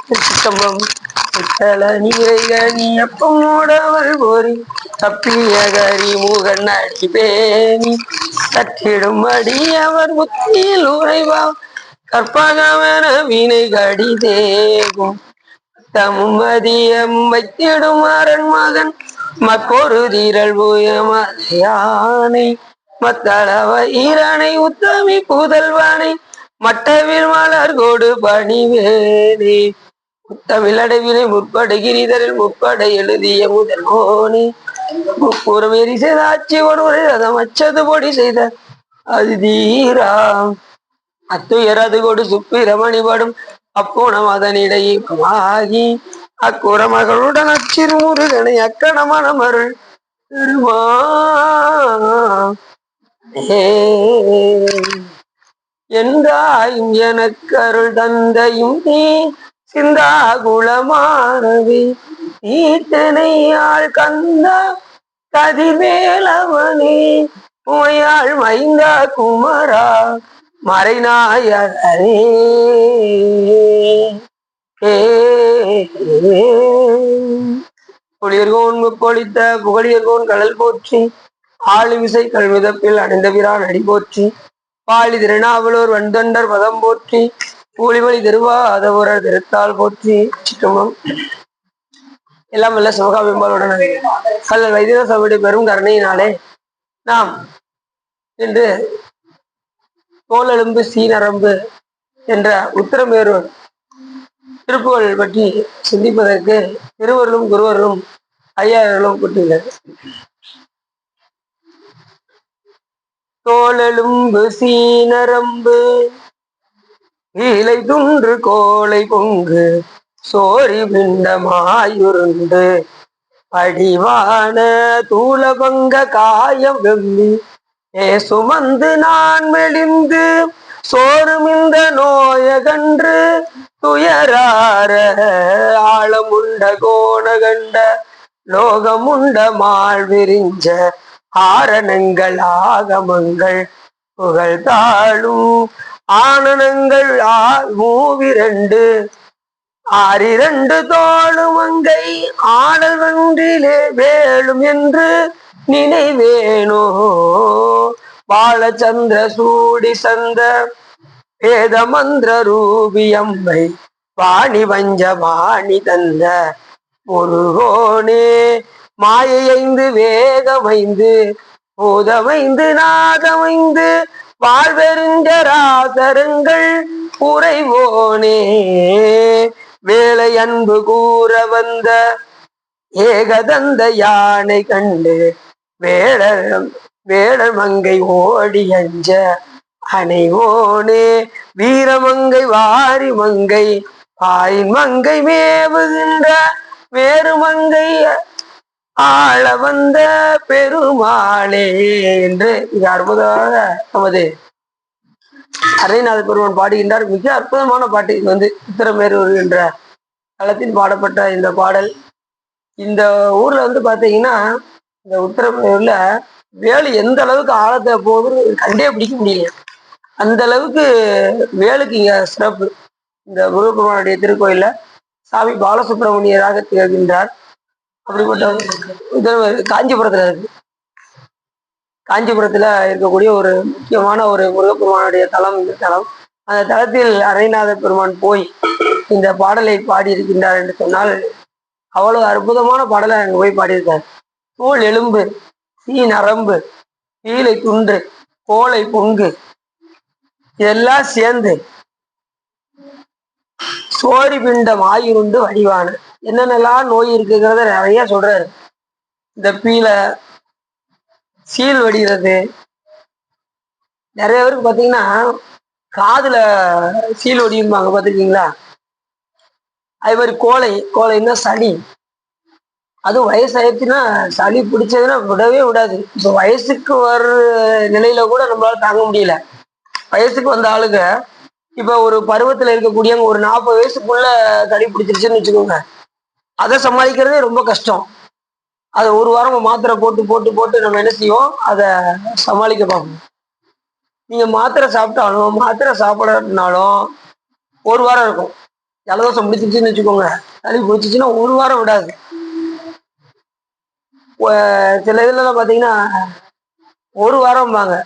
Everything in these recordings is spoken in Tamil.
சித்தம்பம் நீரை கனி எப்பமோடவள் போரி தப்பிய கரி மூகன் அடிபேணி கற்றிடும் அடி அவர் புத்தியில் உறைவா கற்பகவன வினை கடி தேகும் தமும் மதியம் வைத்திடும் அரண் மகன் மற்பொரு தீரல் புயமதையானை மத்தளவ ஈரனை உத்தமி புதல்வனை மட்டவில் மலர் கொடு பணிவேனே முத்தமிழ் அடைவினை முற்படுகிரிதரில் முற்படை எழுதிய முதல்வோனே முப்புறம் எரி செய்த ஆட்சி ஒருவரை ரதம் அச்சது பொடி செய்த அது தீராம் அத்துயரது கொடு சுப்பிரமணிபடும் அப்போனம் அதனிடையே அக்குற மகளுடன் அச்சிறு முருகனை அக்கணமான மருள் பெருமா என்றாயும் எனக்கு அருள் தந்தையும் நீ சிந்தா குலமானவி ஈட்டனை ஆள் கந்தா கதிர்வேலவனே உமையாள் மைந்தா குமரா மறைநாயகரே பொழியர்கோன் முப்பொழித்த புகழியர்கோன் கடல் போற்றி ஆளுமிசை கல்விதப்பில் அடைந்த பிரான் அடி போற்றி பாலி திருநாவலூர் வந்தொண்டர் பதம் போற்றி பூலிமொழி திருவாதவரர் திருத்தால் போற்றி சிற்றம்பலம். எல்லாம் வல்ல சிவகாமியம்பாளுடன் கல்லல் வைத்திய சபையுடைய பெரும் கருணையினாலே நாம் இன்று தோலெலும்பு சீனரம்பு என்ற உத்திரமேரூர் திருப்புகழ் பற்றி சிந்திப்பதற்கு திருவருளும் குருவர்களும் ஐயாவர்களும் கூட்டியுள்ளது. தோலெலும்பு சீனரம்பு ஈலை துன்று கோளை பொங்கு சோரி பிண்டமாயுருண்டு படிவான தூளபங்க காயம் வெம்மி சுமந்து நான் மெலிந்து சோறும் இந்த நோயகன்று துயரார ஆழமுண்ட கோணகண்ட லோகமுண்ட மால் விரிஞ்ச ஆரணங்கள் ஆகமங்கள் புகழ் தாழும் ஆனனங்கள் மூவிரண்டு ஆறிரண்டு தோளும் அங்கை ஆடல் வன்றிலே வேளும் என்று நினைவேனோ பாலச்சந்திர சூடி சந்த வேத மந்திர ரூபியம்மை வாணி வஞ்ச வாணி தந்த முருகோனே மாயைந்து வேகமைந்து பூதமைந்து நாதமைந்து வாழ்வெருஞ்சராசரங்கள் உறைவோனே வேலை அன்பு கூற வந்த ஏகதந்த யானை கண்டு வேடர் மங்கை ஓடி அஞ்ச அணைவோனே வீரமங்கை வாரி மங்கை பாயின் மங்கை மேவுகின்ற வேறு மங்கை ஆள வந்த பெருமாளே என்று மிக அற்புதமாக நமது அரைநாத பெருமான் பாடுகின்றார். மிக அற்புதமான பாட்டு. இது உத்திரமேரூர் என்ற தளத்தில் பாடப்பட்ட இந்த பாடல். இந்த ஊர்ல பாத்தீங்கன்னா இந்த உத்திரமேரூர்ல வேலு எந்த அளவுக்கு ஆழத்தை போகுதுன்னு கண்டே பிடிக்க முடியல. அந்த அளவுக்கு வேலுக்கு இங்க சிறப்பு. இந்த முருகப்பெருமானுடைய திருக்கோயில சாமி பாலசுப்பிரமணியராக திகழ்கின்றார். அப்படிப்பட்ட காஞ்சிபுரத்துல இருக்கு. காஞ்சிபுரத்துல இருக்கக்கூடிய ஒரு முக்கியமான ஒரு முருகப்பெருமானுடைய தலம் இந்த தலம். அந்த தலத்தில் அரைநாத பெருமான் போய் இந்த பாடலை பாடியிருக்கின்றார் என்று சொன்னால் அவ்வளவு அற்புதமான பாடலை அங்க போய் பாடியிருக்கார். தோல் எலும்பு சீ நரம்பு ஈலை துண்டு கோளை பொங்கு இதெல்லாம் சேர்ந்து சோரி பிண்டம் ஆயுருண்டு வடிவான என்னென்னலாம் நோய் இருக்குங்கிறத நிறைய சொல்றாரு. இந்த பீலை சீல் வடிகிறது. நிறைய பேருக்கு பாத்தீங்கன்னா காதுல சீல் வடியும்பாங்க, பாத்துருக்கீங்களா? அதே மாதிரி கோழைன்னா சளி. அதுவும் வயசாயிடுச்சுன்னா சளி பிடிச்சதுன்னா விடவே விடாது. இப்போ வயசுக்கு வர்ற நிலையில கூட நம்மளால தாங்க முடியல. வயசுக்கு வந்த ஆளுங்க இப்ப ஒரு பருவத்துல இருக்கக்கூடியவங்க ஒரு 40 வயசுக்குள்ள சளி பிடிச்சிருச்சுன்னு வச்சுக்கோங்க, அதை சமாளிக்கிறதே ரொம்ப கஷ்டம். அதை ஒரு வாரம் மாத்திரை போட்டு போட்டு போட்டு நம்ம என்ன செய்வோம், அதை சமாளிக்க பார்ப்போம். நீங்க மாத்திரை சாப்பிட்டாலும் மாத்திரை சாப்பிடனாலும் ஒரு வாரம் இருக்கும். ஜலதோஷம் பிடிச்சிருச்சுன்னு வச்சுக்கோங்க, சளி பிடிச்சிச்சுன்னா ஒரு வாரம் விடாது. சில இதுலலாம் பார்த்தீங்கன்னா ஒரு வாரம்பாங்க.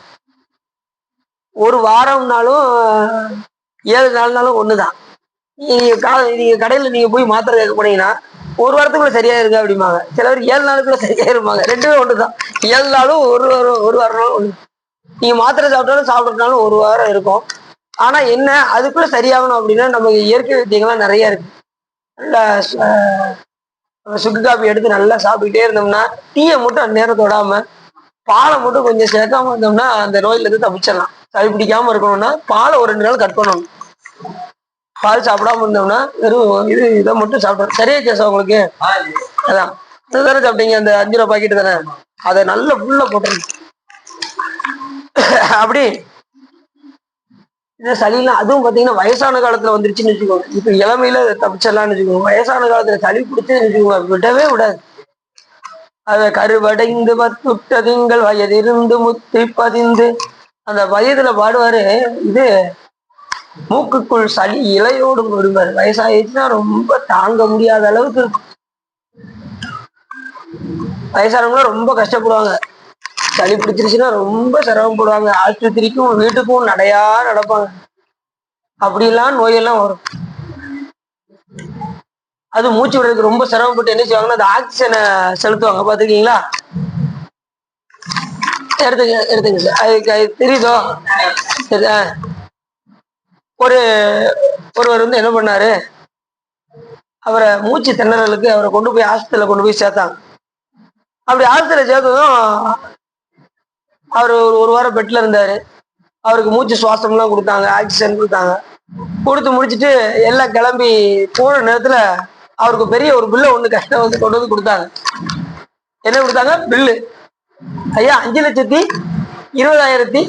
ஒரு வாரம்னாலும் 7 நாள்னாலும் ஒண்ணுதான். நீங்க கடையில நீங்க போய் மாத்திரை கேட்க போனீங்கன்னா ஒரு வாரத்துக்குள்ள சரியாயிருங்க அப்படிம்பாங்க. சில பேர் 7 நாளுக்குள்ள சரியாயிருப்பாங்க. ரெண்டுமே ஒண்ணுதான். 7 நாளும் ஒரு வாரம் ஒண்ணு. நீங்க மாத்திரை சாப்பிட்டாலும் சாப்பிட்றதுனாலும் ஒரு வாரம் இருக்கும். ஆனா என்ன, அதுக்குள்ள சரியாகணும் அப்படின்னா நமக்கு இயற்கை வித்தியங்கள்லாம் நிறைய இருக்கு. நல்லா சுக்கு காப்பி எடுத்து நல்லா சாப்பிட்டுட்டே இருந்தோம்னா, டீயை மட்டும் அந்த நேரம் தொடாம பாலை மட்டும் கொஞ்சம் சேர்க்காம இருந்தோம்னா அந்த நோயில இருந்து தப்பிச்சிடலாம். சளி பிடிக்காம இருக்கணும்னா பாலை ஒரு 2 நாள் கட் பண்ணணும். பால் சாப்பிடாம இருந்தோம்னா வெறும் இதை மட்டும் சாப்பிடணும். சரியா கேசா உங்களுக்கு? அதான் தானே சாப்பிட்டீங்க, அந்த 5 ரூபா பாக்கெட்டு தானே, அதை நல்லா ஃபுல்லா போட்டுருங்க. அப்படி இந்த சளிலாம் அதுவும் பார்த்தீங்கன்னா வயசான காலத்துல வந்துருச்சுன்னு வச்சுக்கோங்க. இப்ப இளமையில தப்பிச்சிடலாம்னு வச்சுக்கோங்க. வயசான காலத்துல சளி பிடிச்சுன்னு வச்சுக்கோங்க, விடவே விடாது. அத கருவடைந்து பத்துட்டதிங்கள் வயதிருந்து முத்தி பதிந்து, அந்த வயதுல பாடுவாரு, இது மூக்குக்குள் சளி இலையோடும் வருவார். வயசாயிடுச்சுன்னா ரொம்ப தாங்க முடியாத அளவுக்கு இருக்கும். வயசானவங்க ரொம்ப கஷ்டப்படுவாங்க. சளி பிடிச்சிருச்சுன்னா ரொம்ப சிரமப்படுவாங்க. ஆஸ்பத்திரிக்கும் வீட்டுக்கும் நடையா நடப்பாங்க. அப்படிலாம் நோயெல்லாம் வரும். அது மூச்சு விடுறதுக்கு ரொம்ப சிரமப்பட்டு என்ன செய்வாங்கன்னா அந்த ஆக்சிஜனை செலுத்துவாங்க. பாத்துருக்கீங்களா? எடுத்துங்க சார். அதுக்கு தெரியுதோ? ஒருவர் வந்து என்ன பண்ணாரு, அவரை மூச்சு திணறலுக்கு அவரை கொண்டு போய் ஆஸ்பத்திரியில கொண்டு போய் சேர்த்தாங்க. அப்படி ஆஸ்பத்திரியில சேர்த்ததும் அவர் ஒரு வாரம் பெட்ல இருந்தாரு. அவருக்கு மூச்சு சுவாசம் எல்லாம் கொடுத்தாங்க, ஆக்சிஜன் கொடுத்தாங்க. கொடுத்து முடிச்சுட்டு எல்லாம் கிளம்பி போன நேரத்துல அவருக்கு பெரிய ஒரு பில்லை ஒண்ணு கையில வந்து கொண்டு வந்து கொடுத்தாங்க. என்ன கொடுத்தாங்க? பில்லு. ஐயா 5,20,030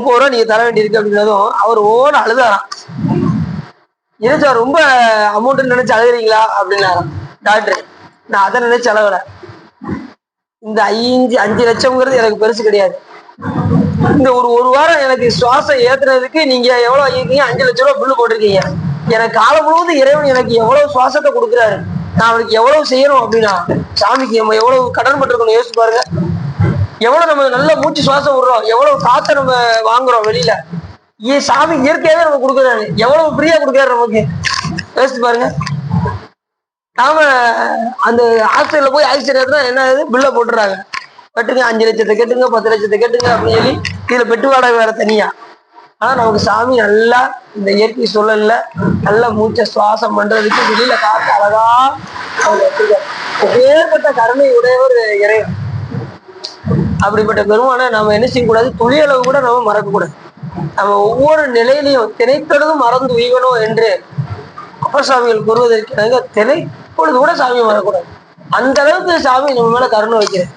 ரூபா நீங்க தர வேண்டியிருக்கு அப்படின்னதும் அவர் ஓட அழுதாராம். என்ன சார் ரொம்ப அமௌண்ட் நினைச்சு அழுகிறீங்களா அப்படின்னாராம் டாக்டர். நான் அதை நினைச்சு அழகல. இந்த 5 லட்சம்ங்கிறது எனக்கு பெருசு கிடையாது. இந்த ஒரு வாரம் எனக்கு சுவாசம் ஏத்துறதுக்கு நீங்க எவ்வளவு ஆகிருக்கீங்க? 5 லட்சம் ரூபாய் பில்லு போட்டிருக்கீங்க. எனக்கு காலம் முழுவதும் இறைவன் எனக்கு எவ்வளவு சுவாசத்தை கொடுக்குறாரு, நான் அவனுக்கு எவ்வளவு செய்யணும் அப்படின்னா சாமிக்கு நம்ம எவ்வளவு கடன் பட்டிருக்கணும் யோசிச்சு பாருங்க. எவ்வளவு நம்ம நல்ல மூச்சு சுவாசம் விடுறோம், எவ்வளவு காத்த நம்ம வாங்குறோம் வெளியில. சாமி இயற்கையாவே நம்ம கொடுக்குறாரு, எவ்வளவு ஃப்ரீயா கொடுக்குறாரு நமக்கு யோசிச்சு பாருங்க. நாம அந்த ஹாஸ்பிட்டல்ல போய் ஆக்சிடென்ட் என்ன பில்ல போட்டுறாங்க. கட்டுங்க 5 லட்சத்தை கட்டுங்க, 10 லட்சத்தை கட்டுங்க அப்படின்னு சொல்லி இதுல பெட்டு வாடகை வேற தனியா. ஆனா நமக்கு சாமி நல்லா இந்த இயற்கை சூழல்ல நல்லா மூச்சை சுவாசம் பண்றதுக்கு வெளியில காத்து அழகா ஏற்பட்ட கருணை உடையவர் இறைவன். அப்படிப்பட்ட பெருமானை நம்ம என்ன செய்யக்கூடாது, துளியளவு கூட நம்ம மறக்கக்கூடாது. நம்ம ஒவ்வொரு நிலையிலையும் திணைத்தொடர்ந்து மறந்து உய்வனும் என்று அப்பசாமிகள் கூறுவதற்கு திணைப்பொழுது கூட சாமியை மறக்கக்கூடாது. அந்த அளவுக்கு சாமி நம்ம மேல கருணை வைக்கிறேன்.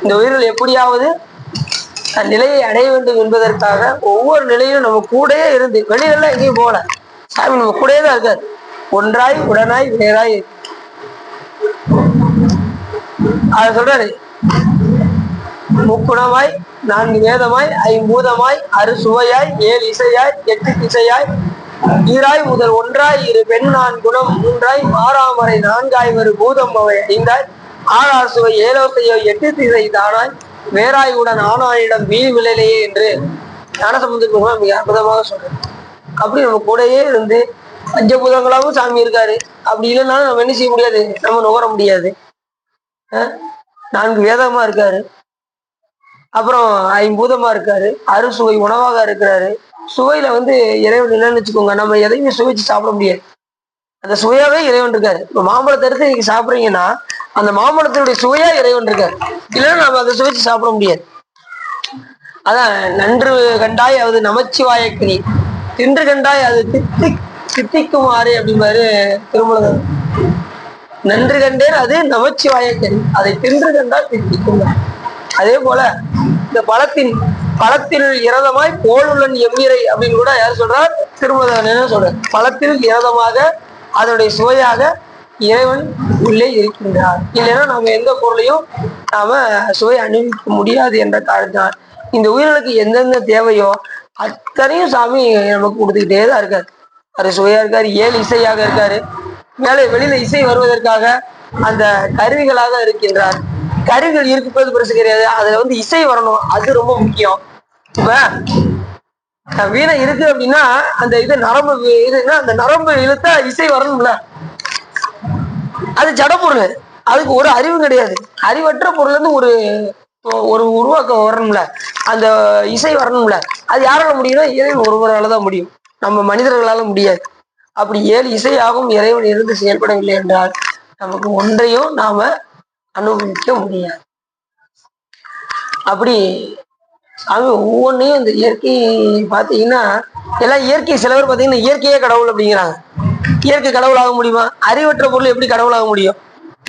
இந்த உயிர்கள் எப்படியாவது நிலையை அடைய வேண்டும் என்பதற்காக ஒவ்வொரு நிலையிலும் நம்ம கூடயே இருந்து, வெளியில எங்கேயும் போகல, சாமி நம்ம கூடயே தான் இருக்காரு. ஒன்றாய் உடனாய் வேறாய். அத சொல்றாரு, முக்குணமாய் 4 வேதமாய் 5பூதமாய் 6 சுவையாய் 7 இசையாய் 8 திசையாய் ஈராய் முதல் ஒன்றாய் 2 பெண் 4 குணம் 3ஆய் 6ஆம் வரை 4ஆய் ஒரு பூதம் அவை 5ஆய் 6 சுவை 7 செய்யோ 8 திசை தானாய் வேறாய் உடன் ஆனாயிடம் வீண் விளையிலேயே என்று ஞானசம்பந்தர் மிக அற்புதமாக சொல்றேன். அப்படி நம்ம கூடயே இருந்து பஞ்சபூதங்களாகவும் சாமி இருக்காரு. அப்படி இல்லைன்னாலும் நம்ம என்ன செய்ய முடியாது, நம்ம நுகர முடியாது. 4 வேதமா இருக்காரு, அப்புறம் 5 பூதமா இருக்காரு, அறுசுவை உணவாக இருக்கிறாரு. சுவையில வந்து இறைவன் இல்லைன்னு வச்சுக்கோங்க, நம்ம எதையுமே சுவைச்சு சாப்பிட முடியாது. அந்த சுவையாவே இறைவன் இருக்காரு. இப்ப மாம்பழத்தை எடுத்து நீங்க சாப்பிடுறீங்கன்னா அந்த மாம்பழத்தினுடைய சுவையா இறைவன் இருக்காரு. இல்லைன்னா நம்ம அதை சுவைச்சு சாப்பிட முடியாது. அதான் நன்று கண்டாய் அது நமச்சிவாயக்கினி, தின்று கண்டாய் அது தித்திக்குமாறு அப்படிம்பாரு திருமூலர். நன்று கண்டேன் அது நமச்சிவாயக்கனி, அதை தின்று கண்டால் தித்திக்கும். அதே போல இந்த பழத்தில் இரதமாய் போலுள்ளன் எம்மிரை அப்படின்னு கூட யார் சொல்றார்? திருமூலர் சொல்றார். பழத்தில் இரதமாக அதனுடைய சுவையாக இறைவன் உள்ளே இருக்கின்றார். இல்லைன்னா நம்ம எந்த பொருளையும் நாம சுவை அனுபவிக்க முடியாது என்ற காரணத்தினால் இந்த உயிர்களுக்கு எந்தெந்த தேவையோ அத்தனையும் சாமி நமக்கு கொடுத்துக்கிட்டே தான் இருக்காரு. அவர் சுவையா இருக்காரு, 7 இசையாக இருக்காரு. மேலே வெளியில இசை வருவதற்காக அந்த கருவிகளாக இருக்கின்றார். கருவிகள் இருப்பது பெருசு கிடையாது, அதுல வந்து இசை வரணும், அது ரொம்ப முக்கியம். இப்ப வீணை இருக்கு அப்படின்னா அந்த இது நரம்பு இதுன்னா அந்த நரம்பு இழுத்தா இசை வரணும்ல. அது ஜட பொருள், அதுக்கு ஒரு அறிவு கிடையாது. அறிவற்ற பொருள் இருந்து ஒரு ஒரு உருவாக்கம் வரணும்ல, அந்த இசை வரணும்ல. அது யாரால முடியும்னா இறைவன் ஒருவரால தான் முடியும், நம்ம மனிதர்களால முடியாது. அப்படி 7 இசையாகவும் இறைவன் இருந்து செயல்படவில்லை என்றால் நமக்கு ஒன்றையும் நாம அனுபவிக்க முடியாது. அப்படி சாமி ஒவ்வொன்றையும் இந்த இயற்கை பார்த்தீங்கன்னா எல்லாம் இயற்கை. சிலவர் பார்த்தீங்கன்னா இயற்கையே கடவுள் அப்படிங்கிறாங்க. இயற்கை கடவுளாக முடியுமா? அறிவற்ற பொருள் எப்படி கடவுளாக முடியும்?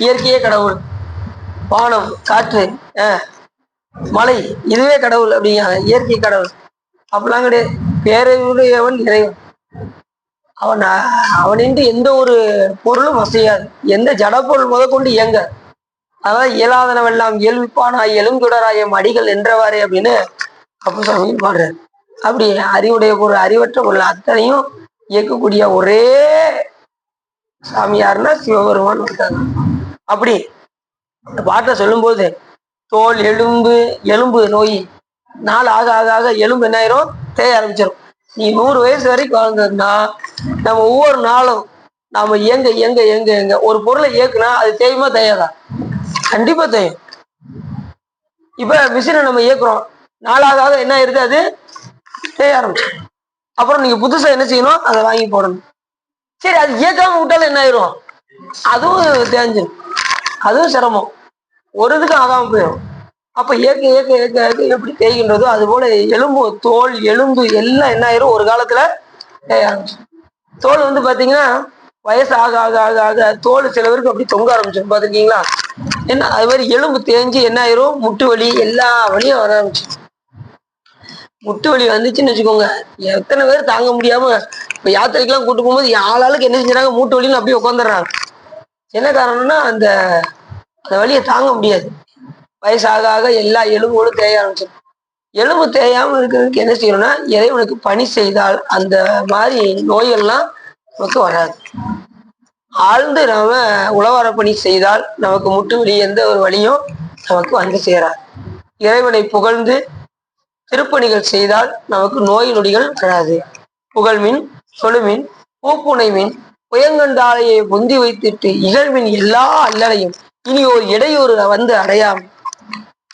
இயற்கையே கடவுள். வானம், காற்று, மலை, இதுவே கடவுள் அப்படிங்கிறாங்க. இயற்கை கடவுள் அப்படிலாம் கிடையாது. பேரறிவுடையவன் இறைவன். அவனின்றி எந்த ஒரு பொருளும் வசையாது. எந்த ஜட பொருள் முதற்கொண்டு இயங்க. அதாவது இயலாதனவெல்லாம் இயல்பிப்பானாய் எழுந்துடராய அடிகள் என்றவாறே அப்படின்னு அப்போஸ்தலன் பாடுறாரு. அப்படி அறிவுடைய பொருள், அறிவற்ற பொருள் அத்தனையும் இயக்கக்கூடிய ஒரே சாமியார்னா சிவபெருமான் இருக்காங்க. அப்படி அந்த பாட்டை சொல்லும் போது தோல் எலும்பு நோய் நாள் ஆக ஆக ஆக எலும்பு என்ன ஆயிரும்? தேய ஆரம்பிச்சிடும். நீ 100 வயசு வரைக்கும் வாழ்ந்ததுன்னா நம்ம ஒவ்வொரு நாளும் நாம இயங்க இயங்க இயங்க இயங்க ஒரு பொருளை இயக்குனா அது தேயுமா தேயாதா? கண்டிப்பா தேயும். இப்ப மிஷினை நம்ம இயக்குறோம், நாளாக ஆக என்ன ஆயிருது? அது தேய ஆரம்பிச்சிடும். அப்புறம் நீங்க புதுசா என்ன செய்யணும்? அதை வாங்கி போடணும். சரி, அது இயக்காம விட்டாலும் என்ன ஆயிரும்? அதுவும் தேஞ்சிடும். அதுவும் சிரமம், ஒரு இதுக்கும் ஆகாம போயிடும். அப்ப இயக்க இயக்க இயக்க இயக்க எப்படி தேய்கின்றதோ அது போல எலும்பு, தோல், எலும்பு எல்லாம் என்ன ஆயிரும்? ஒரு காலத்துல தேய ஆரம்பிச்சிடும். தோல் வந்து பாத்தீங்கன்னா வயசு ஆக ஆக ஆக ஆக தோல் சில பேருக்கு அப்படி தொங்க ஆரம்பிச்சிடும், பாத்திருக்கீங்களா? என்ன அது மாதிரி எலும்பு தேஞ்சு என்ன ஆயிரும்? முட்டு வலி, எல்லா வலியும் வர ஆரம்பிச்சிடும். முட்டு வலி வந்துச்சுன்னு வச்சுக்கோங்க, எத்தனை பேர் தாங்க முடியாம இப்ப யாத்திரைக்கெல்லாம் கூட்டு போகும்போது ஆளாளுக்கு என்ன செஞ்சாங்க? மூட்டு வலின்னு அப்படியே உட்காந்துடுறாங்க. என்ன காரணம்னா அந்த வலியை தாங்க முடியாது. வயசாக ஆக எல்லா எலும்போடும் தேய ஆரம்பிச்சிடும். எலும்பு தேயாம இருக்கிறதுக்கு என்ன செய்யணும்னா இறைவனுக்கு பணி செய்தால் அந்த மாதிரி நோய்கள்லாம் நமக்கு வராது. ஆழ்ந்து நாம உழவார பணி செய்தால் நமக்கு முட்டு வலி, எந்த ஒரு வலியும் நமக்கு வந்து சேராது. இறைவனை புகழ்ந்து திருப்பணிகள் செய்தால் நமக்கு நோய் நொடிகள் வராது. புகழ்மின் சொலுமின் பூப்புனை மின் புயங்கண்டாலையை பொந்தி வைத்திட்டு இகழ்மின் எல்லா அல்லலையும் இனி ஒரு இடையூறு வந்து அடையாமல்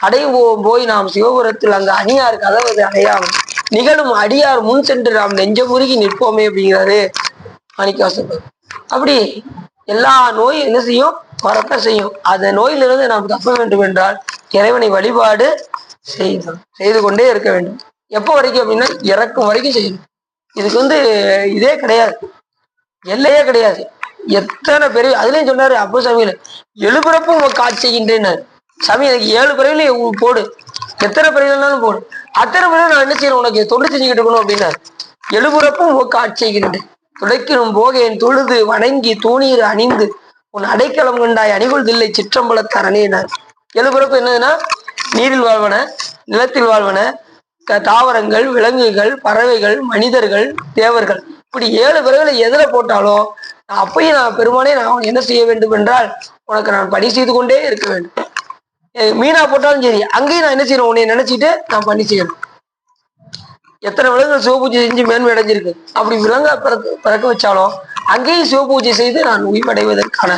அடைவோம் போய் நாம் சிவபுரத்தில் அங்க அணியார் கதவது அடையாமல் நிகழும் அடியார் முன் சென்று நாம் நெஞ்சமுருகி நிற்போமே அப்படிங்கிறாரு மாணிக்கவாசகர். அப்படி எல்லா நோயும் என்ன செய்யும்? வரத்தான் செய்யும். அந்த நோயிலிருந்து நாம் தப்ப வேண்டும் என்றால் இறைவனை வழிபாடு செய்து கொண்டே இருக்க வேண்டும். எப்போ வரைக்கும் அப்படின்னா இறக்கும் வரைக்கும் செய்யணும். இதுக்கு வந்து இதே கிடையாது, எல்லையே கிடையாது. எத்தனை பெரிய அதுலயும் சொன்னாரு அப்போ சாமியில 7 பிறப்பும் காட்சி செய்கின்றேன்னு. சாமி எனக்கு 7 பிறவிலையும் போடு, எத்தனை பிறவிலும் போடு, அத்தனை பிறகு நான் என்ன செய்யணும்? உனக்கு தொண்டு செஞ்சுக்கிட்டு இருக்கணும் அப்படின்னா 7 பிறப்பும் காட்சி செய்கின்றேன். துடைக்கணும் போகேன் தொழுது வணங்கி தூணீர் அணிந்து உன் அடைக்கலம் கண்டாய் அணிகொள்தில்லை சிற்றம்பலத்தரணினார். 7 பிறப்பு என்னதுன்னா நீரில் வாழ்வன, நிலத்தில் வாழ்வன, தாவரங்கள், விலங்குகள், பறவைகள், மனிதர்கள், தேவர்கள், இப்படி 7 பிறகுல எதுல போட்டாலும் அப்பயும் நான் பெருமானே நான் என்ன செய்ய வேண்டும் என்றால் உனக்கு நான் பணி செய்து கொண்டே இருக்க வேண்டும். மீனா போட்டாலும் சரி, அங்கேயும் நான் என்ன செய்யணும்? உன்னை நினைச்சிட்டு நான் பணி செய்யணும். எத்தனை விலங்குகள் சிவபூஜை செஞ்சு மேன்மை அடைஞ்சிருக்கு. அப்படி விலங்கா பிறக்க வச்சாலும் அங்கேயும் சிவபூஜை செய்து நான் உயிர்ப்படைவதற்கான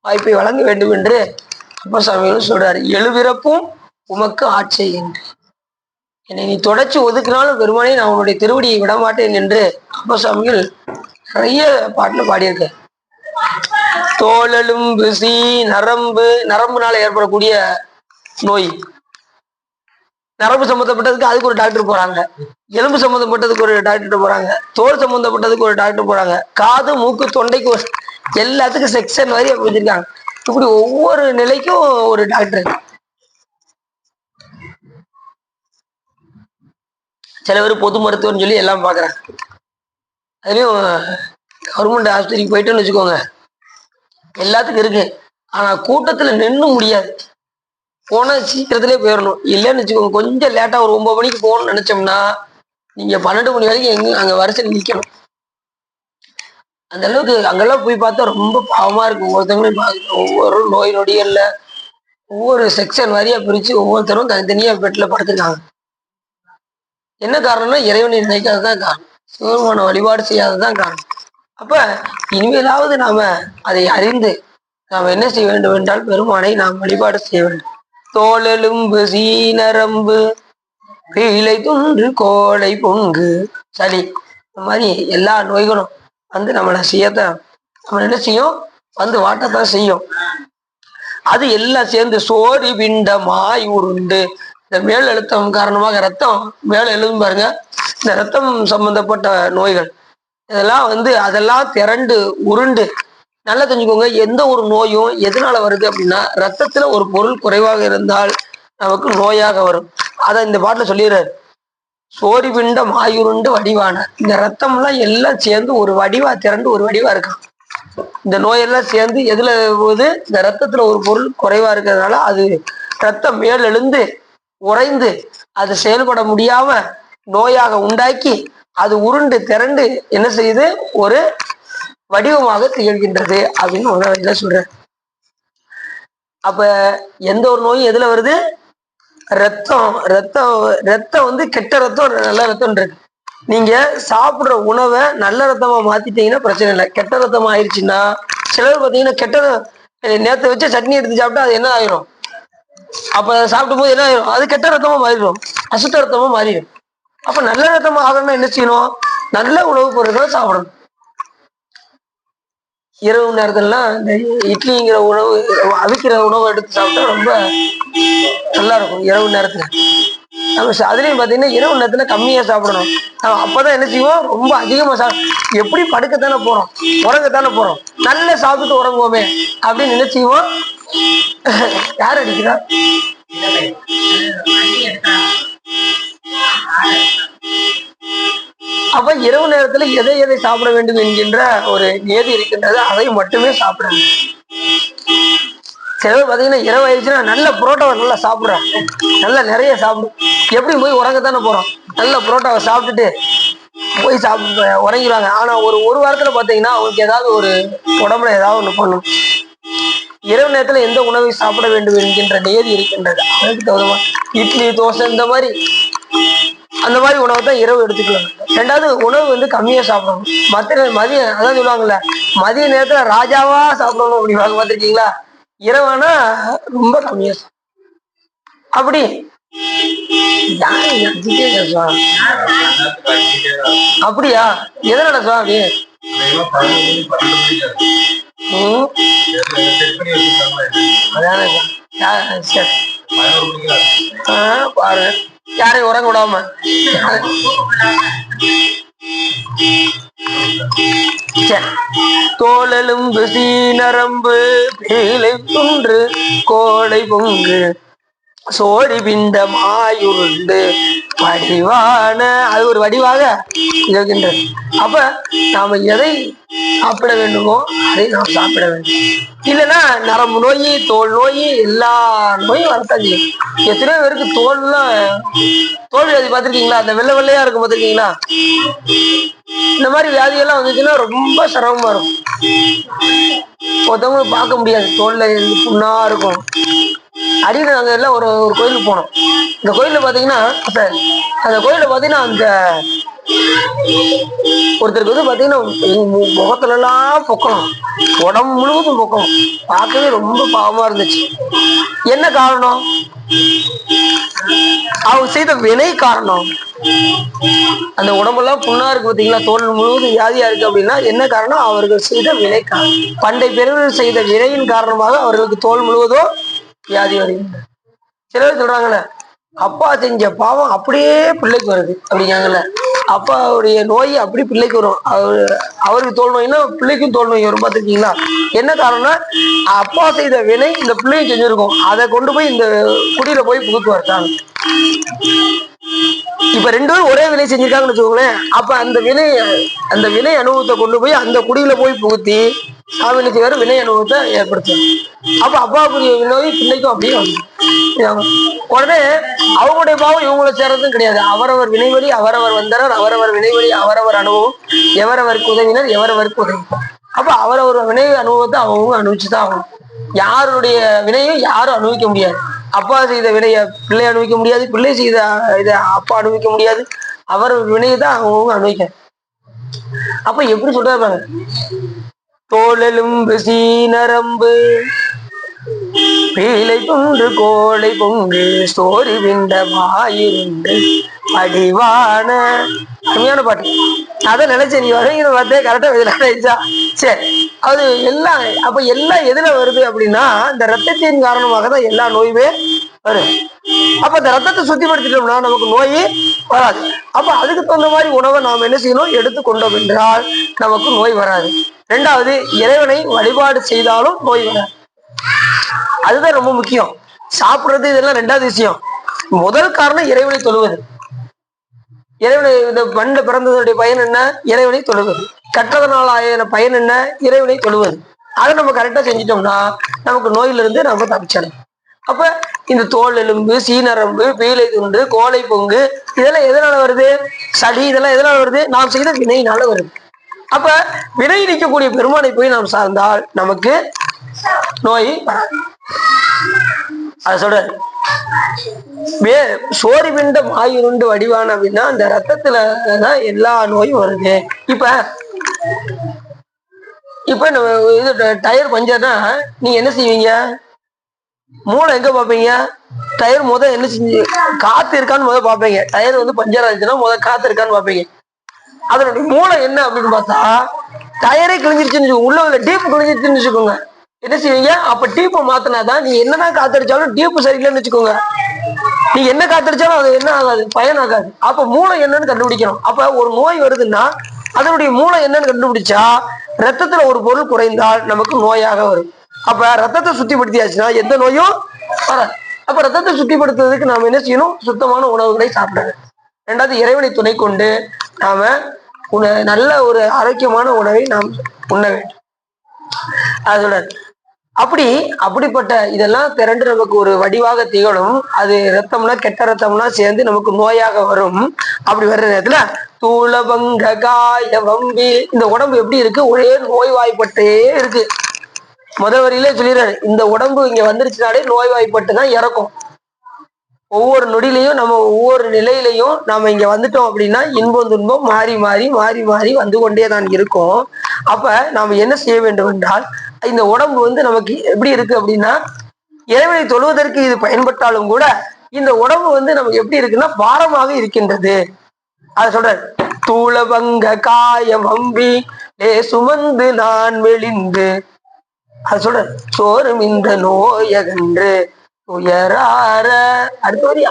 வாய்ப்பை வழங்க வேண்டும் என்று அப்பசாமிகளும் சொல்றாரு. 7 பிறப்பும் உமக்கு ஆட்சி என்று என்னை நீ தொடர்ச்சி ஒதுக்கினாலும் பெருமானே நான் உன்னுடைய திருவடியை விடமாட்டேன் என்று அப்பசாமிகள் நிறைய பாட்டுல பாடியிருக்க. தோலெலும்பு சி நரம்புனால ஏற்படக்கூடிய நோய், நரம்பு சம்பந்தப்பட்டதுக்கு அதுக்கு ஒரு டாக்டர் போறாங்க, எலும்பு சம்பந்தப்பட்டதுக்கு ஒரு டாக்டர் போறாங்க, தோல் சம்பந்தப்பட்டதுக்கு ஒரு டாக்டர் போறாங்க, காது மூக்கு தொண்டைக்கு எல்லாத்துக்கும் செக்ஷன் மாதிரி வச்சிருக்காங்க. இப்படி ஒவ்வொரு நிலைக்கும் ஒரு டாக்டர். சில பேர் பொது மருத்துவம்னு சொல்லி எல்லாம் பாக்குறாங்க. அதுலயும் கவர்மெண்ட் ஆஸ்பத்திரிக்கு போயிட்டோன்னு வச்சுக்கோங்க, எல்லாத்துக்கும் இருக்கு. ஆனா கூட்டத்துல நின்று முடியாது. போனா சீக்கிரத்திலே போயிடணும். இல்லைன்னு வச்சுக்கோங்க, கொஞ்சம் லேட்டா ஒரு 9 மணிக்கு போகணும்னு நினைச்சோம்னா நீங்க 12 மணி வரைக்கும் அங்க வரிசையில் நிக்கணும். அந்த அளவுக்கு அங்கெல்லாம் போய் பார்த்தா ரொம்ப பாவமா இருக்கு. ஒவ்வொருத்தவங்களையும் ஒவ்வொரு நோய் நொடிகள்ல ஒவ்வொரு செக்ஷன் வாரியா பிரிச்சு ஒவ்வொருத்தரும் தனித்தனியா பெட்ல படுத்திருக்காங்க. என்ன காரணம்னா இறைவனை நினைக்காததான் காரணம், சிவபெருமான வழிபாடு செய்யாததான் காரணம். அப்ப இனிமேலாவது நாம அதை அறிந்து நாம் என்ன செய்ய வேண்டும் என்றால் பெருமானை நாம் வழிபாடு செய்ய வேண்டும். தோலெலும்பு சீனரம்பு பீலை துன்று கோடை பொங்கு சளி, இந்த மாதிரி எல்லா நோய்களும் வந்து நம்மளை செய்யத்தான், நம்ம என்ன செய்யும், வந்து வாட்டத்தான் செய்யும். அது எல்லாம் சேர்ந்து சோடி பிண்டமாய் உருண்டு, இந்த மேல் அழுத்தம் காரணமாக ரத்தம் மேல எழுதும் பாருங்க, இந்த ரத்தம் சம்பந்தப்பட்ட நோய்கள் இதெல்லாம் வந்து அதெல்லாம் திரண்டு உருண்டு. நல்லா தெரிஞ்சுக்கோங்க, எந்த ஒரு நோயும் எதனால வருது அப்படின்னா ரத்தத்துல ஒரு பொருள் குறைவாக இருந்தால் நமக்கு நோயாக வரும். அதை இந்த பாட்டுல சொல்லிடுறாரு. சோடி பிண்டம் ஆயுருண்டு வடிவான, இந்த ரத்தம்லாம் எல்லாம் சேர்ந்து ஒரு வடிவா திரண்டு ஒரு வடிவா இருக்கான். இந்த நோயெல்லாம் சேர்ந்து எதுல போகுது, இந்த ரத்தத்துல ஒரு பொருள் குறைவா இருக்கிறதுனால அது ரத்தம் மேல் எழுந்து உறைந்து அது செயல்பட முடியாம நோயாக உண்டாக்கி அது உருண்டு திரண்டு என்ன செய்யுது, ஒரு வடிவமாக திகழ்கின்றது அப்படின்னு என்ன சொல்ற. அப்ப எந்த ஒரு நோயும் எதுல வருது, ரத்தம் ரத்தம் ரத்தம் வந்து கெட்ட ரத்தம் நல்ல ரத்தம் இருக்கு. நீங்க சாப்பிடுற உணவை நல்ல ரத்தமா மாத்திட்டீங்கன்னா பிரச்சனை இல்லை. கெட்ட ரத்தமா ஆயிடுச்சுன்னா சிலர் பார்த்தீங்கன்னா கெட்ட நேரத்தை வச்சு சட்னி எடுத்து சாப்பிட்டா அது என்ன ஆயிரும், அப்ப சாப்பிடும் போது என்ன ஆயிரும், அது கெட்ட ரத்தமா மாறிடும், அசுத்த ரத்தமா மாறிடும். அப்ப நல்ல ரத்தமா ஆகணும்னா என்ன செய்யணும், நல்ல உணவுப் பொருட்களை சாப்பிடணும். இரவு நேரத்துலலாம் இந்த இட்லிங்கிற உணவு அவிக்கிற உணவை எடுத்து சாப்பிட்டா ரொம்ப நல்லா இருக்கும் இரவு நேரத்துல. நம்ம அதுலயும் பாத்தீங்கன்னா இரவு நேரத்துல கம்மியா சாப்பிடணும். அப்பதான் என்ன செய்வோம், ரொம்ப அதிகமா எப்படி படுக்கத்தானே போறோம், உறங்கத்தானே போறோம், நல்லா சாப்பிட்டு உறங்குவோமே அப்படின்னு நினைச்சுவோம். யார் அடிக்கிறா? அப்ப இரவு நேரத்துல எதை எதை சாப்பிட வேண்டும் என்கின்ற ஒரு நியதி இருக்கின்றது, அதை மட்டுமே சாப்பிடணும். சிலர் பாத்தீங்கன்னா இரவு ஆயிடுச்சுன்னா நல்ல புரோட்டாவை நல்லா சாப்பிடுறேன், நல்லா நிறைய சாப்பிடும். எப்படி போய் உறங்கத்தானே போறோம், நல்ல புரோட்டாவை சாப்பிட்டுட்டு போய் சாப்பிட்டு உறங்கிடுவாங்க. ஆனா ஒரு வாரத்துல பாத்தீங்கன்னா அவங்களுக்கு ஏதாவது ஒரு உடம்புல ஏதாவது ஒண்ணு பண்ணும். இரவு நேரத்துல எந்த உணவை சாப்பிட வேண்டும் என்கின்ற நியதி இருக்கின்றது, அதுக்கு தகுந்த இட்லி தோசை இந்த மாதிரி அந்த மாதிரி உணவை தான் இரவு எடுத்துக்கலாம். ரெண்டாவது உணவு வந்து கம்மியா சாப்பிடணும். மதியம் அதான் சொல்லுவாங்கல்ல, மதிய நேரத்துல ராஜாவா சாப்பிடணும் அப்படிவாங்க, பார்த்திருக்கீங்களா? இரவானா ரொம்ப கம்மியா அப்படி. அப்படியா? எதனால சுவாமி? பாருங்க, யாரையும் உறங்க விடாம தோலெலும்பு சீனரம்பு பீலை துன்று கோடை பொங்கு சோடி பிண்டம் ஆயுருண்டு வடிவான, அது ஒரு வடிவாக இருக்கின்றது. அப்ப நாம எதை சாப்பிட வேண்டுமோ அதை நாம் சாப்பிட வேண்டும். இல்லைன்னா நரம்பு நோய் தோல் நோய் எல்லா நோயும் வரத்தான் செய்யும். எத்தனையோ பேருக்கு தோல் வியாதி பார்த்திருக்கீங்களா? அந்த வெள்ளை வெள்ளையா இருக்கும் பார்த்திருக்கீங்களா? இந்த மாதிரி வியாதிகள்லாம் வந்துச்சுன்னா ரொம்ப சிரமமா இருக்கும். ஒருத்தவங்களும் பார்க்க முடியாது, தோல்ல புண்ணா இருக்கும். அடிக்கடி நாங்க எல்லாம் ஒரு கோயிலுக்கு போனோம். இந்த கோயில்ல பாத்தீங்கன்னா அந்த கோயில்ல பாத்தீங்கன்னா அந்த ஒருத்தருக்கு வந்து பாத்தீங்கன்னா முகத்துல எல்லாம் பொக்கணும், உடம்பு முழுவதும் பொக்கணும். பார்க்கவே ரொம்ப பாவமா இருந்துச்சு. என்ன காரணம்? அவங்க செய்த வினை காரணம். அந்த உடம்பெல்லாம் புண்ணா இருக்கு பாத்தீங்களா, தோல் முழுவதும் வியாதியா இருக்கு அப்படின்னா என்ன காரணம்? அவர்கள் செய்த வினை காரணம். பண்டை பெரியவர்கள் செய்த வினையின் காரணமாக அவர்களுக்கு தோல் முழுவதும் வியாதி வருகின்றன. சிலர் சொல்றாங்கல்ல, அப்பா செஞ்ச பாவம் அப்படியே பிள்ளைக்கு வருது அப்படிங்காங்கல்ல. அப்பாவுடைய நோய் அப்படி பிள்ளைக்கு வரும். அவருக்கு தோல் நோய்னா பிள்ளைக்கும் தோல் நோய் வரும், பார்த்துருக்கீங்களா? என்ன காரணம்னா அப்பா செய்த வினை இந்த பிள்ளையும் செஞ்சிருக்கும், அதை கொண்டு போய் இந்த குடியில போய் புகுத்துவார் தான். இப்ப ரெண்டு பேரும் ஒரே வினை செஞ்சிருக்காங்கன்னு வச்சுக்கோங்களேன். அப்ப அந்த வினை அனுபவத்தை கொண்டு போய் அந்த குடியில போய் புகுத்தி சாமி என்ன செய்வாரு, வினை அனுபவத்தை ஏற்படுத்துவார். அப்ப அப்பாவுக்குரிய நோய் பிள்ளைக்கும் அப்படியே வந்து உடனே அவங்களுடைய பாவம் இவங்களை சேர்றதும் கிடையாது. அவரவர் வினைவழி அவரவர் வந்தனர், அவரவர் வினைவழி அவரவர் அனுபவம், எவரவருக்கு உதவினர் எவரவருக்கு உதவி. அப்ப அவரவர் வினை அனுபவத்தை அவங்க அனுபவிச்சுதான் ஆகணும். யாருடைய வினையும் யாரும் அனுபவிக்க முடியாது. அப்பா செய்த வினைய பிள்ளை அனுபவிக்க முடியாது, பிள்ளை செய்த இதை அப்பா அனுபவிக்க முடியாது. அவர் வினையை தான் அவங்க அனுபவிக்க. அப்ப எப்படி சொல்றாரு, தோளெலும்பு சீனரம்பு பீலை துண்டு கோளை பொங்கு சோறு விண்ட வாயிருந்து அடிவான. அருமையான பாட்டு. அதான் நினைச்சேன், நீ வரைங்கிற வார்த்தையை கரெக்டா நினைச்சா. சரி, அது எல்லாம் அப்ப எல்லாம் எதுல வருது அப்படின்னா இந்த ரத்தத்தின் காரணமாக தான் எல்லா நோயுமே வரும். அப்ப இந்த ரத்தத்தை சுத்திப்படுத்திட்டோம்னா நமக்கு நோய் வராது. அப்ப அதுக்கு தகுந்த மாதிரி உணவை நாம் என்ன செய்யணும், எடுத்துக்கொண்டோம் என்றால் நமக்கு நோய் வராது. ரெண்டாவது, இறைவனை வழிபாடு செய்தாலும் நோய் வராது. அதுதான் ரொம்ப முக்கியம். சாப்பிடுறது இதெல்லாம் ரெண்டாவது விஷயம். முதல் காரணம் இறைவனை தொழுவது. இறைவனை இந்த மண்ணில பிறந்ததனுடைய பயன் என்ன, இறைவனை தொழுவது. கற்றதனால் ஆன பயன் என்ன, இறைவனை தொழுவது. அதை நம்ம கரெக்டா செஞ்சிட்டோம்னா நமக்கு நோயிலிருந்து நம்ம தப்பிச்சிடலாம். அப்ப இந்த தோல் எலும்பு சீனரம்பு பீலை துண்டு கோலை பொங்கு இதெல்லாம் எதனால வருது, சளி இதெல்லாம் எதனால வருது, நாம் செய்த வினையினால வருது. அப்ப வினை நீக்கக்கூடிய பெருமானை போய் நாம் சார்ந்தால் நமக்கு நோய் வராது. அத சொல்றாரு, சோறு பிண்ட மாயிருண்டு வடிவான அப்படின்னா அந்த ரத்தத்துலதான் எல்லா நோயும் வருது. இப்ப இது டயர் பஞ்சர்னா நீங்க என்ன செய்வீங்க, மூளை எங்க பாப்பீங்க, டயர் என்ன செஞ்சு காத்து இருக்கான்னு பாப்பீங்க. டயர் பஞ்சர் ஆச்சுன்னா காத்து இருக்கான்னு பாப்பீங்க. அதனுடைய மூளை என்ன அப்படின்னு பார்த்தா டயரே கிழிஞ்சிருச்சுன்னு உள்ள டீப் கிழிஞ்சிருச்சுன்னு வச்சுக்கோங்க. என்ன செய்வீங்க, அப்ப டீப்பை மாத்தினாதான் நீ என்னதான் காத்தடிச்சாலும் டீப்பு சரியில்லைன்னு வச்சுக்கோங்க, நீ என்ன காத்தடிச்சாலும் அது என்ன ஆகாது, பயன் ஆகாது. அப்ப மூளை என்னன்னு கண்டுபிடிக்கணும். அப்ப ஒரு நோய் வருதுன்னா அதனுடைய மூளை என்னன்னு கண்டுபிடிச்சா ரத்தத்துல ஒரு பொருள் குறைந்தால் நமக்கு நோயாக வரும். அப்ப ரத்தத்தை சுத்திப்படுத்தியாச்சுன்னா எந்த நோயும் வராது. அப்ப ரத்தத்தை சுத்திப்படுத்துறதுக்கு நாம என்ன செய்யணும், சுத்தமான உணவுகளை சாப்பிடணும். ரெண்டாவது, இறைவனை துணை கொண்டு நாம நல்ல ஒரு ஆரோக்கியமான உணவை நாம் உண்ண வேண்டும். அதோட அப்படிப்பட்ட இதெல்லாம் திரண்டு நமக்கு ஒரு வடிவாக திகழும். அது ரத்தம்னா கெட்ட ரத்தம்னா சேர்ந்து நமக்கு நோயாக வரும். அப்படி வர்ற நேரத்துல தூளபங்க காய வம்பி, இந்த உடம்பு எப்படி இருக்கு, ஒரே நோய்வாய்ப்பட்டே இருக்கு. முதல் வரியிலே சொல்லிடுறாரு, இந்த உடம்பு இங்க வந்துருச்சுனாலே நோய்வாய்ப்பட்டு தான் இறக்கும். ஒவ்வொரு நொடியிலையும் நம்ம ஒவ்வொரு நிலையிலையும் நாம இங்க வந்துட்டோம் அப்படின்னா இன்பம் துன்பம் மாறி மாறி மாறி மாறி வந்து கொண்டே தான் இருக்கும். அப்ப நாம என்ன செய்ய வேண்டும் என்றால் இந்த உடம்பு நமக்கு எப்படி இருக்கு அப்படின்னா இறைவனை தொழுவதற்கு இது பயன்பட்டாலும் கூட இந்த உடம்பு நமக்கு எப்படி இருக்குன்னா பாரமாக இருக்கின்றது. அத சொல்ற, தூளபங்க காயம் அம்பி சுமந்து நான் மெலிந்து, அது சொல்ற, சோறும் இந்த நோயகன்று உயரார. அடுத்த வரி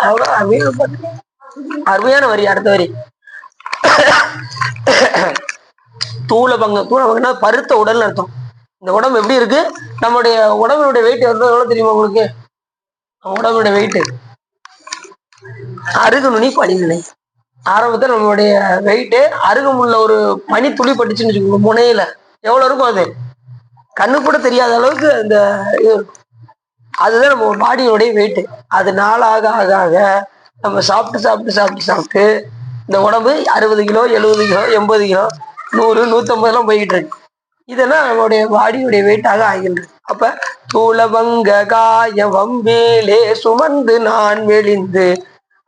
அருமையான வரி. அடுத்த வரி தூளபங்கனா பருத்த உடல் அர்த்தம். இந்த உடம்பு எப்படி இருக்கு, நம்முடைய உடம்புடைய வெயிட் எவ்வளவு தெரியுமா உங்களுக்கு, உடம்புடைய வெயிட் அருகு நுனி படிநிலை. ஆரம்பத்தில் நம்மளுடைய வெயிட்டு அருகமுள்ள ஒரு பனி துளி பட்டுச்சுன்னு வச்சுக்கோங்க, முனையில எவ்வளவு இருக்கும், அது கண்ணு கூட தெரியாத அளவுக்கு அந்த இது இருக்கும். அதுதான் நம்ம பாடியோடைய வெயிட்டு. அது நாளாக ஆக ஆக நம்ம சாப்பிட்டு சாப்பிட்டு சாப்பிட்டு சாப்பிட்டு இந்த உடம்பு 60 கிலோ 70 கிலோ 80 கிலோ 100 150 போய்கிட்டு இருக்கு. இதெல்லாம் நம்மளுடைய பாடியுடைய வெயிட்டாக ஆகின்றது. அப்ப தூளபங்க காய வம்பிலே சுமந்து நான் மெலிந்து,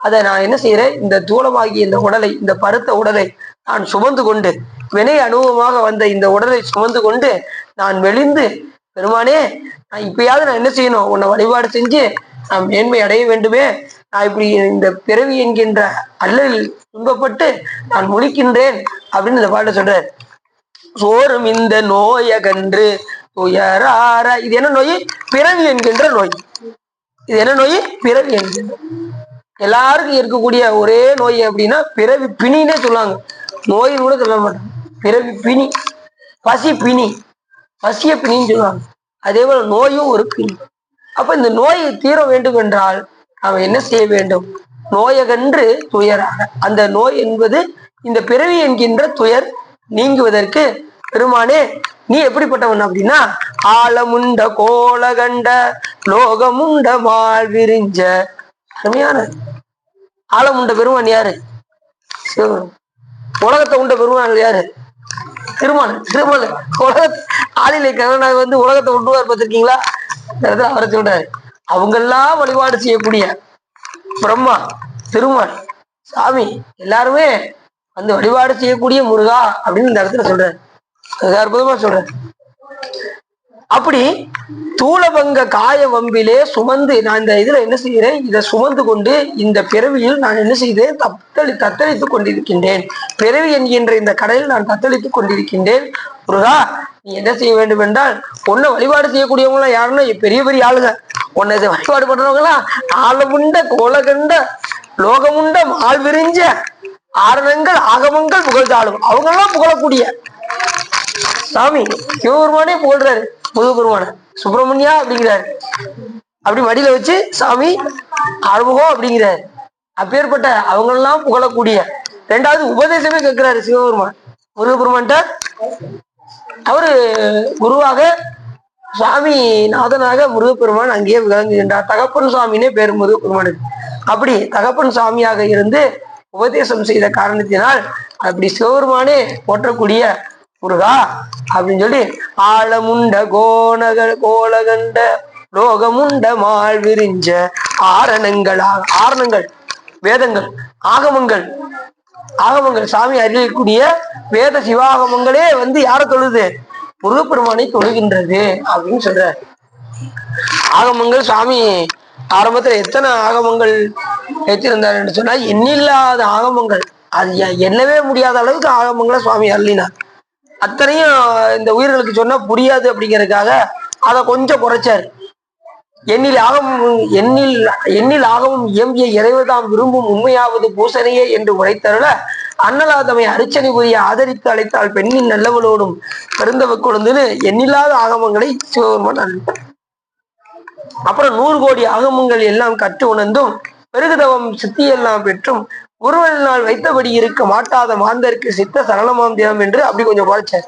அதை நான் என்ன செய்யறேன், இந்த தூளமாகிய இந்த உடலை, இந்த பருத்த உடலை நான் சுமந்து கொண்டு, வினை அனுபவமாக வந்த இந்த உடலை சுமந்து கொண்டு நான் மெலிந்து, பெருமானே நான் இப்பயாவது நான் என்ன செய்யணும், உன்னை வழிபாடு செஞ்சு நான் மேன்மை அடைய வேண்டுமே, நான் இப்படி இந்த பிறவி என்கின்ற அல்லலில் துன்பப்பட்டு நான் முழிக்கின்றேன் அப்படின்னு இந்த பாட்டை சொல்றாரு. சோறும் இந்த நோயகன்று துயரார. இது என்ன நோய், பிறவி என்கின்ற நோய். இது என்ன நோய், பிறவி என்கின்ற. எல்லாருக்கும் இருக்கக்கூடிய ஒரே நோய் அப்படின்னா பிறவி பிணின்னே சொல்லுவாங்க, நோயின்னு கூட சொல்ல மாட்டாங்க. பிறவி பிணி, பசி பிணி, பசிய பிணின்னு சொல்லுவாங்க. அதே போல நோயும் ஒரு பிணி. அப்ப இந்த நோயை தீர வேண்டும் என்றால் நாம் என்ன செய்ய வேண்டும், நோயகன்று துயராக. அந்த நோய் என்பது இந்த பிறவி என்கின்ற துயர் நீங்குவதற்கு பெருமானே நீ எப்படிப்பட்டவன் அப்படின்னா, ஆலமுண்ட கோலகண்ட லோகமுண்ட மால் விரிஞ்ச. அருமையான ஆலமுண்ட பெருமான் யாரு? உலகத்தை உண்ட பெருமான் யாரு? திருமால். திருமால் உலக ஆளிலை கருணாக வந்து உலகத்தை உண்டுவார் பார்த்திருக்கீங்களா? அவரை சொல்றாரு. அவங்கெல்லாம் வழிபாடு செய்யக்கூடிய பிரம்மா, திருமால், சாமி எல்லாருமே வந்து வழிபாடு செய்யக்கூடிய முருகா அப்படின்னு இந்த இடத்துல சொல்றாரு. அற்புதமா சொல்றாரு. அப்படி தூளபங்க காய வம்பிலே சுமந்து நான் இந்த இதுல என்ன செய்கிறேன், இதை சுமந்து கொண்டு இந்த பிறவியில் நான் என்ன செய்தேன், தத்தளித்துக் கொண்டிருக்கின்றேன். பிறவி என்கின்ற இந்த கடலில் நான் தத்தளித்துக் கொண்டிருக்கின்றேன். முருகா நீ என்ன செய்ய வேண்டும் என்றால், உன்னை வழிபாடு செய்யக்கூடியவங்க யாருன்னா பெரிய பெரிய ஆளுங்க. உன்னை இதை வழிபாடு பண்றவங்களா ஆலமுண்ட கோலகண்ட லோகமுண்ட மால் விரிஞ்ச ஆரணங்கள் ஆகமங்கள் புகழ்ந்தாலும் அவங்கெல்லாம் புகழக்கூடிய சாமி சிவபெருமானே புகழ்றாரு. முருகபெருமான சுப்பிரமணியா அப்படிங்கிறாரு. அப்படி மடியில வச்சு சாமி அறுமுகம் அப்படிங்கிறாரு. அப்பேற்பட்ட அவங்களெல்லாம் புகழக்கூடிய ரெண்டாவது உபதேசமே கேட்கிறாரு சிவபெருமான் முருகபெருமான்ட்ட. அவரு குருவாக சுவாமி நாதனாக முருகப்பெருமான் அங்கேயே விளங்குகின்றார். தகப்பன் சுவாமினே பேர் முருகப்பெருமானுக்கு. அப்படி தகப்பன் சுவாமியாக இருந்து உபதேசம் செய்த காரணத்தினால் அப்படி சிவபெருமானே போற்றக்கூடிய முருகா அப்படின்னு சொல்லி ஆழமுண்ட கோலகண்ட லோகமுண்ட மால் விரிஞ்ச ஆரணங்கள் வேதங்கள் ஆகமங்கள் சாமி அறியக்கூடிய வேத சிவாகமங்களே வந்து யார தொழுது? முருகப்பெருமானை தொழுகின்றது அப்படின்னு சொல்ற. ஆகமங்கள் சாமி ஆரம்பத்துல எத்தனை ஆகமங்கள் வைத்திருந்தார் என்று சொன்னா எண்ணில்லாத ஆகமங்கள், அது எண்ணவே முடியாத அளவுக்கு ஆகமங்களை சுவாமி அருளினார். அத்தனையும் இந்த உயிர்களுக்கு சொன்னா புரியாது அப்படிங்கிறதுக்காக அதை கொஞ்சம் குறைச்சாரு. எண்ணில் ஆகமும் இயம்பிய இறைவதாம் விரும்பும் உண்மையாவது பூசனையே என்று உரைத்தருள அன்னலாதமை அரிச்சனை புரிய ஆதரித்து அழைத்தால் பெண்ணின் நல்லவளோடும் பெருந்தவ கொழுந்துன்னு எண்ணில்லாத ஆகமங்களை சிவபெருமான் அருளினார். அப்புறம் 100 கோடி ஆகமங்கள் எல்லாம் கற்று உணர்ந்தும் பெருகுதவம் சித்தியெல்லாம் பெற்றும் ஒருவனால் வைத்தபடி இருக்க மாட்டாத மாந்தருக்கு சித்த சரணமாம் தினம் என்று அப்படி கொஞ்சம் குறைச்சார்.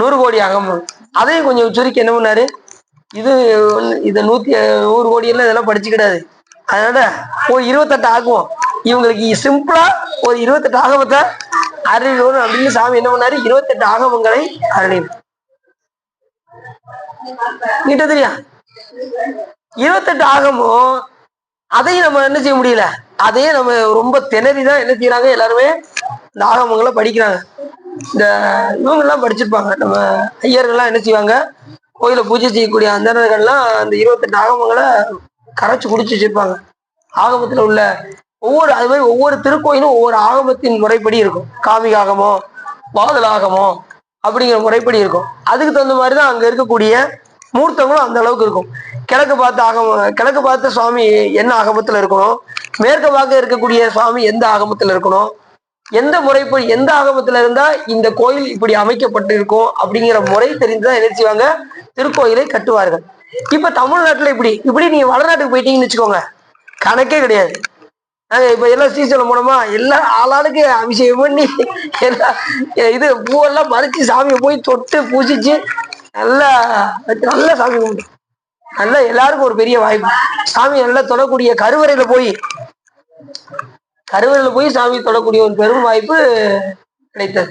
100 கோடி ஆகமம் அதையும் கொஞ்சம் சுருக்கி என்ன பண்ணாரு, இது 100 கோடி எல்லாம் இதெல்லாம் படிச்சுக்கிடாது, அதனால ஒரு 28 ஆகுவோம், இவங்களுக்கு சிம்பிளா ஒரு 28 ஆகமத்தை அருளிடும் அப்படின்னு சாமி என்ன பண்ணாரு, 28 ஆகமங்களை அருளினார். நீட்ட தெரியா 28 ஆகமும் அதையும் நம்ம என்ன செய்ய முடியல, அதையே நம்ம ரொம்ப திணறிதான் என்ன செய்யறாங்க, எல்லாருமே இந்த ஆகமங்களை படிக்கிறாங்க. இந்த இவங்க எல்லாம் படிச்சிருப்பாங்க, நம்ம ஐயர்கள்லாம் என்ன செய்வாங்க, கோயில பூஜை செய்யக்கூடிய அந்தணர்கள்லாம் அந்த 28 ஆகமங்களை கரைச்சு குடிச்சு வச்சிருப்பாங்க. ஆகமத்துல உள்ள அது மாதிரி ஒவ்வொரு திருக்கோயிலும் ஒவ்வொரு ஆகமத்தின் முறைப்படி இருக்கும். காமிக ஆகமோ பாதல் ஆகமோ அப்படிங்கிற முறைப்படி இருக்கும். அதுக்கு தகுந்த மாதிரிதான் அங்க இருக்கக்கூடிய மூர்த்தங்களும் அந்த அளவுக்கு இருக்கும். கிழக்கு பார்த்த சுவாமி என்ன ஆகமத்துல இருக்கணும், மேற்க பார்க்க இருக்கக்கூடிய சுவாமி எந்த ஆகமத்துல இருக்கணும், எந்த முறைப்படி எந்த ஆகமத்துல இருந்தா இந்த கோயில் இப்படி அமைக்கப்பட்டு இருக்கும் அப்படிங்கிற முறை தெரிந்துதான் என்ன செய்வாங்க, திருக்கோயிலை கட்டுவார்கள். இப்ப தமிழ்நாட்டுல இப்படி நீங்க வடநாட்டுக்கு போயிட்டீங்கன்னு வச்சுக்கோங்க, கணக்கே கிடையாது. நாங்க இப்ப எல்லாம் சீசன் மூலமா எல்லாம் ஆளாளுக்கு அபிஷேகம் பண்ணி எல்லாம் இது பூவெல்லாம் மறைச்சு சாமியை போய் தொட்டு பூசிச்சு நல்லா சாமி கும்பிட்டு நல்லா எல்லாருக்கும் ஒரு பெரிய வாய்ப்பு. சாமி நல்லா தொடக்கூடிய கருவறையில போய் சாமி தொடக்கூடிய ஒரு பெரும் வாய்ப்பு கிடைத்தது.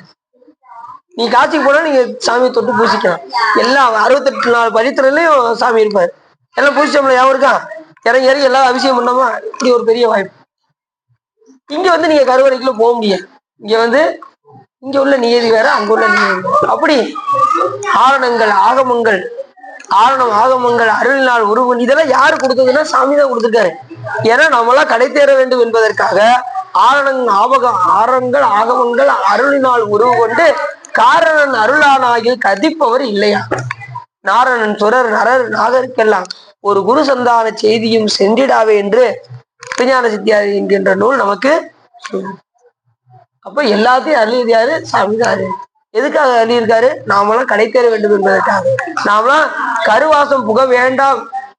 நீ காட்சிக்கு போனா நீங்க சாமியை தொட்டு பூசிக்கலாம். எல்லாம் 68 நாள் பரித்திரலையும் சாமி இருப்பாரு. எல்லாம் பூசிச்சோம்ல, யாவும் இருக்கா, இறங்கி எல்லாம் அபிஷேகம் பண்ணாமா, இப்படி ஒரு பெரிய வாய்ப்பு. இங்க வந்து நீங்க கருவறைக்குள்ள போக முடியாது. இங்க உள்ள நியதி வேற, அங்க உள்ள நியதி. அப்படி ஆகமங்கள் அருளினால் உருவன் இதெல்லாம் யாரு கொடுத்ததுன்னா சாமி தான் கொடுத்துருக்காரு. ஏன்னா நம்மளாம் கடை தேர வேண்டும் என்பதற்காக ஆகமங்கள் அருளினால் உருவு கொண்டு காரணன் அருளானாகில் கதிப்பவர் இல்லையா. நாரணன் சுரர் நரர் நாகருக்கெல்லாம் ஒரு குரு சந்தான செய்தியும் சென்றிடாவே என்று விஞ்ஞான சித்தியார் என்கின்ற நூல் நமக்கு. அப்ப எல்லாத்தையும் அருளியாரு சாமிதாரு. எதுக்காக அருளியிருக்காரு, நாமெல்லாம் கடை தேர வேண்டும் என்பதற்காக, நாமெல்லாம் கருவாசம்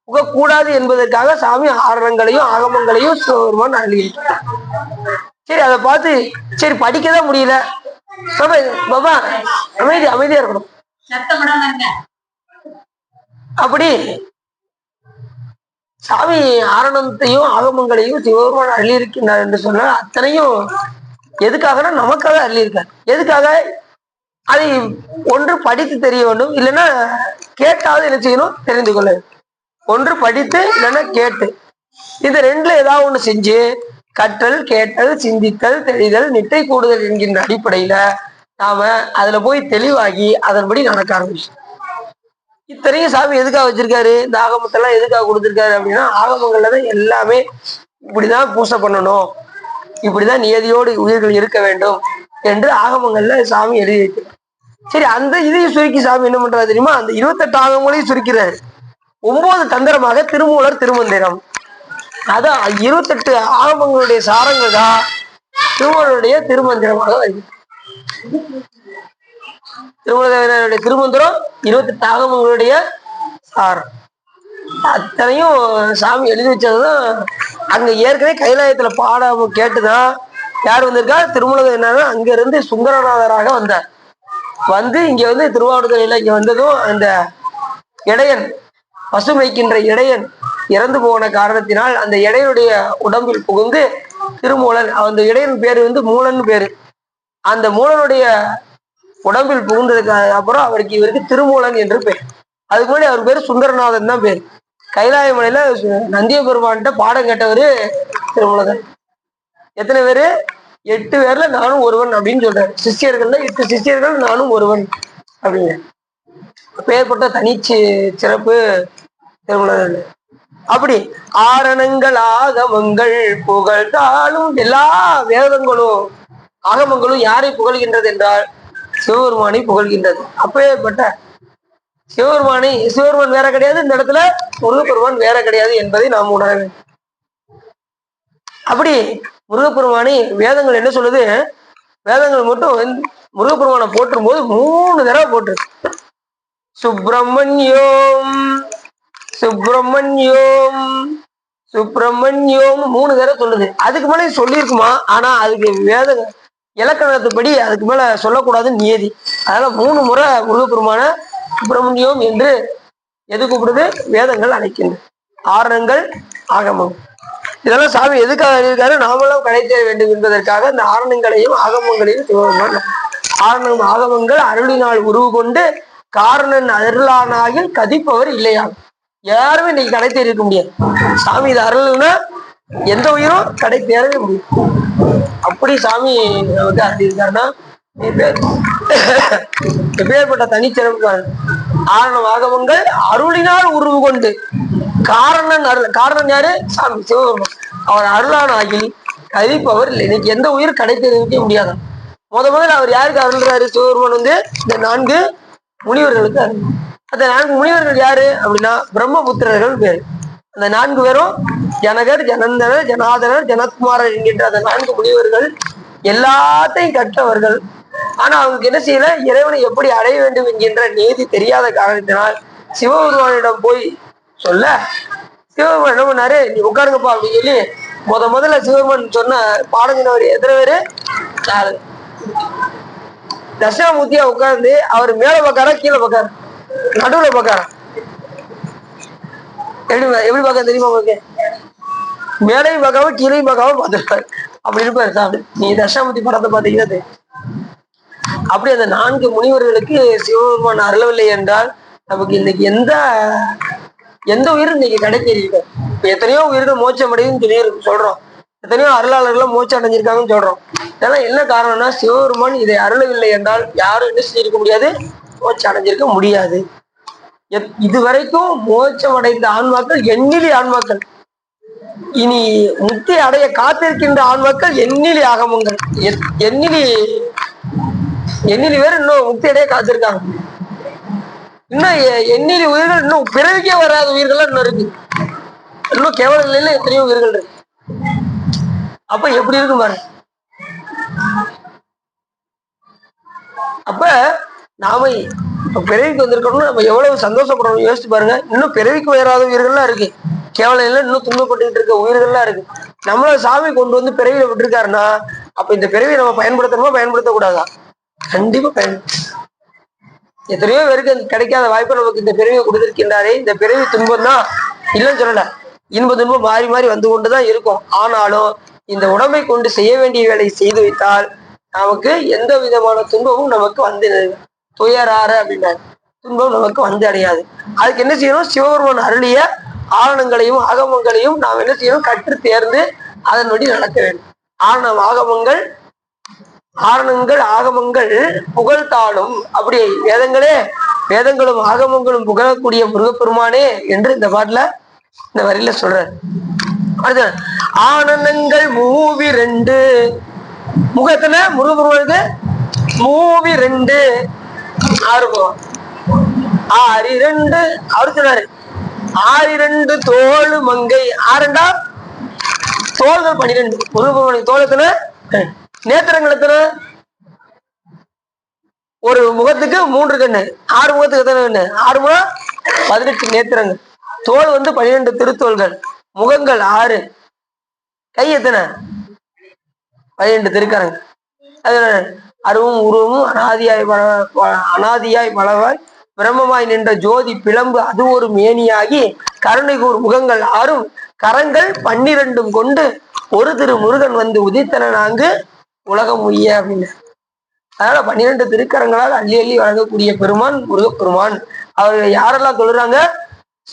புகக்கூடாது என்பதற்காக சாமி ஆரணங்களையும் ஆகமங்களையும் சிவபெருமான் அருளியிருக்கார். சரி, அதை பார்த்து சரி படிக்கதான் முடியல, பாபா அமைதியா இருக்கணும். அப்படி சாமி ஆரணத்தையும் ஆகமங்களையும் சிவபெருமான் அள்ளி இருக்கின்றார் என்று சொன்ன அத்தனையும் எதுக்காகனா நமக்காக அள்ளி இருக்கார். எதுக்காக? அதை ஒன்று படித்து தெரிய வேண்டும், இல்லைன்னா கேட்டாவது என்ன செய்யணும், தெரிந்து கொள்ள. ஒன்று படித்து இல்லைன்னா கேட்டு, இந்த ரெண்டுல ஏதாவது ஒண்ணு செஞ்சு கற்றல், கேட்டல், சிந்தித்தல், தெளிதல், நிட்டை கூடுதல் என்கின்ற அடிப்படையில நாம அதுல போய் தெளிவாகி அதன்படி நடக்க ஆரம்பிச்சோம். இத்தனையும் சாமி எதுக்காக வச்சிருக்காரு, இந்த ஆகமத்தெல்லாம் எதுக்காக கொடுத்திருக்காரு அப்படின்னா, ஆகமங்கள்ல தான் எல்லாமே இப்படிதான் பூசை பண்ணணும், இப்படிதான் நியதியோடு உயிர்கள் இருக்க வேண்டும் என்று ஆகமங்கள்ல சாமி எழுதி வைக்கிறார். சரி, அந்த இதையும் சுருக்கி சாமி என்ன பண்றாரு தெரியுமா? அந்த 28 ஆகமங்களையும் சுருக்கிறாரு. 9 தந்திரமாக திருமூலர் திருமந்திரம். அதான் 28 ஆகமங்களுடைய சாரங்கள் தான் திருமூலருடைய திருமந்திரமாக வருகிறது. திருமூலருடைய திருமந்திரம் 28 ஆகமங்களுடைய சாரம். அத்தனையும் சாமி எழுதி வச்சதுதான். அங்க ஏற்கனவே கைலாயத்துல பாடம் கேட்டுதான் யார் வந்திருக்கா, திருமூலர் அங்க இருந்து சுந்தரநாதராக வந்தார். வந்து இங்க வந்து திருவாவடுதுறையில இங்க வந்ததும் அந்த இடையன், பசு மேய்க்கின்ற இடையன் இறந்து போன காரணத்தினால் அந்த இடையனுடைய உடம்பில் புகுந்து திருமூலன், அந்த இடையன் பேரு வந்து மூலன் பேரு, அந்த மூலனுடைய உடம்பில் புகுந்ததுக்கு அப்புறம் இவருக்கு திருமூலன் என்று பேர். அதுக்கு முன்னாடி அவர் பேரு சுந்தரநாதன் தான் பேர். கைலாய மலையில நந்திய பெருமான்கிட்ட பாடம் கேட்டவரு திருமூலன். எத்தனை பேரு? 8 பேர்ல நானும் ஒருவன் அப்படின்னு சொல்றாரு. சிஷியர்கள்ல 8 சிஷியர்கள், நானும் ஒருவன் அப்படிங்க. பேர்பட்ட தனிச்சு சிறப்பு திருமூலன். அப்படி ஆரணங்கள் ஆகமங்கள் புகழ்ந்தாலும் எல்லா வேதங்களும் ஆகமங்களும் யாரை புகழ்கின்றது என்றால் சிவபெருமானை புகழ்கின்றது. அப்பேற்பட்ட சிவபெருமான் வேற கிடையாது, இந்த இடத்துல முருகப்பெருமான் வேற கிடையாது என்பதை நாம் உணர வேண்டும். அப்படி முருகப்பெருமானை வேதங்கள் என்ன சொல்லுது, வேதங்கள் மட்டும் முருகப்பெருமானை போற்றும் போது 3 தடவை போட்டு சுப்பிரமணியோம் சுப்பிரமணியோம் சுப்பிரமணியோம் 3 தடவை சொல்லுது. அதுக்கு மேலே சொல்லியிருக்குமா, ஆனா அதுக்கு வேத இலக்கணத்துப்படி அதுக்கு மேல சொல்லக்கூடாதுன்னு நியதி. அதனால 3 முறை முருகப்பெருமான சுப்பிரமணியம் என்று எது கூப்பிடுது, வேதங்கள் அழைக்கின்றது. ஆரணங்கள் ஆகமம் இதெல்லாம் சாமி எதுக்காக எழுதியிருக்காரு, நாமெல்லாம் கிடைத்தேற வேண்டும் என்பதற்காக இந்த ஆரணங்களையும் ஆகமங்களையும் ஆகமங்கள் அருளினால் உருவு கொண்டு காரணன் அருளானாகில் கதிப்பவர் இல்லையா. யாருமே இன்னைக்கு கடை தேறி இருக்க முடியாது. சாமி இது அருள்னா எந்த உயிரும் கடை தேரவே முடியும். அப்படி சாமி நமக்கு அருளியிருக்காருன்னா எப்பேற்பட்ட தனிச்சிறப்பு. ஆரணம் ஆகமங்கள் அருளினால் உருவு கொண்டு காரணன் காரணன் யாரு, சாமி சிவபெருமான். அவர் அருளான ஆகில் கதிப்பவர் இல்லை. இன்னைக்கு எந்த உயிர் கடை தெரிவிக்க முடியாது. முதல்ல அவர் யாருக்கு அருள்றாரு, சிவபெருமான் வந்து இந்த 4 முனிவர்களுக்கு அருள். அந்த 4 முனிவர்கள் யாரு அப்படின்னா பிரம்மபுத்திரர்கள் பேரு. அந்த 4 பேரும் ஜனகர், ஜனந்தனர், ஜனாதனர், ஜனத்குமாரர் என்கின்ற அந்த 4 முனிவர்கள் எல்லாத்தையும் கற்றவர்கள். ஆனா அவங்களுக்கு என்ன செய்யல, இறைவனை எப்படி அடைய வேண்டும் என்கின்ற நீதி தெரியாத காரணத்தினால் சிவபெருமானிடம் போய் சொல்ல, சிவபெருமான் என்ன பண்ணாரு, நீ உட்காருங்கப்பா அப்படின்னு சொல்லி முதல்ல சிவபெருமான் சொன்ன பாடங்கினவர் எத்தனை பேரு, 4. தட்சிணாமூர்த்தியா உட்கார்ந்து அவர் மேல பார்க்காரா கீழே பார்க்காரு, நடுவுல பார்க்காரா, எப்படி பார்க்க தெரியுமா உங்களுக்கு, மேலையும் பார்க்காம கீழையும் பார்க்காம பார்த்துருப்பாரு. அப்படி இருப்பாரு சாமி. நீ தட்சிணாமூர்த்தி படத்தை பார்த்தீங்கன்னா அப்படி அந்த 4 முனிவர்களுக்கு சிவபெருமான் அருளவில்லை என்றால் நமக்கு இன்னைக்கு எந்த உயிரும் இன்னைக்கு கிடைக்க. இப்ப எத்தனையோ உயிர்கள் மோட்சம் அடையுதுன்னு சொல்லி சொல்றோம், எத்தனையோ அருளாளர்களும் மோட்சம் அடைஞ்சிருக்காங்கன்னு சொல்றோம். இதெல்லாம் என்ன காரணம்னா சிவபெருமான் இதை அருளவில்லை என்றால் யாரும் என்ன செஞ்சிருக்க முடியாது, மோட்சம் அடைஞ்சிருக்க முடியாது. இதுவரைக்கும் மோட்சம் அடைந்த ஆன்மாக்கள் எண்ணிலி ஆன்மாக்கள், இனி முக்தி அடைய காத்திருக்கின்ற ஆன்மாக்கள் எண்ணிலி ஆகமங்கள். எண்ணிலி பேர் இன்னும் முக்தி அடைய காத்திருக்காங்க. இன்னும் எண்ணிலி உயிர்கள், இன்னும் பிறவிக்கே வராத உயிர்கள்லாம் இன்னும் இருக்கு. இன்னும் கேவல நிலையில எத்தனையோ உயிர்கள் இருக்கு. அப்ப எப்படி இருக்கு பாருங்க. அப்ப நாம இப்ப பிறவிக்கு வந்திருக்கணும்னு நம்ம எவ்வளவு சந்தோஷப்படணும் யோசிச்சு பாருங்க. இன்னும் பிறவிக்கு வராத உயிர்கள்லாம் இருக்கு, கேவல நிலையில இன்னும் துன்பப்பட்டுக்கிட்டு இருக்க உயிர்கள்லாம் இருக்கு. நம்மள சாமி கொண்டு வந்து பிறவியில விட்டுருக்காருன்னா அப்ப இந்த பிறவியை நம்ம பயன்படுத்தணுமா பயன்படுத்தக்கூடாதா? கண்டிப்பா எத்தனையோ பேருக்கு கிடைக்காத வாய்ப்பை நமக்கு இந்த பிறவியை கொடுத்திருக்கின்றாரே. இந்த பிறவி துன்பம் தான் இல்லைன்னு சொல்லல, இன்ப துன்பம் மாறி மாறி வந்து கொண்டுதான் இருக்கும். ஆனாலும் இந்த உடம்பை கொண்டு செய்ய வேண்டிய வேலையை செய்து வைத்தால் நமக்கு எந்த விதமான துன்பமும் நமக்கு வந்து துயராற அப்படின்னாரு, துன்பம் நமக்கு வந்து அடையாது. அதுக்கு என்ன செய்யணும்? சிவபெருமான் அருளிய ஆரணங்களையும் ஆகமங்களையும் நாம் என்ன செய்யணும்? கற்று தேர்ந்து அதன்படி நடக்க வேண்டும். ஆரணம் ஆகமங்கள் ஆரணங்கள் ஆகமங்கள் புகழ்த்தாலும் அப்படி வேதங்களும் ஆகமங்களும் புகழக்கூடிய முருகப்பெருமானே என்று இந்த பாட்டுல இந்த வரியில சொல்றாரு. அடுத்த ஆனந்தங்கள் மூவி ரெண்டு முகத்துல முருகப்பெருமானுக்கு மூவி ரெண்டு ஆறுபம் ஆறிரண்டு அவரு சொன்னாரு. ஆறிரண்டு தோல் மங்கை ஆரண்டா தோள்கள் 12 முருகப்பெருமானுக்கு தோல் எத்தனை? நேத்திரங்கள் எத்தனை? ஒரு முகத்துக்கு 3 கண்ணு, 6 முகத்துக்கு எத்தனை கண்ணு? 6 முகம் 18 நேத்திரங்கள். தோல் 12 திருத்தோள்கள், முகங்கள் 6, கை எத்தனை? 12 திருக்கரங்கள். அது அருவும் உருவமும் அனாதியாய் பலவாய் பிரம்மமாய் நின்ற ஜோதி பிளம்பு அது ஒரு மேனியாகி கருணைகூர் முகங்கள் 6 கரங்கள் 12 கொண்டு ஒரு திரு முருகன் வந்து உதித்தன நான்கு உலகம் உய்ய அப்படின்னு. அதனால 12 திருக்கரங்களால் அள்ளி அள்ளி வழங்கக்கூடிய பெருமான் முருகப்பெருமான். அவர்கள் யாரெல்லாம் சொல்றாங்க?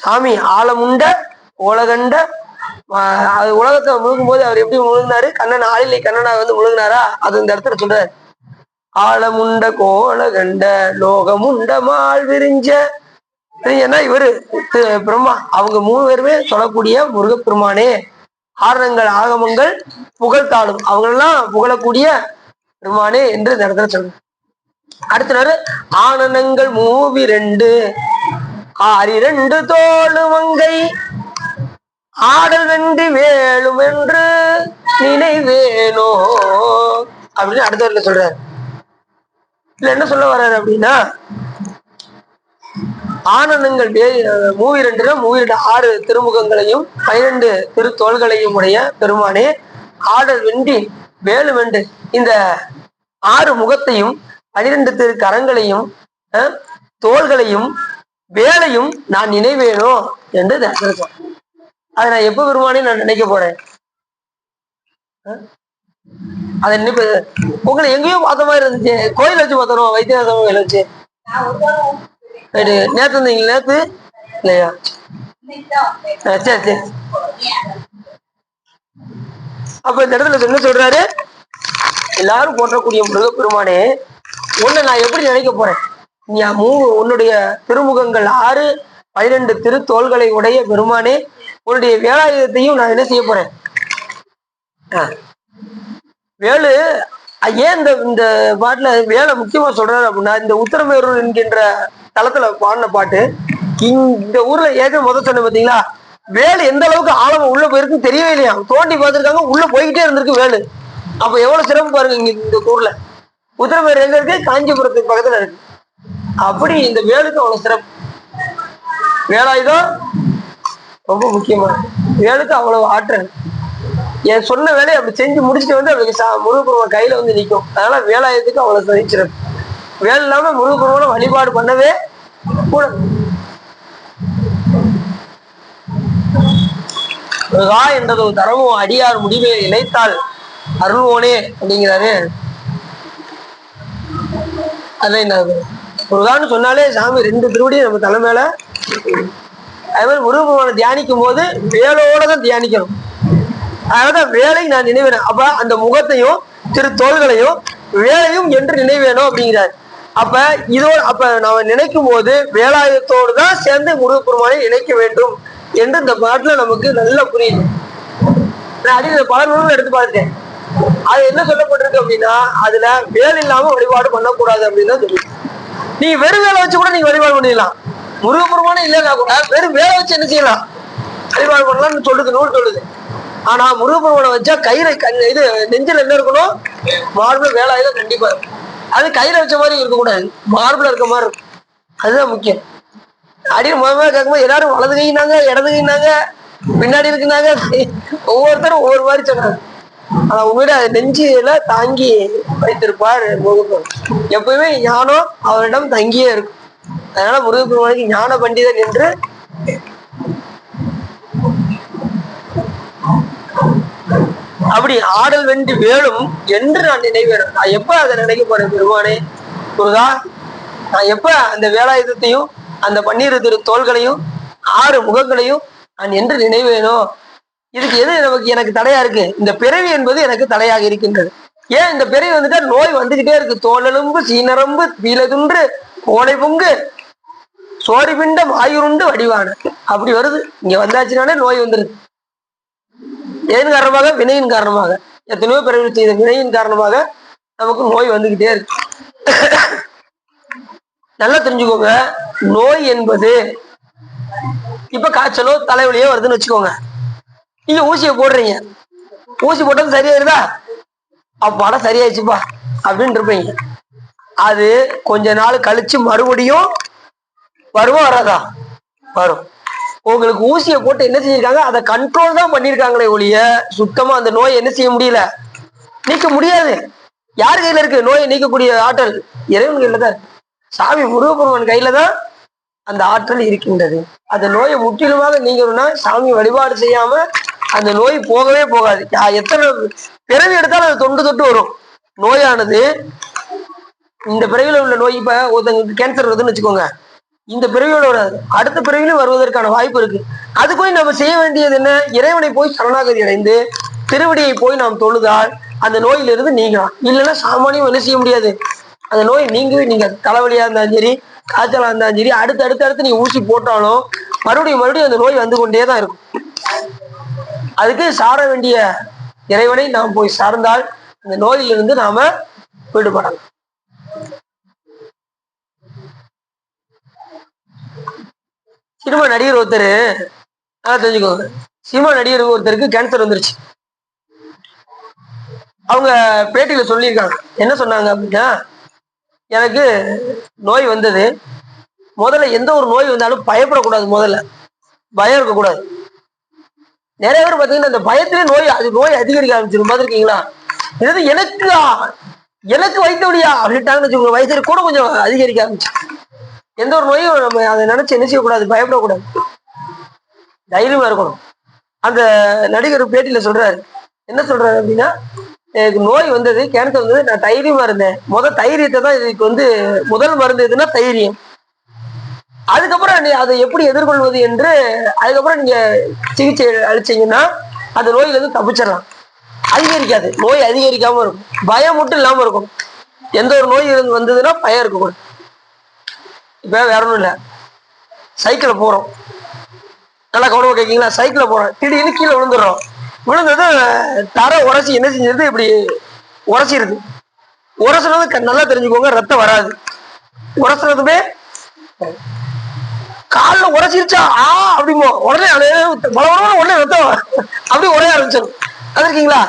சாமி ஆழமுண்ட ஓலகண்ட உலகத்தை முழுகும் போது அவர் எப்படி முழுங்கினாரு? கண்ணன் ஆளிலை கண்ணனா வந்து முழுங்கினாரா? அது இந்த இடத்துல சொல்றாரு. ஆழமுண்ட கோலகண்ட லோகமுண்ட மால் விரிஞ்ச ஏன்னா இவரு பிரம்மா, அவங்க 3 பேருமே சொல்லக்கூடிய முருகப்பெருமானே. ஆரணங்கள் ஆகமங்கள் புகழ்த்தாலும் அவங்களெல்லாம் புகழக்கூடிய பெருமானே என்று இந்த இடத்துல சொல்றேன். அடுத்த ஆனந்தங்கள் மூவி 2 ஆறிரண்டு தோளு மங்கை ஆடல் வென்றி வேலும் என்று நினைவேனோ அப்படின்னு அடுத்த வரல சொல்றாரு. இல்ல என்ன சொல்ல வர்றாரு அப்படின்னா, ஆனந்தங்கள் மூவி 2 6 திருமுகங்களையும் 12 திருத்தோள்களையும் உடைய பெருமானே, ஆடல் வென்றி வேலும் என்று இந்த 6 முகத்தையும் 12 திருக்கரங்களையும் தோள்களையும் வேலையும் நான் நினைவேனோ என்று சொல்றேன். அதை நான் எப்ப பெருமானே நான் நினைக்க போறேன்? அதை நினைப்பு உங்களை எங்கேயோ பார்த்த மாதிரி இருந்துச்சு. கோயில் வச்சு பார்த்தோம், வைத்தியநாத கோயில் வச்சு. நேத்து இருந்தீங்க? நேத்து இல்லையா? சரி சரி. அப்ப இந்த இடத்துல என்ன சொல்றாரு? எல்லாரும் போற்றக்கூடிய முருகப்பெருமானே, உன்னை நான் எப்படி நினைக்க போறேன்? நீ உன்னுடைய திருமுகங்கள் 6 12 திருத்தோள்களை உடைய பெருமானே, உன்னுடைய வேலாயுதத்தையும் நான் என்ன செய்ய போறேன்? வேலு ஏன் இந்த பாட்டுல வேலை முக்கியமா சொல்றாரு அப்படின்னா, இந்த உத்தரமேரூர் என்கின்ற தளத்துல பாடின பாட்டு இந்த ஊர்ல முதல் சொன்ன பாத்தீங்களா? வேலு எந்த அளவுக்கு ஆழமா உள்ள போயிருக்குன்னு தெரியவே இல்லையா? தோண்டி பார்த்திருக்காங்க, உள்ள போய்கிட்டே இருந்திருக்கு வேலு. அப்ப எவ்வளவு சிறப்பு பாருங்க. இங்க இந்த ஊர்ல உத்தரமேரூர் எங்க இருக்கு? காஞ்சிபுரத்துக்கு பக்கத்துல இருக்கு. அப்படி இந்த வேலுக்கு அவ்வளவு சிறப்பு. வேலாயுதம் ரொம்ப முக்கியமான வேலுக்கு அவ்வளவு ஆற்றல். என் சொன்ன வேலையை அப்படி செஞ்சு முடிச்சுட்டு வந்து அவருக்கு முருகப்பெருமான் கையில வந்து நிற்கும். அதனால வேலாயுதத்துக்கு அவ்வளவு சிறப்பு. வேலை இல்லாம முருகப்பெருமான வழிபாடு பண்ணவே கூட. முருகா என்றது தரமும் அடியார் முடிவை இணைத்தால் அருள்வோனே அப்படிங்கிறாரு. அதான் முருகான்னு சொன்னாலே சாமி 2 திருவடியும் நம்ம தலைமையில. அதே மாதிரி முருகப்பெருமானை தியானிக்கும் போது வேலோட தான் தியானிக்கணும். அதனால வேலை நான் நினைவேன். அப்ப அந்த முகத்தையும் திருத்தோள்களையும் வேலையும் என்று நினைவேணும் அப்படிங்கிறார். அப்ப நாம நினைக்கும் போது வேலாயுதத்தோடு தான் சேர்ந்து முருகப்பெருமானை நினைக்க வேண்டும் என்று இந்த பாட்டுல நமக்கு நல்லா புரியுது. நான் அடி பல நூல்கள் எடுத்து பார்த்துட்டேன். அது என்ன சொல்லப்பட்டிருக்கு அப்படின்னா, அதுல வேலை இல்லாம வழிபாடு பண்ணக்கூடாது அப்படின்னு தான் சொல்லி. நீ வெறும் வேலை வச்சு கூட நீங்க வழிபாடு பண்ணிடலாம். முருகப்பெருமானே இல்லைன்னா கூட வெறும் வேலை வச்சு என்ன செய்யலாம்? வழிபாடு பண்ணலாம்னு சொல்லுது, நூல் சொல்லுது. ஆனா முருகப்பெருமானை வச்சா கையில இது நெஞ்சில என்ன இருக்கணும்? மார்புல வேலாயுதம் கண்டிப்பா இருக்கும். அது கையில வச்ச மாதிரி இருக்கக்கூடாது, மார்புல இருக்க மாதிரி இருக்கும். அதுதான் முக்கியம். அப்படின்னு முதல்ல கேட்கும்போது எல்லாரும் வலது கைனாங்க, இடது கைனாங்க, பின்னாடி இருக்குனாங்க. ஒவ்வொருத்தரும் ஒவ்வொரு மாதிரி சொன்னாங்க. ஆனா உண்மையில நெஞ்சில தாங்கி வைத்திருப்பார் முருகப்பெருமான். எப்பவுமே ஞானம் அவரிடம் தங்கியே இருக்கும். அதனால முருகப்பெருமானுக்கு ஞான பண்டிதன் என்று அப்படி ஆடல் வென்று வேலும் என்று நான் நினைவேன். நான் எப்ப அதை நினைக்க போறேன் பெருமானே முருகா, நான் எப்ப அந்த வேலாயுதத்தையும் அந்த 12 தோள்களையும் 6 முகங்களையும் நான் என்று நினைவேனோ, இதுக்கு எது எனக்கு தடையா இருக்கு? இந்த பிறவி என்பது எனக்கு தடையாக இருக்கின்றது. ஏன் இந்த பிறவி வந்துட்டா நோய் வந்துகிட்டே இருக்கு. தோலெலும்பு சீனரம்பு பீலதுன்று கோடை பொங்கு சோரிபிண்டம் ஆயுருண்டு வடிவான அப்படி வருது. இங்க வந்தாச்சுனாலே நோய் வந்துருது. ஏன் காரணமாக? வினையின் காரணமாக. எத்தனையோ பிறவி செய்த வினையின் காரணமாக நமக்கு நோய் வந்துகிட்டே இருக்கு. நல்லா தெரிஞ்சுக்கோங்க, நோய் என்பது இப்ப காய்ச்சலோ தலைவலியோ வருதுன்னு வச்சுக்கோங்க. நீங்க ஊசியை போடுறீங்க, ஊசி போட்டது சரியாயிருதா? அப்பாடா சரியாயிடுச்சுப்பா அப்படின்னு இருப்பீங்க. அது கொஞ்ச நாள் கழிச்சு மறுபடியும் வருமா வராதா? வரும். உங்களுக்கு ஊசியை போட்டு என்ன செஞ்சிருக்காங்க? அதை கண்ட்ரோல் தான் பண்ணிருக்காங்களே ஒழிய சுத்தமா அந்த நோயை என்ன செய்ய முடியல, நீக்க முடியாது. யார் கையில இருக்கு நோயை நீக்கக்கூடிய ஆற்றல்? இறைவன் கையில தான். சாமி முருகப்பெருமான் கையில தான் அந்த ஆற்றல் இருக்கின்றது. அந்த நோயை முற்றிலுமாக நீங்கணும்னா சாமி வழிபாடு செய்யாம அந்த நோய் போகவே போகாது. எத்தனை பிறவி எடுத்தாலும் அது தொண்டு தொட்டு வரும். நோயானது இந்த பிறவியில உள்ள நோய், இப்ப ஒருத்தங்களுக்கு கேன்சர் வருதுன்னு வச்சுக்கோங்க, இந்த பிறவியோட வராது, அடுத்த பிறவிலும் வருவதற்கான வாய்ப்பு இருக்கு. அது போய் நம்ம செய்ய வேண்டியது என்ன? இறைவனை போய் சரணாகதி அடைந்து திருவடியை போய் நாம் தொழுதால் அந்த நோயிலிருந்து நீங்கலாம். இல்லைன்னா சாமானியம் என்ன செய்ய முடியாது, அந்த நோய் நீங்கவே நீங்க. தலைவலியா இருந்தாலும் சரி, காய்ச்சலா இருந்தாலும் சரி, அடுத்து நீங்க ஊசி போட்டாலும் மறுபடியும் அந்த நோய் வந்து கொண்டே தான் இருக்கும். அதுக்கு சார வேண்டிய இறைவனை நாம் போய் சார்ந்தால் அந்த நோயிலிருந்து நாம விடுபடலாம். சினிமா நடிகர் ஒருத்தர், நல்லா தெரிஞ்சுக்கோங்க, சினிமா நடிகர் ஒருத்தருக்கு கேன்சர் வந்துருச்சு. அவங்க பேட்டியில சொல்லியிருக்காங்க. என்ன சொன்னாங்க அப்படின்னா, எனக்கு நோய் வந்தது. முதல்ல எந்த ஒரு நோய் வந்தாலும் பயப்படக்கூடாது, முதல்ல பயம் இருக்கக்கூடாது. நிறைய பேர் பார்த்தீங்கன்னா இந்த பயத்திலே நோய் அதிகரிக்க ஆரம்பிச்சிடும். பார்த்துருக்கீங்களா? ஏதாவது எனக்கு வைத்தவழியா அப்படின்ட்டாங்கன்னு வச்சுக்கோங்க, வயசுல கூட கொஞ்சம் அதிகரிக்க ஆரம்பிச்சு. எந்த ஒரு நோயும் நம்ம அதை நினைச்சு என்ன செய்யக்கூடாது, பயப்படக்கூடாது, தைரியமா இருக்கணும். அந்த நடிகர் பேட்டியில சொல்றாரு. என்ன சொல்றாரு அப்படின்னா, எனக்கு நோய் வந்தது, கேன்சர் வந்தது, நான் தைரியமா இருந்தேன். தைரியத்தை தான் இதுக்கு முதல் மருந்து எதுன்னா தைரியம். அதுக்கப்புறம் நீ அதை எப்படி எதிர்கொள்வது என்று அதுக்கப்புறம் நீங்க சிகிச்சை அளிச்சீங்கன்னா அந்த நோயில இருந்து தப்பிச்சிடலாம். அதிகரிக்காது, நோய் அதிகரிக்காம இருக்கும். பயம் மட்டும் இல்லாம இருக்கும். எந்த ஒரு நோய் வந்ததுன்னா பயம் இருக்கக்கூடாது. இப்ப வேற ஒண்ணும் இல்லை, சைக்கிள போறோம், நல்லா கவனமா கேட்கீங்களா? சைக்கிள போறோம், திடீர்னு கீழே விழுந்துடுறோம். விழுந்தது தர உரசி என்ன செஞ்சது, இப்படி உரசிருது. உரசுறது நல்லா தெரிஞ்சுக்கோங்க, ரத்தம் வராது. உரசுறதுமே காலில் உரைச்சிருச்சா அப்படிமோ உடனே உடனே ரத்தம் அப்படி உடைய ஆரம்பிச்சிடும். அது இருக்கீங்களா?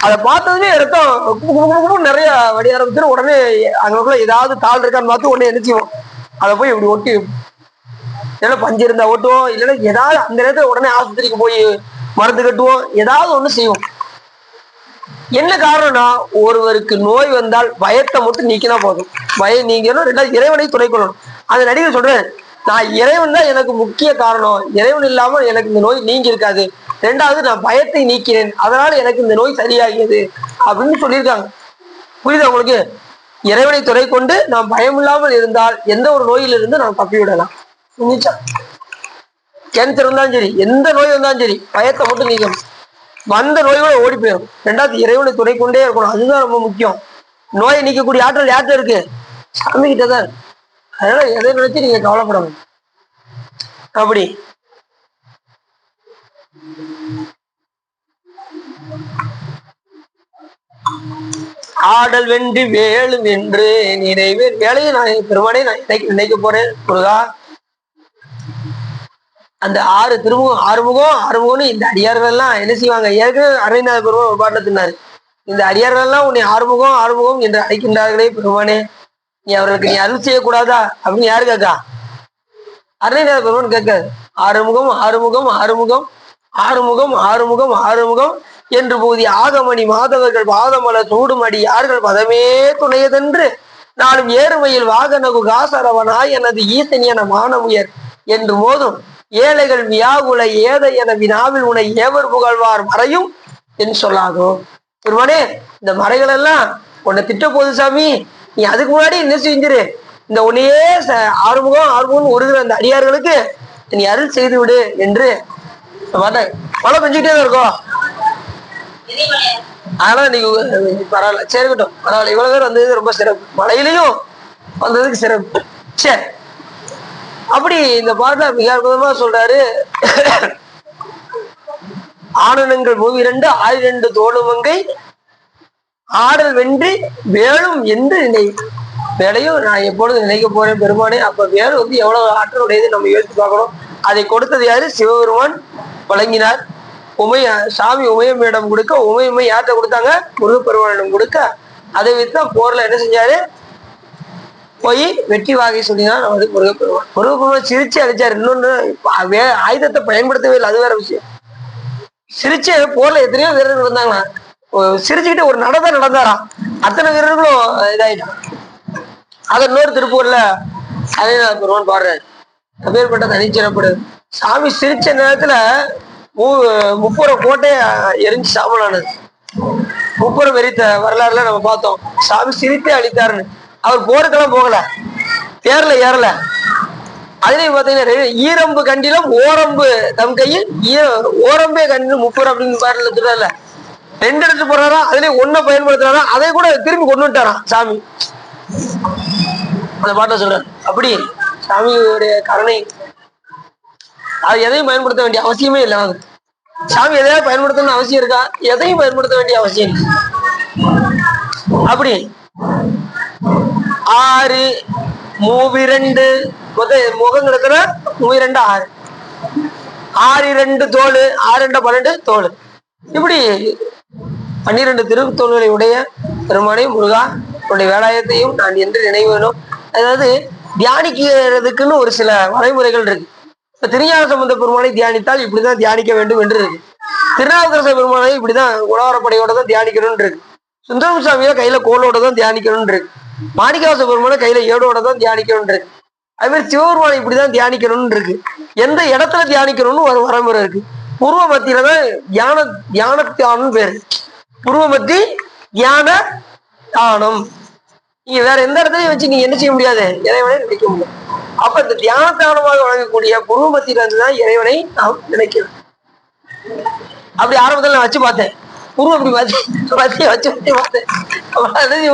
அதை பார்த்ததுமே ரத்தம் நிறைய வடிய ஆரம்பிச்சிடும். உடனே அங்கே ஏதாவது தாள் இருக்கான்னு பார்த்து உடனே நினைச்சுவோம், அதை போய் இப்படி ஒட்டி, இல்லைன்னா பஞ்சு இருந்தா ஓட்டுவோம், இல்லைன்னா ஏதாவது அந்த நேரத்தில் உடனே ஆஸ்பத்திரிக்கு போய் மருந்து கட்டுவோம், ஏதாவது ஒண்ணு செய்வோம். என்ன காரணம்னா, ஒருவருக்கு நோய் வந்தால் பயத்தை மட்டும் நீக்கினா போதும். பயம் நீங்கணும். ரெண்டாவது இறைவனை துணை கொள்ளணும். அந்த நடிகர் சொல்றேன், நான் இறைவன் தான் எனக்கு முக்கிய காரணம், இறைவன் இல்லாம எனக்கு இந்த நோய் நீங்கி இருக்காது. ரெண்டாவது நான் பயத்தை நீக்கிறேன், அதனால எனக்கு இந்த நோய் சரியாகியது அப்படின்னு சொல்லியிருக்காங்க. புரியுதா உங்களுக்கு? இறைவனை துணை கொண்டு நாம் பயம் இல்லாமல் இருந்தால் எந்த ஒரு நோயிலிருந்து நாம் தப்பி விடலாம். கேன்சர் வந்தாலும் சரி, எந்த நோய் வந்தாலும் சரி, பயத்தை மட்டும் நீக்கணும். வந்த நோயோட ஓடி போயிடும். ரெண்டாவது இறைவனை துணை கொண்டே இருக்கணும். அதுதான் ரொம்ப முக்கியம். நோயை நீக்கக்கூடிய ஆற்றல் யார்கிட்ட இருக்கு? சாமி கிட்டதான். அதனால எதை நினைச்சு நீங்க கவலைப்படணும். அப்படி ஆடல் வென்று வேலு வென்று நிறைவே வேலையை நான் பெருமானே நான் நினைக்க போறேன். முருகா, அந்த 6 திருமுகம் ஆறுமுகம்னு இந்த அடியார்கள் எல்லாம் என்ன செய்வாங்க? ஏற்கனவே அருணைநாத பெருமான் ஒரு பாட்டில் தின்னாரு, இந்த அடியார்கள் எல்லாம் உன்னை ஆறுமுகம் என்று அழைக்கின்றார்களே பெருமானே, நீ அவர்களுக்கு நீ அருள் செய்யக்கூடாதா அப்படின்னு யாரு கேட்கா? அருணைநாத பெருமான் கேட்காது. ஆறுமுகம் என்று போதி ஆகமணி மாதவர்கள் பாதமல சூடுமடி யார்கள் பதமே துணையதென்று நாளும் ஏறுமையில் வாகனகு காசரவனாய் எனது ஈசன் என மானமுயர் என்று போதும் ஏழைகள் வியாகுல ஏதை என வினாவில் உனை ஏவர் புகழ்வார் மறையும் என்று சொல்லாதோ. பெருமானே, இந்த மறைகள் எல்லாம் உன்னை திட்ட போது சாமி, நீ அதுக்கு முன்னாடி என்ன செஞ்சிரு, இந்த உன்னையே ஆறுமுகம் ஒருகிற அந்த அடியார்களுக்கு நீ அருள் செய்து விடு என்று மழை பெஞ்சுக்கிட்டே தான் இருக்கும். அதனால நீங்க பரவாயில்ல, சரிக்கட்டும், பரவாயில்ல, இவ்வளவு பேர் வந்தது ரொம்ப சிறப்பு, மழையிலையும் வந்ததுக்கு சிறப்பு. சரி, அப்படி இந்த பாட்டுல மிக அற்புதமா சொல்றாரு. ஆனனங்கள் 32 ஆயிரண்டு தோளுமங்கை ஆடல் வென்றி வேலும் என்று நினை. வேலையும் நான் எப்பொழுது நினைக்க போறேன் பெருமானே. அப்ப வேலை வந்து எவ்வளவு ஆற்றலுடையது நம்ம யோசித்து பார்க்கணும். அதை கொடுத்தது யாரு? சிவபெருமான் வழங்கினார். சாமி உமையம்மையிடம் கொடுக்க, உமையம்மை யார்கிட்ட கொடுத்தாங்க? முருகப்பெருமானிடம் கொடுக்க, அதை வைத்து போர்ல என்ன செஞ்சாரு? போய் வெற்றி வாகை சொல்லினார் அது முருகப்பெருமான் சிரிச்சு அடிச்சாரு. இன்னொன்னு, ஆயுதத்தை பயன்படுத்தவே இல்லை, அது வேற விஷயம். சிரிச்சு போர்ல எத்தனையோ வீரர்கள் வந்தாங்களா, சிரிச்சுக்கிட்டு ஒரு நடந்தாராம். அத்தனை வீரர்களும் இதாயிட்டான். அதை இன்னொரு திருப்பூர்ல அதைநாத பெருமான் பாடுறாரு. அப்பேற்பட்ட தனிச்சிறப்படுது. சாமி சிரிச்ச நேரத்துல 30 கோட்டையை எரிஞ்சு சாம்பலானது. 30 வெறித்த வரலாறுல நம்ம பார்த்தோம். சாமி சிரித்தே அழித்தாருன்னு. அவர் போருக்கெல்லாம் போகல, தேர்ல ஏறல. அதுலயும் பாத்தீங்கன்னா, ஈரம்பு கண்டிலும் ஓரம்பு தம் கையில் ஓரம்பே கண்டிலும் 30 அப்படின்னு பாடல சொல்றாருல. 2 எடுத்து போறாரா, அதுலயும் 1 பயன்படுத்துறாரா, அதை கூட திரும்பி கொண்டு வந்துட்டாராம் சாமி. அந்த பாட்டை சொல்றாரு. அப்படி சாமியுடைய கருணை, அது எதையும் பயன்படுத்த வேண்டிய அவசியமே இல்லை. சாமி எதையாவது பயன்படுத்தணும்னு அவசியம் இருக்கா? எதையும் பயன்படுத்த வேண்டிய அவசியம் இல்லை. அப்படி 6 32 முகம் கிடக்குற 32 6 6 2 தோல் 6 2 12 தோல். இப்படி 12 திருத்தோள்களை உடைய பெருமானை முருகா உன்னுடைய வேலாயத்தையும் நான் என்று நினைவு வேணும். அதாவது தியானிக்கிறதுக்குன்னு ஒரு சில வரைமுறைகள் இருக்கு. இப்ப திருஞான சம்பந்த பெருமானை தியானித்தால் இப்படிதான் தியானிக்க வேண்டும் என்று இருக்கு. திருநாவுக்கரச பெருமானை இப்படிதான் உலவரப்படையோட தான் தியானிக்கணும்னு இருக்கு. சுந்தரம் சாமியை கையில கோலோட தான் தியானிக்கணும்னு இருக்கு. மாணிக்கவாச பெருமானை கையில ஏடோட தான் தியானிக்கணும்னு இருக்கு. அது மாதிரி சிவபெருமானை இப்படிதான் தியானிக்கணும்னு இருக்கு. எந்த இடத்துல தியானிக்கணும்னு ஒரு வரைமுறை இருக்கு. பூர்வ மத்தியில தான் தியானம் பேரு. பூர்வ மத்தி தியான தானம். நீங்க வேற எந்த இடத்துலயும் வச்சு நீங்க என்ன செய்ய முடியாது, இறைவனை நினைக்க முடியாது. அப்ப இந்த தியான தானமாக வழங்கக்கூடிய பூர்வ மத்தியில இருந்துதான் இறைவனை நாம் நினைக்கிறோம். அப்படி ஆரம்பத்துல நான் வச்சு பார்த்தேன். பூர்வம் அப்படி வச்சு பார்த்தேன்,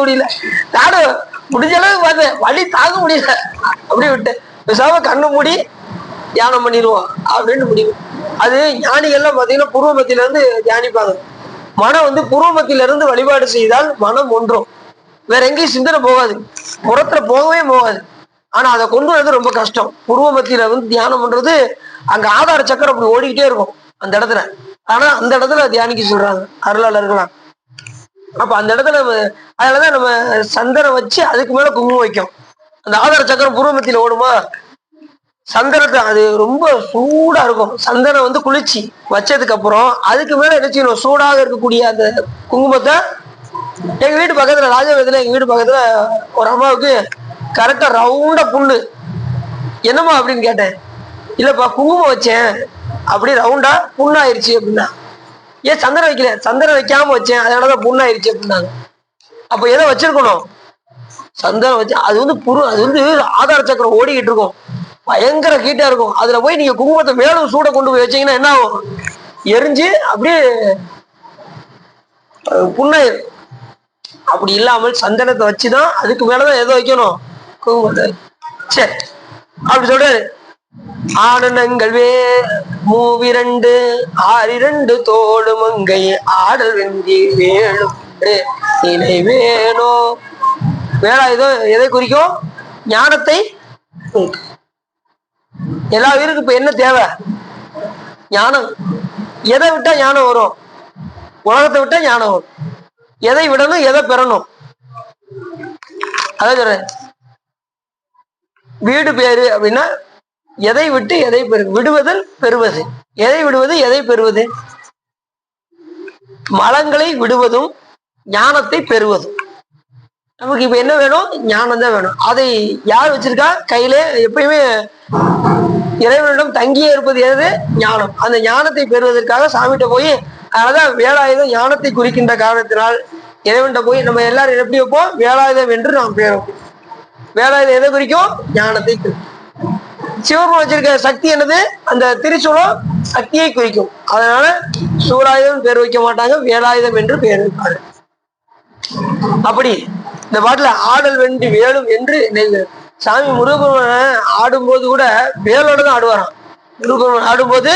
முடியல. நானும் முடிஞ்ச அளவுக்கு பார்த்தேன், வழி தாங்க முடியல. அப்படியே விட்டேன். பேசாம கண்ணு மூடி தியானம் பண்ணிடுவோம் அப்படின்னு முடிவு. அது ஞானிகள்லாம் பாத்தீங்கன்னா பூர்வ மத்தியில இருந்து தியானிப்பாங்க. மனம் பூர்வ மத்தியில இருந்து வழிபாடு செய்தால் மனம் ஒன்றும், வேற எங்கேயும் சிந்தனை போகாது, புறத்துல போகவே போகாது. ஆனா அதை கொண்டு வரது ரொம்ப கஷ்டம். பூர்வ மத்தியில தியானம் பண்றது, அங்க ஆதார சக்கரம் அப்படி ஓடிக்கிட்டே இருக்கும் அந்த இடத்துல. ஆனா அந்த இடத்துல தியானிக்க சொல்றாங்க அருளாளர்களாம். அப்ப அந்த இடத்துல அதனாலதான் நம்ம சந்தனம் வச்சு அதுக்கு மேல குங்குமம் வைக்கும். அந்த ஆதார சக்கரம் பூர்வ மத்தியில ஓடுமா, சந்தனத்தை அது ரொம்ப சூடா இருக்கும். சந்தனம் குளிர்ச்சி வச்சதுக்கு அப்புறம் அதுக்கு மேல என்ன செய்யணும், சூடாக இருக்கக்கூடிய அந்த குங்குமத்தை, எங்க வீட்டு பக்கத்துல ராஜவேதத்துல எங்க வீட்டு பக்கத்துல ஒரு அம்மாவுக்கு கரெக்டா ரவுண்டா புண்ணு. என்னம்மா அப்படின்னு கேட்டேன். இல்லப்பா குங்குமம் வச்சேன், அப்படி ரவுண்டா புண்ணாயிருச்சு அப்படின்னா. ஏன் சந்தனம் வைக்கல? சந்தனம் வைக்காம வச்சேன், அதனாலதான் புண்ணாயிருச்சு அப்படின்னாங்க. அப்ப எதை வச்சிருக்கணும்? சந்தனம் வச்சு அது ஆதார சக்கரம் ஓடிக்கிட்டு இருக்கும், பயங்கர ஹீட்டா இருக்கும். அதுல போய் நீங்க குங்குமத்தை மேலும் சூட கொண்டு போய் வச்சீங்கன்னா என்ன ஆகும், எரிஞ்சு அப்படியே புண்ணாயிரும். அப்படி இல்லாமல் சந்தனத்தை வச்சுதான் அதுக்கு மேலதான் எதை வைக்கணும், குங்குமத்தை. சரி, அப்படி சொல்றாரு. ஆனனங்கள் 32 6 தோடு மங்கை ஆடல் வெந்தி வேலும் நிலை வேணோ. வேளா இதோ எதை குறிக்கும்? ஞானத்தை. எல்லா உயிருக்கும் இப்ப என்ன தேவை? ஞானம். எதை விட்டா ஞானம் வரும்? உலகத்தை விட்டா ஞானம் வரும். எதை விடணும், எதை பெறணும்? அதான் சொல்றேன். வீடு பேரு அப்படின்னா எதை விட்டு எதை பெறு, விடுவதல் பெறுவது. எதை விடுவது, எதை பெறுவது? மலங்களை விடுவதும் ஞானத்தை பெறுவதும். நமக்கு இப்ப என்ன வேணும்? ஞானம் தான் வேணும். அதை யார் வச்சிருக்கா? கையில எப்பயுமே இறைவனிடம் தங்கியே இருப்பது எது? ஞானம். அந்த ஞானத்தை பெறுவதற்காக சாமிகிட்ட போய், அதனாலதான் வேலாயுதம் ஞானத்தை குறிக்கின்ற காரணத்தினால் இறைவன்கிட்ட போய் நம்ம எல்லாரும் எப்படி வைப்போம்? வேலாயுதம் என்று நாம் பேரும். வேலாயுதம் எதை குறிக்கும்? ஞானத்தை குறிக்கும். சிவபெருமான் வச்சிருக்க சக்தி என்னது? அந்த திரிசூலம் சக்தியை குறிக்கும். அதனால சூராயுதம் பேர் வைக்க மாட்டாங்க, வேலாயுதம் என்று பேர் வைப்பாங்க. அப்படி இந்த பாட்டுல ஆடல் வென்று வேலும் என்று சாமி முருகபெருமான் ஆடும்போது கூட வேலோட தான் ஆடுவாராம். முருகபெருமான் ஆடும்போது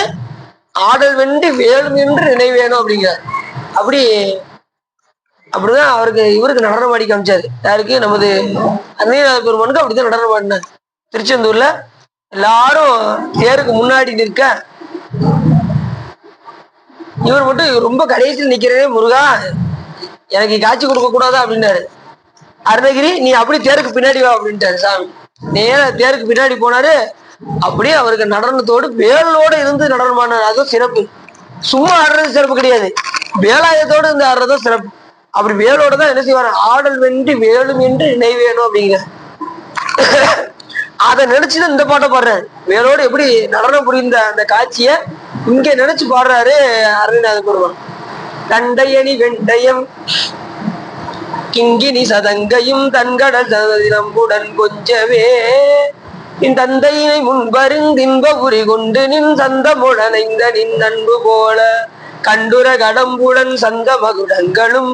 ஆடல் வென்று வேலும் என்று நினைவேணும் அப்படிங்கிறார். அப்படிதான் இவருக்கு நடனம் ஆடி காமிச்சாரு. யாருக்கு? நமது அன்னையநாத பெருமானுக்கு அப்படிதான் நடனம் ஆடினார். திருச்செந்தூர்ல எல்லாரும் தேருக்கு முன்னாடி நிற்க, இவர் மட்டும் ரொம்ப கடைசியில் நிக்கிறதே, முருகா எனக்கு காட்சி கொடுக்க கூடாதா அப்படின்னாரு. அருணகிரி நீ அப்படி தேருக்கு பின்னாடி வா அப்படின்ட்டாரு சாமி. நேர தேருக்கு பின்னாடி போனாரு. அப்படியே அவருக்கு நடனத்தோடு வேலோடு இருந்து நடனம் ஆனார். அதுவும் சிறப்பு. சும்மா ஆடுறது சிறப்பு கிடையாது, வேலாயத்தோடு இருந்து ஆடுறதும் சிறப்பு. அப்படி வேலோட தான் என்ன செய்வாரு? ஆடல் வென்று வேலும் என்று நினைவேணும் அப்படிங்கிற அதை நினைச்சுதான் இந்த பாட்டை பாடுறாரு. வேலோடு எப்படி நடனம் புரிந்த அந்த காட்சிய இங்க நினைச்சு பாடுறாரு அருணநாத பெருமான். தண்டையணி வெண்டயம் கிங்கினி சதங்கையும் தன்கடல் சததினம்புடன் கொஞ்சவே நின் தந்தையினை முன்பருந்தின்ப உரி கொண்டு நின் சந்தமுடனைந்த நின் அன்பு போல கண்டுர கடம்புடன் சந்த மகுடங்களும்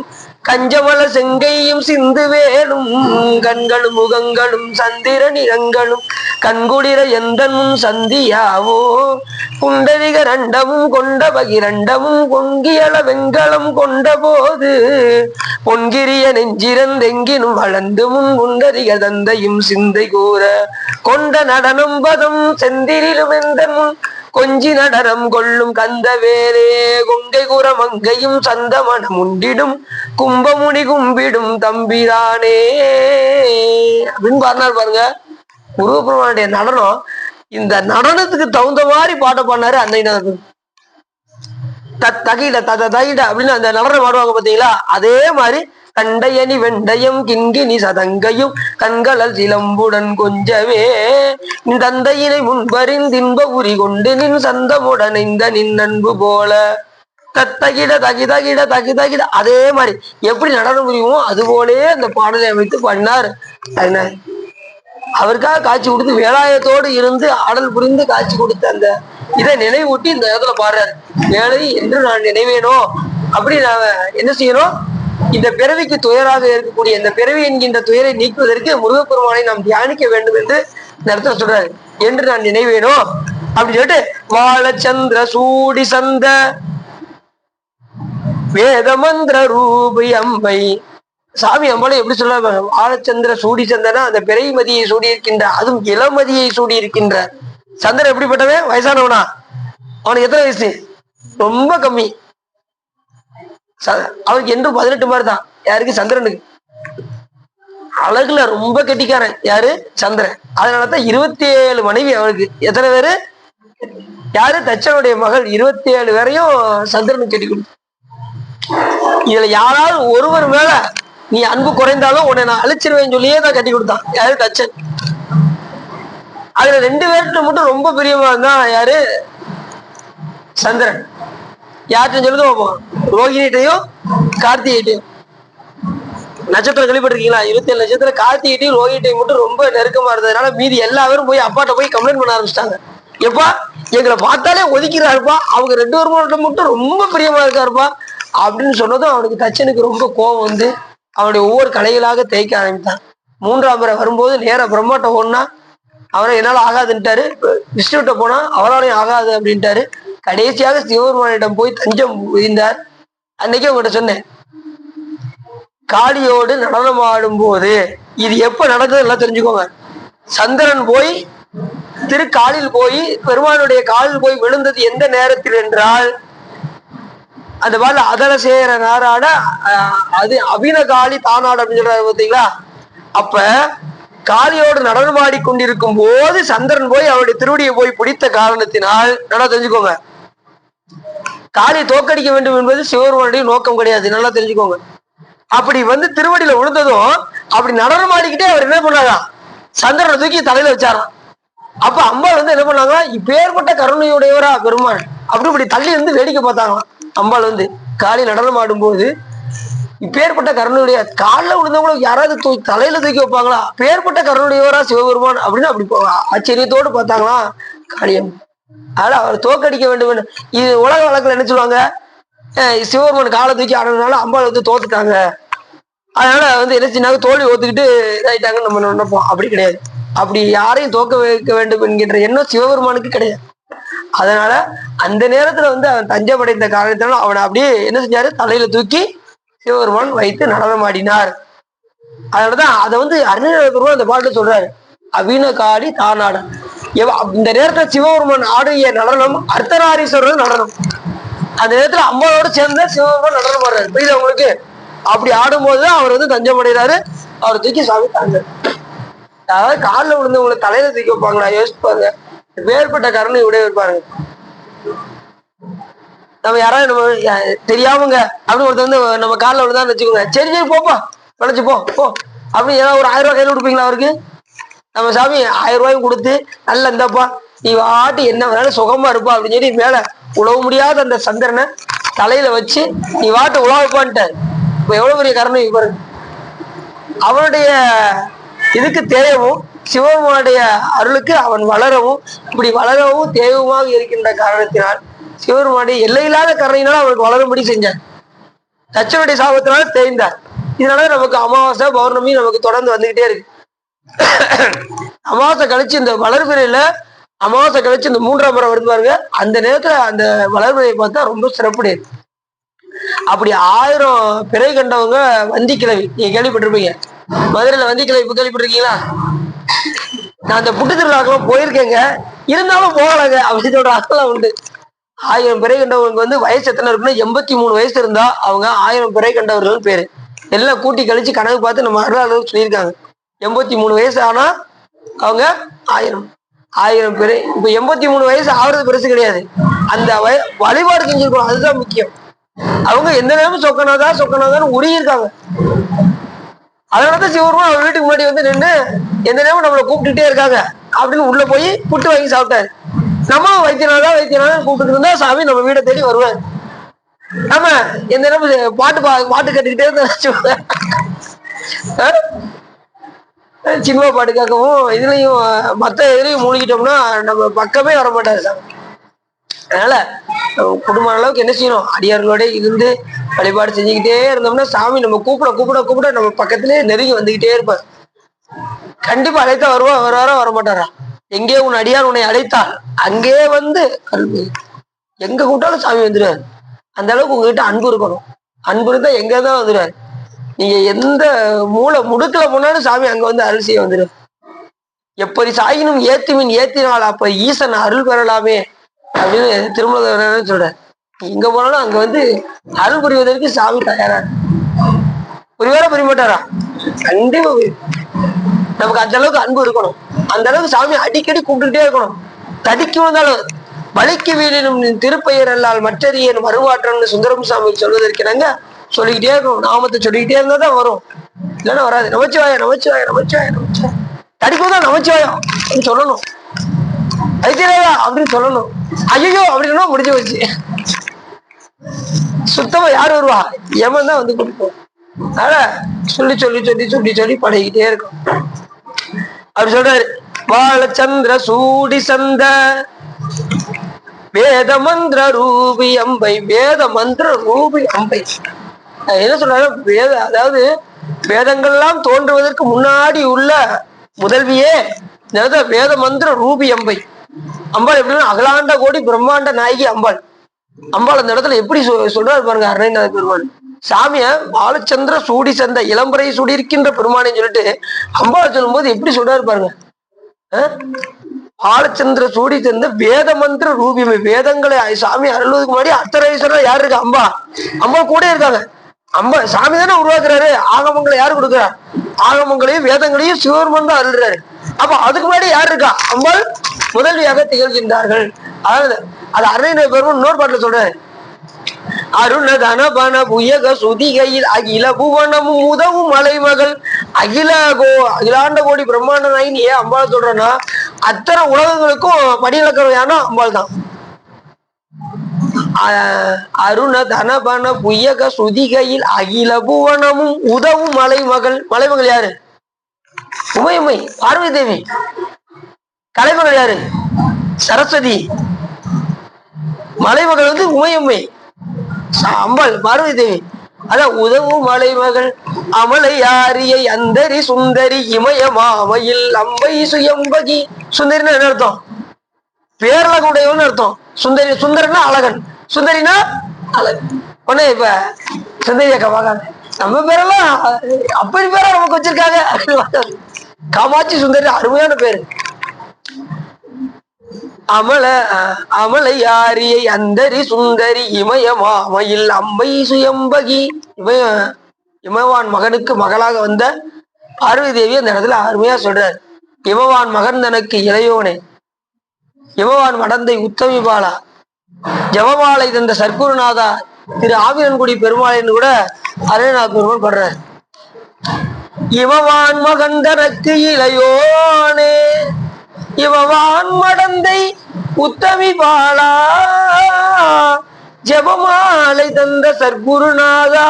கஞ்சமல செங்கையும் சிந்து வேலும் கண்களும் முகங்களும் சந்திர நிறங்களும் கண்குளிர எந்தன் முன் சந்தியாவோ புண்டரிக ரண்டமும் கொண்ட பகிரண்டமும் பொங்கியள வெண்கலம் கொண்ட போது பொன்கிரிய நெஞ்சிரந்தெங்கினும் வளர்ந்து முன் புண்டரிக தந்தையும் சிந்தை கூற கொண்ட நடனம் பதம் செந்திரிலும் எந்தன் முன் கொஞ்சி நடனம் கொள்ளும் கந்த வேலே கொங்கை கூற மங்கையும் சந்தமனம் உண்டிடும் கும்பமுனி கும்பிடும் தம்பிரானே அப்படின்னு பாடினார் பாருங்க. முருகப்பெருமானுடைய நடனம், இந்த நடனத்துக்கு தகுந்த மாதிரி பாட்ட பாடினாரு அன்னையநாதர். தகிட தகிட அப்படின்னு அந்த நடனம் ஆடுவாங்க பாத்தீங்களா? அதே மாதிரி கண்டையணி வெண்டயம் கிண்கினி சதங்கையும் கண்களல் சிலம்புடன் கொஞ்சவே நின் தந்தையினை முன்பறிந்தின்ப உரி கொண்டு நின் சந்தமுடனைந்த நின் அன்பு போல தத்தகிட தகிதகிட தகிதகிட. அதே மாதிரி எப்படி நடனம் புரியுமோ அது போலே அந்த பாடலை அமைத்து பாடினார். அவருக்காக காட்சி கொடுத்து வேலாயத்தோடு இருந்து ஆடல் புரிந்து காட்சி கொடுத்த அந்த இதை நினைவூட்டி இந்த இடத்துல பாடுறாரு. வேலை என்று நான் நினைவேனோ, அப்படி நான் என்ன செய்யணும்? இந்த பிறவிக்கு துயராக இருக்கக்கூடிய இந்த பிறவி என்கின்ற துயரை நீக்குவதற்கு முருகப்பெருமானை நாம் தியானிக்க வேண்டும் என்று இந்த இடத்துல சொல்றாரு. என்று நான் நினைவேனோ அப்படின்னு சொல்லிட்டு வாழச்சந்திர சூடி சந்த வேத மந்திர ரூபி அம்பை சாமி அம்பாலை எப்படி சொல்ல? வாழச்சந்திர சூடி சந்தனா அந்த பிறை மதியை சூடி இருக்கின்ற, அதுவும் இளமதியை சூடி இருக்கின்ற சந்திரன் எப்படிப்பட்டவன்? வயசானவனா? அவனுக்கு எத்தனை வயசு? ரொம்ப கம்மி. அவருக்கு என்று 18 மாதிரி தான். யாருக்கு? சந்திரனுக்கு. அழகுல ரொம்ப கெட்டிக்காரன் யாரு? சந்திரன். அதனாலதான் 27 மனைவி அவருக்கு. எத்தனை பேரு? யாரு? தச்சனுடைய மகள் 27 பேரையும் சந்திரனுக்கு கட்டி கொடுத்து. இதுல யாராவது ஒருவர் மேல நீ அன்பு குறைந்தாலும் உன்னை நான் அழிச்சிருவேன்னு சொல்லியே தான் கட்டி கொடுத்தான். யாரு? தச்சன். அதுல 2 பேர்கிட்ட மட்டும் ரொம்ப பிரியமா இருந்தான். யாரு? சந்திரன். யார்கிட்ட சொல்லுங்க பார்ப்போம்? ரோகிணிட்டையும் கார்த்திகைட்டையும். நட்சத்திரம் கேள்விப்பட்டிருக்கீங்களா? 27 நட்சத்திரம். கார்த்திகைட்டையும் ரோகிணிட்டையும் மட்டும் ரொம்ப நெருக்கமா இருந்ததுனால மீதி எல்லாரும் போய் அப்பாட்ட போய் கம்ப்ளைண்ட் பண்ண ஆரம்பிச்சிட்டாங்க. எப்பா எங்களை பார்த்தாலே ஒதுக்கிறாருப்பா, அவங்க 2 பேரும் மட்டும் ரொம்ப பிரியமா இருக்காருப்பா அப்படின்னு சொன்னதும் அவனுக்கு தச்சனுக்கு ரொம்ப கோபம் வந்து அவனுடைய ஒவ்வொரு கலைகளாக தேய்க்க ஆரம்பித்தான். 3ஆம் முறை வரும்போது நேர பிரம்மாட்ட ஓடுனா அவரை என்னால ஆகாதுன்ட்டாரு. விஷ்ணுகிட்ட போனா அவராலையும் ஆகாது அப்படின்ட்டாரு. கடைசியாக சிவபெருமானிடம் போய் தஞ்சம் புரிந்தார். அன்னைக்கு உங்கள்கிட்ட சொன்னேன், காளியோடு நடனம் ஆடும் போது இது எப்ப நடக்குது எல்லாம் தெரிஞ்சுக்கோங்க. சந்திரன் போய் திருக்காலில் போய் பெருமானுடைய காலில் போய் விழுந்தது எந்த நேரத்தில் என்றால், அந்த பால அதல சேர நாராட அது அபினகாளி தானாடு அப்படின்னு சொல்றாரு பார்த்தீங்களா? அப்ப காளியோடு நடனமாடி கொண்டிருக்கும் போது சந்திரன் போய் அவருடைய திருவடியை போய் பிடித்த காரணத்தினால் நல்லா தெரிஞ்சுக்கோங்க, காளியை தோக்கடிக்க வேண்டும் என்பது சிவபெருமானுடைய நோக்கம் கிடையாது, நல்லா தெரிஞ்சுக்கோங்க. அப்படி திருவடியில விழுந்ததும் அப்படி நடனம் ஆடிக்கிட்டே அவர் என்ன பண்ணாரா, சந்திரனை தூக்கி தலையில வச்சாராம். அப்ப அம்பாள் என்ன பண்ணாங்க, இப்பேற்பட்ட கருணையுடையவரா பெருமாள் அப்படி இப்படி தள்ளி வேடிக்கை பார்த்தாங்களாம். அம்பாள் காளி நடனம் ஆடும்போது இப்பேற்பட்ட கருணையுடைய காலில் விழுந்தவங்களுக்கு யாராவது தலையில தூக்கி வைப்பாங்களா, பேர்பட்ட கருணையுடையவரா சிவபெருமான் அப்படின்னு அப்படி ஆச்சரியத்தோடு பார்த்தாங்களாம் காளியம். அதனால அவர் தோக்கடிக்க வேண்டும். இது உலக வழக்கில் என்ன சொல்லுவாங்க, சிவபெருமான் காலை தூக்கி ஆடுறதுனால அம்பாள் தோத்துட்டாங்க, அதனால என்ன செஞ்சாங்க, தோல்வி ஓத்துக்கிட்டு இதாயிட்டாங்கன்னு நம்ம நினைப்போம். அப்படி கிடையாது. அப்படி யாரையும் தோக்க வைக்க வேண்டும் என்கின்ற எண்ணம் சிவபெருமானுக்கு கிடையாது. அதனால அந்த நேரத்துல அவன் தஞ்சமடைந்த காரணத்தினால அவனை அப்படியே என்ன செஞ்சாரு, தலையில தூக்கி சிவபெருமான் வைத்து நடனம் ஆடினார். அதனாலதான் அதை அருணகிரி பெருமான் அந்த பாட்டுல சொல்றாரு, அபின காளி தானாட. இந்த நேரத்துல சிவபெருமான் ஆடிய நடனம் அர்த்தநாரீஸ்வரர் நடனம். அந்த நேரத்துல அம்பாவோட சேர்ந்த சிவபெருமான் நடனம் ஆடுறாரு. புரியுது உங்களுக்கு? அப்படி ஆடும்போதுதான் அவர் தஞ்சம் அடைகிறாரு. அவரை தூக்கி சாமி தாங்க. அதாவது காலில் விழுந்தவங்களை தலையில தூக்கி வைப்பாங்களா, யோசிப்பாங்க. வேறுபட்ட கருணை உடைய இருப்பாருங்க. நம்ம யாராவது நம்ம தெரியாமங்க அப்படின்னு ஒருத்தர் நம்ம காலில் விழுந்தான்னு வச்சுக்கோங்க, சரி சரி போப்பா விளைச்சு போ போ அப்படின்னு ஏதாவது ஒரு 1000 ரூபாய் கையில் கொடுப்பீங்களா அவருக்கு? நம்ம சாமி 1000 ரூபாயும் கொடுத்து நல்ல இந்தப்பா நீ வாட்டி என்ன வேணாலும் சுகமா இருப்பா அப்படின்னு சொல்லி மேல உழவ முடியாத அந்த சந்திரனை தலையில வச்சு நீ வாட்டு உழவப்பான்ட்ட. இப்ப எவ்வளவு பெரிய கருணை பாருங்க. அவனுடைய இதுக்கு தேவையும் சிவபெருமானுடைய அருளுக்கு அவன் வளரவும் இப்படி வளரவும் தேவமாக இருக்கின்ற காரணத்தினால் சிவபெருமானுடைய எல்லையில்லாத கருணையினால் அவனுக்கு வளரும்படி செஞ்சார். தச்சனுடைய சாபத்தினால் தேய்ந்தார். இதனால நமக்கு அமாவாசை பௌர்ணமி நமக்கு தொடர்ந்து வந்துகிட்டே இருக்கு. அமாவாசை கழிச்சு இந்த வளர்பிறையில அமாவாசை கழிச்சு இந்த 3ஆம் முறை வருது பாருங்க, அந்த நேரத்துல அந்த வளர்பிறையை பார்த்தா ரொம்ப சிறப்புடையது. அப்படி 1000 பிறை கண்டவங்க வந்திக்கிழவி நீங்க கேள்விப்பட்டிருப்பீங்க. மதுரையில வந்திக்கிழவி இப்ப கேள்விப்பட்டிருக்கீங்களா? நான் அந்த புட்டு திருவிழாக்கெல்லாம் போயிருக்கேங்க, இருந்தாலும் போகலாங்க அப்படின்னு சொல்ற அதெல்லாம் உண்டு. 1000 பிறை கண்டவங்களுக்கு வயசு எத்தனை இருக்குன்னா 83 வயசு இருந்தா அவங்க 1000 பிறை கண்டவர்கள் பேரு. எல்லாம் கூட்டி கழிச்சு கணக்கு பார்த்து நம்ம அருளாளர் சொல்லியிருக்காங்க. 83 வயசு ஆனா அவங்க 1000 பிறை. இப்ப 83 வயசு ஆகுறது பெருசு கிடையாது, அந்த வழிபாடு செஞ்சிருக்கோம், அதுதான் முக்கியம். அவங்க எந்த நேரமும் சொக்கனாதான் உருகிருக்காங்க. அதனாலதான் சிவருமா அவர் வீட்டுக்கு முன்னாடி நின்று எந்த நேரமும் நம்மளை கூப்பிட்டுட்டே இருக்காங்க அப்படின்னு உள்ள போய் புட்டு வாங்கி சாப்பிட்டாரு. நம்ம வைத்தியநாதன் கூப்பிட்டு இருந்தா சாமி நம்ம வீடை தேடி வருவார். நம்ம எந்த நேரம் பாட்டு கட்டிக்கிட்டே இருந்தா சினிமா பாட்டு கேட்கவும் இதுலயும் மத்த இதுலயும் மூழ்கிட்டோம்னா நம்ம பக்கமே வர மாட்டாரு சாமி. அதனால குடும்ப அளவுக்கு என்ன செய்யணும், அடியார்களோட இருந்து வழிபாடு செஞ்சுக்கிட்டே இருந்தோம்னா சாமி நம்ம கூப்பிட நம்ம பக்கத்திலே நெருங்கி வந்துகிட்டே இருப்பார். கண்டிப்பா அழைத்தா வருவாரா வரமாட்டாரா? எங்கே உன் அடியார் உன்னை அழைத்தால் அங்கே கல்வி எங்க கூட்டாலும் சாமி வந்துடுவார். அந்த அளவுக்கு உங்ககிட்ட அன்பு இருக்கணும். அன்பு இருந்தா எங்கதான் வந்துடுவார். நீங்க எந்த மூளை முடுக்கல போனாலும் சாமி அங்க அருள் செய்ய வந்துடுவார். எப்படி சாயினும் ஏத்துமின் ஏத்தினால் அப்ப ஈசன் அருள் பெறலாமே அப்படின்னு திருமண சொல்ற. எங்க போனாலும் அங்க அருள் புரிவதற்கு சாமி தயாரா. புரிவாரா புரிய மாட்டாரா? கண்டிப்பா நமக்கு அந்த அளவுக்கு அன்பு இருக்கணும். அந்த அளவுக்கு சாமி அடிக்கடி கூப்பிட்டுட்டே இருக்கணும். தடிக்கு வந்தாலும் வலிக்கு வீழினும் திருப்பெயர் அல்லால் மற்றறியன் வருவாற்றம்னு சுந்தரம் சாமி சொல்வதற்கினங்க சொல்லிக்கிட்டே இருக்கணும். நாமத்தை சொல்லிக்கிட்டே இருந்தா தான் வரும், இல்லைன்னா வராது. நமச்சிவாயம் தடிக்கு வந்தா நமச்சிவாயம் சொல்லணும், வைத்தியரா அப்படின்னு சொல்லணும். ஐயோ அப்படின்னா முடிஞ்சு வச்சு சுத்தமா யார் வருவா? ஏமன் தான் கொடுப்போம். அதனால சொல்லி பழகிட்டே இருக்கும். அப்படி சொல்றாரு, பாலச்சந்திர சூடி சந்த வேத மந்திர ரூபி அம்பை. வேத மந்திர ரூபி அம்பை என்ன சொல்றாரு? அதாவது வேதங்கள்லாம் தோன்றுவதற்கு முன்னாடி உள்ள முதல்வியே வேத மந்திர ரூபி அம்பை. அம்பாள் எப்படின்னா அகலாண்ட கோடி பிரம்மாண்ட நாயகி அம்பாள். அம்பாள் அந்த இடத்துல எப்படி சொல்றாரு பாருங்க அருணகிரிநாத பெருமான். சாமிய பாலச்சந்திர சூடி சந்த இளம்பரை சூடி இருக்கின்ற பெருமானு சொல்லிட்டு அம்பாள் சொல்லும் போது எப்படி சொல்றாரு பாருங்க. பாலச்சந்திர சூடி சந்த வேத மந்திர ரூபியமை. வேதங்களை சாமி அருள்வதுக்கு முன்னாடி அர்த்தநாரீஸ்வரர் யாரு இருக்கா? அம்பாள் கூட இருக்காங்க. சாமி தானே உருவாக்குறாரு. ஆகமங்களை யாரு கொடுக்குறாரு? ஆகமங்களையும் வேதங்களையும் சிவபெருமான் தான் அருள்றாரு. அப்ப அதுக்கு முன்னாடி யாரு இருக்கா? அம்பாள் முதல்வியாக திகழ்கின்றார்கள். அதாவது அது அருணகிரி பெருமான் இன்னொரு பாட்டுல சொல்றாரு, அருணதனபன புயக சுதிகையில் அகில புவனமும் உதவும் மலைமகள் அகிலாண்ட கோடி பிரம்மாண்ட நாயின்னு ஏன் அம்பாள் சொல்றேன்னா அத்தனை உலகங்களுக்கும் படியிலக்கிறவ யானா அம்பாள் தான். அருண தனபன புயக சுதிகையில் அகில புவனமும் உதவும் மலைமகள். மலைமகள் யாரு? உமையம்மை பார்வதி தேவி. கலைமகள் யாரு? சரஸ்வதி. மலைமகள் வந்து உமையம்மை அம்பாள் பார்வதி தேவி. அதான் உதவும் மலைமகள் அமலையாரியை அந்தரி சுந்தரி இமயமாமையில் அம்பை சுயம்பகி. சுந்தரின்னா என்ன அர்த்தம்? பேரழகுடையவன்னு அர்த்தம். சுந்தரி, சுந்தரன்னா அழகன், சுந்தரினா அழகு. உடனே இப்ப சுந்தரி அக்கா பார்க்காங்க, நம்ம பேரெல்லாம் அப்படி பேரா நமக்கு வச்சிருக்காங்க. காமாட்சி சுந்தரி அருமையான பேரு. அமலையாரியை அந்தரி சுந்தரி இமயமாமையில் அம்பை சுயம்பகி. இமவான் மகனுக்கு மகளாக வந்த பார்வதி தேவி அந்த இடத்துல அருமையா சொல்றார். இமவான் மகன் தனக்கு இளையோனே, இமவான் மடந்தை உத்தமி பாலா, ஜபமாலை தந்த சர்க்குருநாதா திரு ஆவினன்குடி பெருமாளைன்னு கூட அருணநாத் பெருமாள் படுறார். இமவான் மகன் தனக்கு இளையோனே, இமவான் மடந்தை உத்தமி பாலா, ஜபமாலை தந்த சர்க்குருநாதா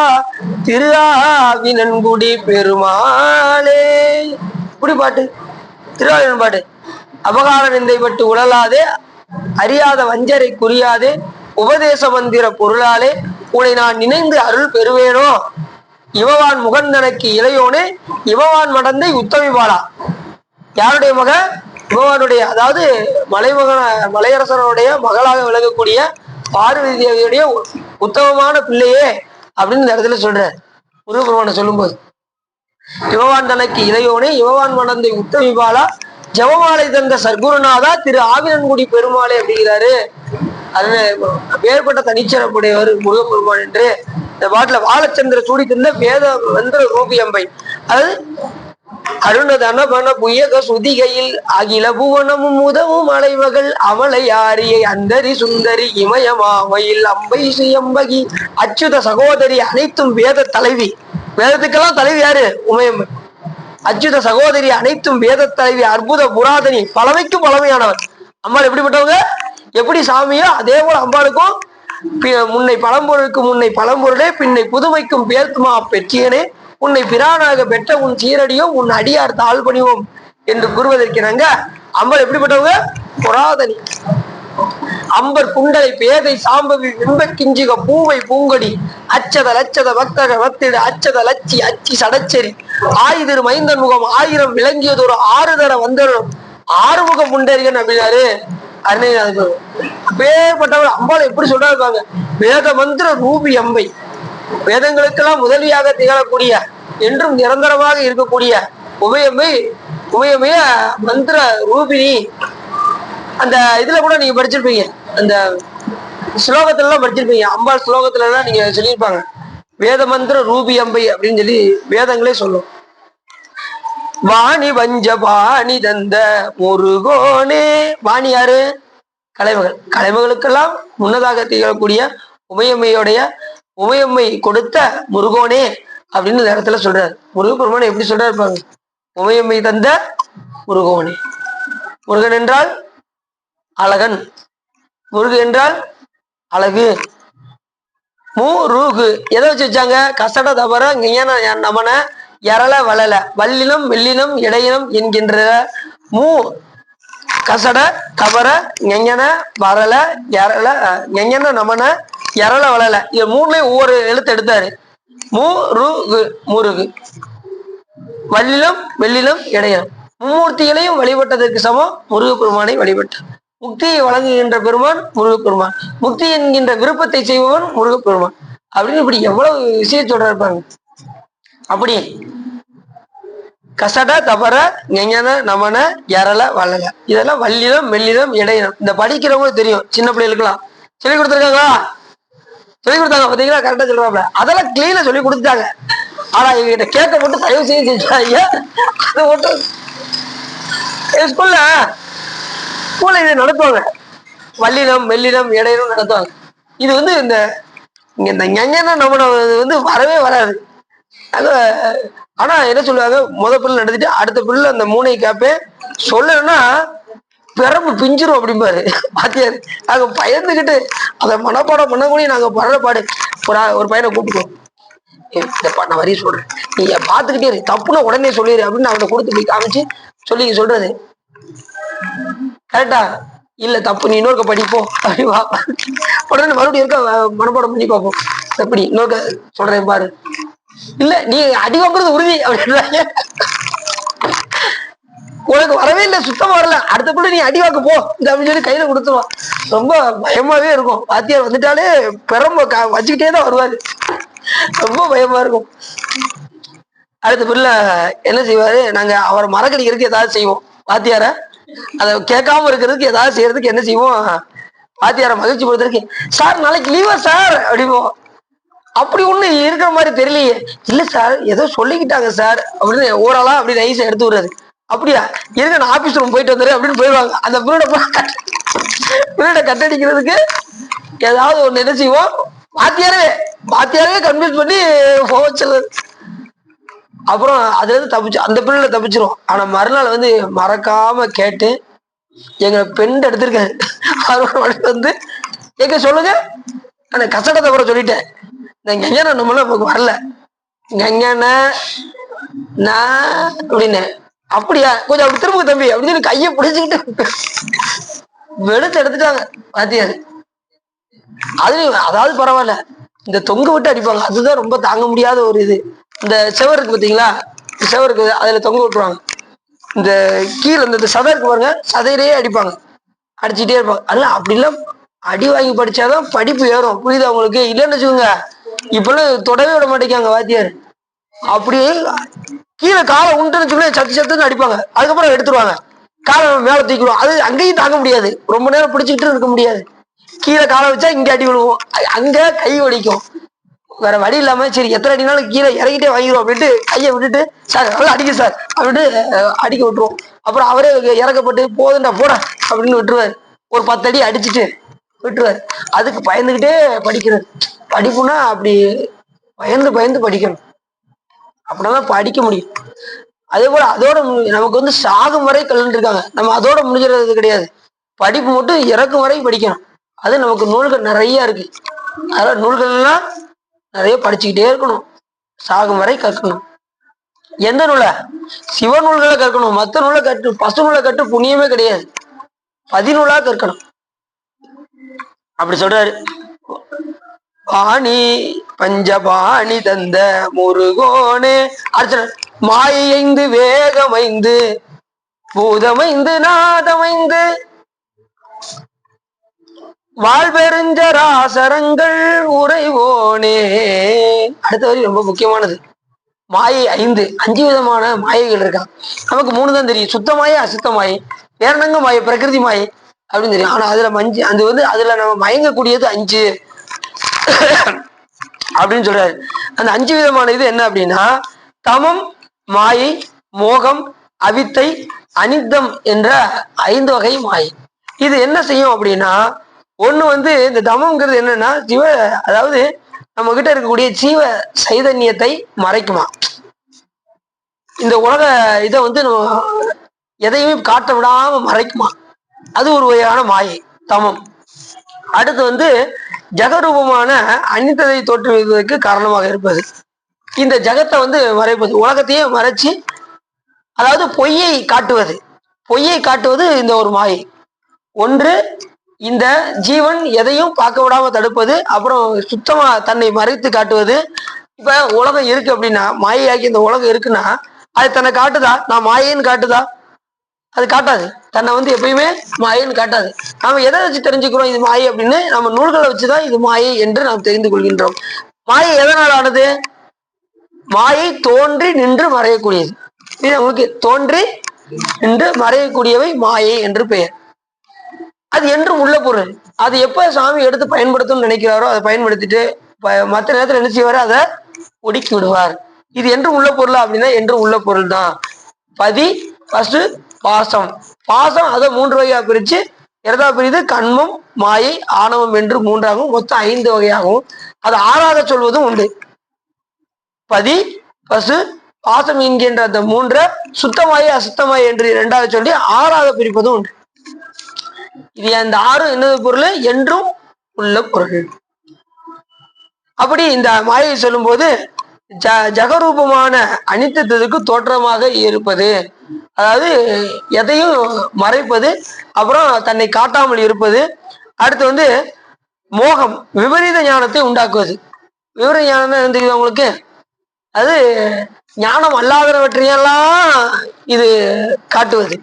திரு ஆவினன்குடி பெருமாளே. இப்படி பாட்டு, திருவாவினன் பாட்டு. அபகார நிந்தை பட்டு உழலாதே, அறியாத வஞ்சரை குறியாதே, உபதேச மந்திர பொருளாலே உன்னை நான் நினைந்து அருள் பெறுவேனோ. இமவான் முகந்தனக்கு இளையோனே, இமவான் மடந்தை உத்தமி பாலா. யாருடைய மக? இமவானுடைய, அதாவது மலையரசனுடைய மகளாக விளங்கக்கூடிய பார்வதி தேவியுடைய உத்தமமான பிள்ளையே அப்படின்னு இந்த இடத்துல சொல்ற முருகபெருமானை சொல்லும்போது, இமவான் தனக்கு இளையோனே, இமவான் மடந்தை உத்தமி பாலா, ஜபமாலை தந்த சர்க்குருநாதா திரு ஆவினன்குடி பெருமாளே அப்படிங்கிறாரு. அது வேறுபட்ட தனிச்சிறப்புடையவர் முருகப்பெருமான் என்று இந்த பாட்டுல வாழச்சந்திர சூடி தந்த வேத மந்திர ரூபி அம்பை. அது அருணதனபன புயக சுதிகையில் அகில புவனமும் உதவும் மலைமகள் அமலையாரியை அந்தரி சுந்தரி இமயமாமையில் அம்பை சுயம்பகி. அச்சுத சகோதரி அனைத்தும் வேத தலைவி. வேதத்துக்கெல்லாம் தலைவி யாரு? உமையம்மை. அச்சுத சகோதரி அனைத்தும் வேத தலைவி, அற்புத புராதனி, பழமைக்கும் பழமையானவர். அம்பாள் எப்படிப்பட்டவங்க? எப்படி சாமியோ அதே போல அம்பாளுக்கும் முன்னை பழம்பொருளுக்கு முன்னை பழம்பொருளே, பின்னை புதுமைக்கும் பேர்த்துமா பெற்றியனே, உன்னை பிரானாக பெற்ற உன் சீரடியோ உன் அடியார் தாழ் பணிவோம் என்று கூறுவதற்கிறாங்க. அம்பாள் எப்படிப்பட்டவங்க? புராதனி. அம்பர் குண்டலை பேதை சாம்பவி விம்ப கிஞ்சிக பூவை பூங்கொடி அச்சத லட்சத பக்தக பக்திட அச்சத லட்சி அச்சி சடச்செறி ஆயுதிரு மைந்தன் முகம் 1000 விளங்கியதொரு 6 தர வந்தரும் 6 முகம் புண்டரிகன் அப்படின்னாரு அருணகிரிநாத. அப்பேற்பட்டவர் அம்பாள் எப்படி சொல்றாங்க? வேத மந்திர ரூபி அம்பை. வேதங்களுக்கெல்லாம் முதலியாக திகழக்கூடிய, என்றும் நிரந்தரமாக இருக்கக்கூடிய உமையம்மைய மந்திர ரூபினி. அந்த இதுல கூட நீங்க படிச்சிருப்பீங்க, அந்த ஸ்லோகத்துல எல்லாம் படிச்சிருப்பீங்க. அம்பாள் ஸ்லோகத்துல எல்லாம் நீங்க சொல்லியிருப்பாங்க, வேத மந்திர ரூபி அம்பை அப்படின்னு சொல்லி வேதங்களே சொல்லும். வாணி வஞ்ச பாணி தந்த முருகோனே. வாணி யாரு? கலைமகள். கலைமகளுக்கெல்லாம் முன்னதாக திகழக்கூடிய உமையம்மை கொடுத்த முருகோனே அப்படின்னு இந்த இடத்துல சொல்றாரு. முருகப்பெருமான் எப்படி சொல்றாரு பாருங்க. உமையம்மை தந்த முருகோனே. முருகன் என்றால் அழகன், முருகு என்றால் அழகு. முருகு எதை வச்சு வச்சாங்க? கசட தவற நமன எரள வளல வல்லினம் வெள்ளினம் இடையினம் என்கின்ற கசட தவற ஞன வரல எரள ஞன நமன எரள வளல. இது மூணுலயும் ஒவ்வொரு எழுத்து எடுத்தாரு. முருகு முருகு, வல்லினம் வெள்ளினம் இடையினம். மும்மூர்த்திகளையும் வழிபட்டதற்கு சமம் முருகப்பெருமானை வழிபட்டார். முக்தியை வழங்குகின்ற பெருமான் முருகப்பெருமான், முக்தி என்கின்ற விருப்பத்தை செய்பவன் முருகப்பெருமான் அப்படின்னு இப்படி எவ்வளவு விஷயம் சொல்றாரு பாருங்க. அப்படி கசட தபர ஞன நமன எரள வளல இதெல்லாம் வல்லினம் மெல்லினம் இடையினம். இந்த படிக்கிறவங்க தெரியும், சின்ன பிள்ளைகளுக்கெல்லாம் சொல்லி கொடுத்துருக்காங்களா? சொல்லி கொடுத்தாங்க பாத்தீங்களா? கரெக்டா சொல்றாப்ல. அதெல்லாம் கிளீனா சொல்லி கொடுத்துட்டாங்க. ஆனா எங்ககிட்ட கேட்க மட்டும் தயவு செய்து செஞ்சாங்க. அதை மட்டும் ஸ்கூல்ல இதை நடத்துவாங்க. வல்லினம் மெல்லினம் இடையினம் நடத்துவாங்க. இது இந்த இங்க இந்த ஞான நம்ம வந்து வரவே வராது. அது ஆனா என்ன சொல்லுவாங்க, பிள்ளை நடத்திட்டு அடுத்த பிள்ளை அந்த மூனை கேப்பேன் சொல்லணும்னா பெரம்பு பிஞ்சிரும் அப்படிம்பாரு வாத்தியாரு. நாங்க பயந்துகிட்டு அதை மனப்பாடம் பண்ணக்கூடிய நாங்க படுற பாடு. ஒரு பையனை கூப்பிட்டுக்குவோம், இந்தப்பா நான் வரைய சொல்றேன், நீங்க பாத்துக்கிட்டே இரு, தப்புன்னு உடனே சொல்லிடு அப்படின்னு அவனை கொடுத்து போய் காமிச்சு சொல்லி சொல்றது கரெக்டா இல்ல, தப்பு, நீ இன்னொருக்க படிப்போம் அப்படிவா. உடனே மறுபடியும் இருக்க மனப்பாடம் பண்ணி பார்ப்போம், எப்படி இன்னொருக்க சொல்றேன் பாரு, இல்ல நீ அடி வாங்குறது உறுதி அப்படின்றாங்க. உனக்கு வரவே இல்லை, சுத்தமா வரல, அடுத்த பிள்ளை நீ அடி வாங்க போ அப்படின்னு சொல்லி கையில கொடுத்துருவான். ரொம்ப பயமாவே இருக்கும். வாத்தியார் வந்துட்டாலே பெரம்ப வச்சுக்கிட்டே தான் வருவாரு. ரொம்ப பயமா இருக்கும். அடுத்த பிள்ளை என்ன செய்வாரு, நாங்க அவரை மறக்கடிக்கிறதுக்கு ஏதாவது செய்வோம். வாத்தியார அதை கேட்காம இருக்கிறதுக்கு ஏதாவது செய்யறதுக்கு என்ன செய்வோம், வாத்தியார மகிழ்ச்சி படுத்துறதுக்கு, சார் நாளைக்கு லீவா சார் அப்படிவோம். அப்படி ஒண்ணு இருக்கிற மாதிரி தெரியலையே, இல்ல சார் ஏதோ சொல்லிக்கிட்டாங்க சார் அப்படின்னு ஓரளா அப்படி நைஸா எடுத்து விடுறது. அப்படியா இருங்க, நான் ஆபீஸ் ரூம் போயிட்டு வந்துடுறேன் அப்படின்னு போயிடுவாங்க. அந்த பீரியட கட்டடிக்கிறதுக்கு ஏதாவது ஒண்ணு என்ன செய்வோம், வாத்தியாரவே கன்வின்ஸ் பண்ணி போக. அப்புறம் அதுல இருந்து தப்பிச்சு அந்த பீரியட்ல தப்பிச்சிரும். ஆனா மறுநாள் வந்து மறக்காம கேட்டு எங்க பெண் எடுத்திருக்காரு. வந்து எங்க சொல்லுங்க, அந்த கசடத்தை கூட சொல்லிட்டேன், இந்த நம்மள நமக்கு வரல அப்படின்னு. அப்படியா, கொஞ்சம் அப்படி திரும்ப தம்பி அப்படின்னு சொல்லி கையை பிடிச்சுக்கிட்டு வெளுத்து எடுத்துட்டாங்க வாத்தியாரு. அதாவது பரவாயில்ல, இந்த தொங்க விட்டு அடிப்பாங்க, அதுதான் ரொம்ப தாங்க முடியாத ஒரு இது. இந்த செவர் இருக்கு பாத்தீங்களா, செவருக்கு அதுல தொங்க விட்டுருவாங்க. இந்த கீழே இந்த சதை இருக்கு பாருங்க, சதையிலேயே அடிப்பாங்க, அடிச்சுட்டே இருப்பாங்க. அல்ல அப்படிலாம் அடி வாங்கி படிச்சாதான் படிப்பு ஏறும், புரியுது அவங்களுக்கு? இல்லைன்னு வச்சுக்கோங்க, இப்பெல்லாம் தொடவே விட மாட்டேங்காங்க வாத்தியார். அப்படியே கீழே காலை உண்டுன்னு சொல்லி சத்து சத்துன்னு அடிப்பாங்க, அதுக்கப்புறம் எடுத்துருவாங்க, காலை மேல தூக்கிடுவோம். அது அங்கேயும் தாங்க முடியாது, ரொம்ப நேரம் பிடிச்சிக்கிட்டு இருக்க முடியாது. கீழே காலை வச்சா இங்க அடி விழுவோம், அங்க கை வலிக்கும், வேற வழி இல்லாம சரி எத்தனை அடினாலும் கீழே இறங்கிட்டே வாங்கிடுவோம் அப்படின்ட்டு கையை விட்டுட்டு, சார் நல்லா அடிக்க சார் அப்படின்ட்டு அடிக்க விட்டுருவோம். அப்புறம் அவரே இறக்கப்பட்டு போதுண்டா போட அப்படின்னு விட்டுருவாரு. ஒரு 10 அடி அடிச்சுட்டு விட்டுருவாரு. அதுக்கு பயந்துகிட்டே படிக்கிறது. படிப்புனா அப்படி பயந்து பயந்து படிக்கணும், அப்படின்னா படிக்க முடியும். அதே போல அதோட நமக்கு வந்து சாகும் வரை கல்வி இருக்காங்க, நம்ம அதோட முடிஞ்சிடறது கிடையாது. படிப்பு மட்டும் இறக்கும் வரை படிக்கணும். அது நமக்கு நூல்கள் நிறைய இருக்கு, அதனால நூல்கள் எல்லாம் நிறைய படிச்சுக்கிட்டே இருக்கணும், சாகும் வரை கற்கணும். எந்த நூலை? சிவ நூல்களை கற்கணும், மற்ற நூலை கற்று பசு நூலை கற்று புண்ணியமே கிடையாது, பதிநூலா கற்கணும் அப்படி சொல்றாரு. பாணி பஞ்சபாணி தந்த முருகோனே அர்ச்சனை, மாயைந்து வேகமைந்து பூதமைந்து நாதமைந்து வாழ்பெருஞ்ச ராசரங்கள் உறைவோனே. அடுத்த வரி ரொம்ப முக்கியமானது. மாயை 5, 5 விதமான மாயைகள் இருக்கான். நமக்கு 3 தான் தெரியும், சுத்த மாயை, அசுத்த மாயை, வேரணங்க மாயை, பிரகிருதி மாயை அப்படின்னு தெரியும். ஆனா அதுல அது வந்து அதுல நம்ம மயங்கக்கூடியது 5 அப்படின்னு சொல்றாரு. அந்த 5 விதமான இது என்ன அப்படின்னா, தமம், மாயை, மோகம், அவித்தை, அனித்தம் என்ற 5 வகை மாயை. இது என்ன செய்யும் அப்படின்னா, ஒண்ணு வந்து இந்த தமம்ங்கிறது என்னன்னா, அதாவது நம்ம கிட்ட இருக்கக்கூடிய ஜீவ சைதன்யத்தை மறைக்குமா, இந்த உலக இதை வந்து நம்ம எதையுமே காட்ட விடாம மறைக்குமா, அது ஒரு வகையான மாயை தமம். அடுத்து வந்து ஜெகரூபமான அனித்ததை தோற்றுவதற்கு காரணமாக இருப்பது, இந்த ஜகத்தை வந்து மறைப்பது, உலகத்தையே மறைச்சு, அதாவது பொய்யை காட்டுவது, பொய்யை காட்டுவது இந்த ஒரு மாயை. ஒன்று இந்த ஜீவன் எதையும் பார்க்க விடாம தடுப்பது, அப்புறம் சுத்தமா தன்னை மறைத்து காட்டுவது. இப்ப உலகம் இருக்கு அப்படின்னா, மாயையாக்கி இந்த உலகம் இருக்குன்னா அது தன்னை காட்டுதா? நான் மாயைன்னு காட்டுதா? அது காட்டாது. தன்னை வந்து எப்பயுமே மாயைன்னு காட்டாது. நாம எதை வச்சு தெரிஞ்சுக்கிறோம் இது மாயை அப்படின்னு? நம்ம நூல்களை வச்சுதான் இது மாயை என்று நாம் தெரிந்து கொள்கின்றோம். மாயை எதனால் ஆனது? மாயை தோன்றி நின்று மறையக்கூடியது. இது உங்களுக்கு தோன்றி நின்று மறையக்கூடியவை மாயை என்று பெயர். அது என்றும் உள்ள பொருள். அது எப்ப சாமி எடுத்து பயன்படுத்தும் நினைக்கிறாரோ அதை பயன்படுத்திட்டு மற்ற நேரத்தில் என்ன செய்வாரு, அதை ஒடுக்கி விடுவார். இது என்றும் உள்ள பொருளா அப்படின்னா என்றும் உள்ள பொருள் தான். பதி, பசு, பாசம். பாசம் அதை 3 வகையா பிரிச்சு எதா பிரியுது? கண்மம், மாயை, ஆணவம் என்று மூன்றாகவும் மொத்தம் 5 வகையாகவும் அது ஆறாக சொல்வதும் உண்டு. பதி, பசு, பாசம் என்கின்ற அந்த 3 சுத்தமாயை அசுத்தமாயை என்று 2ஆக சொல்லி 6ஆக பிரிப்பதும் உண்டு. இது அந்த 6 என்னது பொருள்? என்றும் உள்ள பொருள். அப்படி இந்த மாயை சொல்லும் போது ஜகரூபமான அனித்தத்துக்கு தோற்றமாக இருப்பது, அதாவது எதையும் மறைப்பது, அப்புறம் தன்னை காட்டாமல் இருப்பது. அடுத்து மோகம், விபரீத ஞானத்தை உண்டாக்குவது. விபரீத ஞானம் என்ன தெரியுது உங்களுக்கு? அது ஞானம் அல்லாதவற்றையெல்லாம் இது காட்டுவது,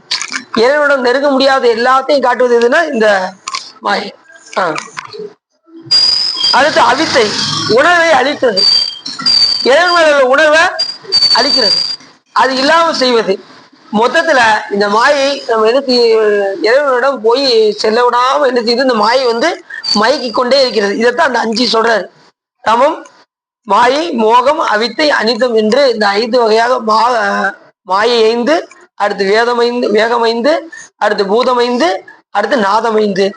இறைவனிடம் நெருங்க முடியாத எல்லாத்தையும் காட்டுவது எதுன்னா இந்த மாயை. அடுத்து அவித்தை, உணர்வை அழித்தது, இறைவனோட உணர்வை அழிக்கிறது, அது இல்லாம செய்வது. மொத்தத்துல இந்த மாயை நம்ம என்ன இறைவனிடம் போய் செல்ல விடாம என்ன செய்யுது? இந்த மாயை மயக்கி கொண்டே இருக்கிறது. இதைத்தான் அந்த 5 சொல்றாரு. தமம், மாயை, மோகம், அவித்தை, அனிதம் என்று இந்த 5 வகையாக மாயை 5, அடுத்து வேகம் 5, அடுத்து பூதம் 5, அடுத்து நாதம் 5.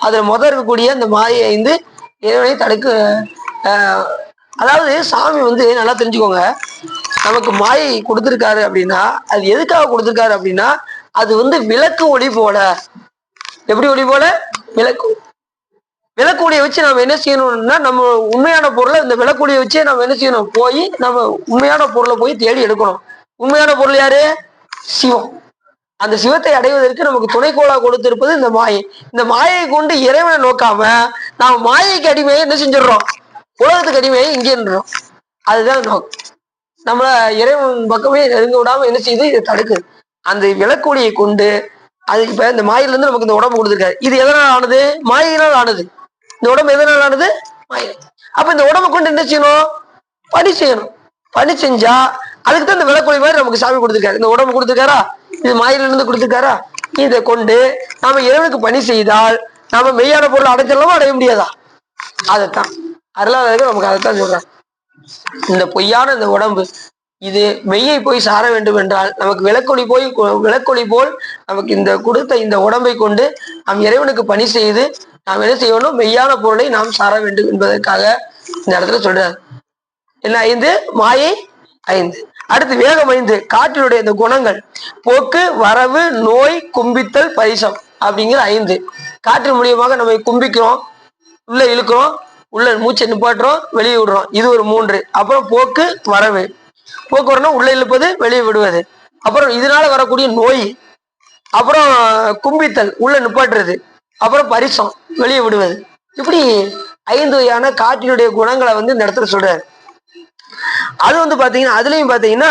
அதுல இருக்கக்கூடிய அந்த மாயை 5 இறைவனை தடுக்க. அதாவது சாமி நல்லா தெரிஞ்சுக்கோங்க, நமக்கு மாயை கொடுத்துருக்காரு அப்படின்னா அது எதுக்காக கொடுத்துருக்காரு அப்படின்னா அது விளக்கு ஒளி போல. எப்படி ஒளி போல? விளக்கு ஒளியை வச்சு நம்ம என்ன செய்யணும்னா நம்ம உண்மையான பொருளை இந்த விளக்கு ஒளியை வச்சு நம்ம என்ன செய்யணும்? போய் நம்ம உண்மையான பொருளை போய் தேடி எடுக்கணும். உண்மையான பொருள் யாரு? சிவம். அந்த சிவத்தை அடைவதற்கு நமக்கு துணைக்கோளா கொடுத்திருப்பது இந்த மாயை. இந்த மாயை கொண்டு இறைவனை நோக்காம நாம மாயைக்கு அடிமையை என்ன செஞ்சிடறோம்? உலகத்துக்கு அடிமையை இங்கேன்றோம். அதுதான் நோக்கம். நம்மள இறைவன் பக்கமே நெருங்க விடாம என்ன செய்யுது? இதை தடுக்குது. அந்த விளக்கொலியை கொண்டு அது இப்ப இந்த மாயிலிருந்து நமக்கு இந்த உடம்பு கொடுத்துருக்காரு. இது எதனால் ஆனது? மாயினால் ஆனது. இந்த உடம்பு எதனால் ஆனது? மாயை. அப்ப இந்த உடம்பை கொண்டு என்ன செய்யணும்? பணி செய்யணும். பணி செஞ்சா அதுக்கு தான் இந்த விளக்கொலி மாதிரி நமக்கு சாமி கொடுத்துருக்காரு. இந்த உடம்பு கொடுத்துருக்காரா? இது மாயிலிருந்து கொடுத்துருக்காரா? இதை கொண்டு நாம இறைவனுக்கு பணி செய்தால் நாம மெய்யான பொருள் அடைச்சலாமா அடைய முடியாதா? அதைத்தான் அருளாளர்கள் நமக்கு அதைத்தான் சொல்றாங்க. இந்த பொய்யான இந்த உடம்பு இது மெய்யை போய் சார வேண்டும் என்றால் நமக்கு விளக்கொலி போல் நமக்கு இந்த கொடுத்த இந்த உடம்பை கொண்டு நாம் இறைவனுக்கு பணி செய்து நாம் என்ன செய்யணும்? மெய்யான பொருளை நாம் சார வேண்டும் என்பதற்காக இந்த இடத்துல சொல்றாரு. என்ன 5? மாயை 5. அடுத்து வேகம் 5, காற்றினுடைய இந்த குணங்கள் போக்கு, வரவு, நோய், கும்பித்தல், பரிசம் அப்படிங்கிற 5. காற்று மூலியமாக நம்ம கும்பிக்கிறோம், உள்ள இழுக்கிறோம், உள்ள மூச்சை நிப்பாட்டுறோம், வெளியே விடுறோம். இது ஒரு 3. அப்புறம் போக்கு, வரவு. போக்கு வரணும், உள்ள இழுப்பது, வெளியே விடுவது. அப்புறம் இதனால வரக்கூடிய நோய், அப்புறம் கும்பித்தல், உள்ள நிப்பாட்டுறது, அப்புறம் பரிசம், வெளியே விடுவது. இப்படி 5 வகையான காற்றினுடைய குணங்களை இந்த இடத்துல சொல்றாரு. அது பாத்தீங்கன்னா அதுலயும் பாத்தீங்கன்னா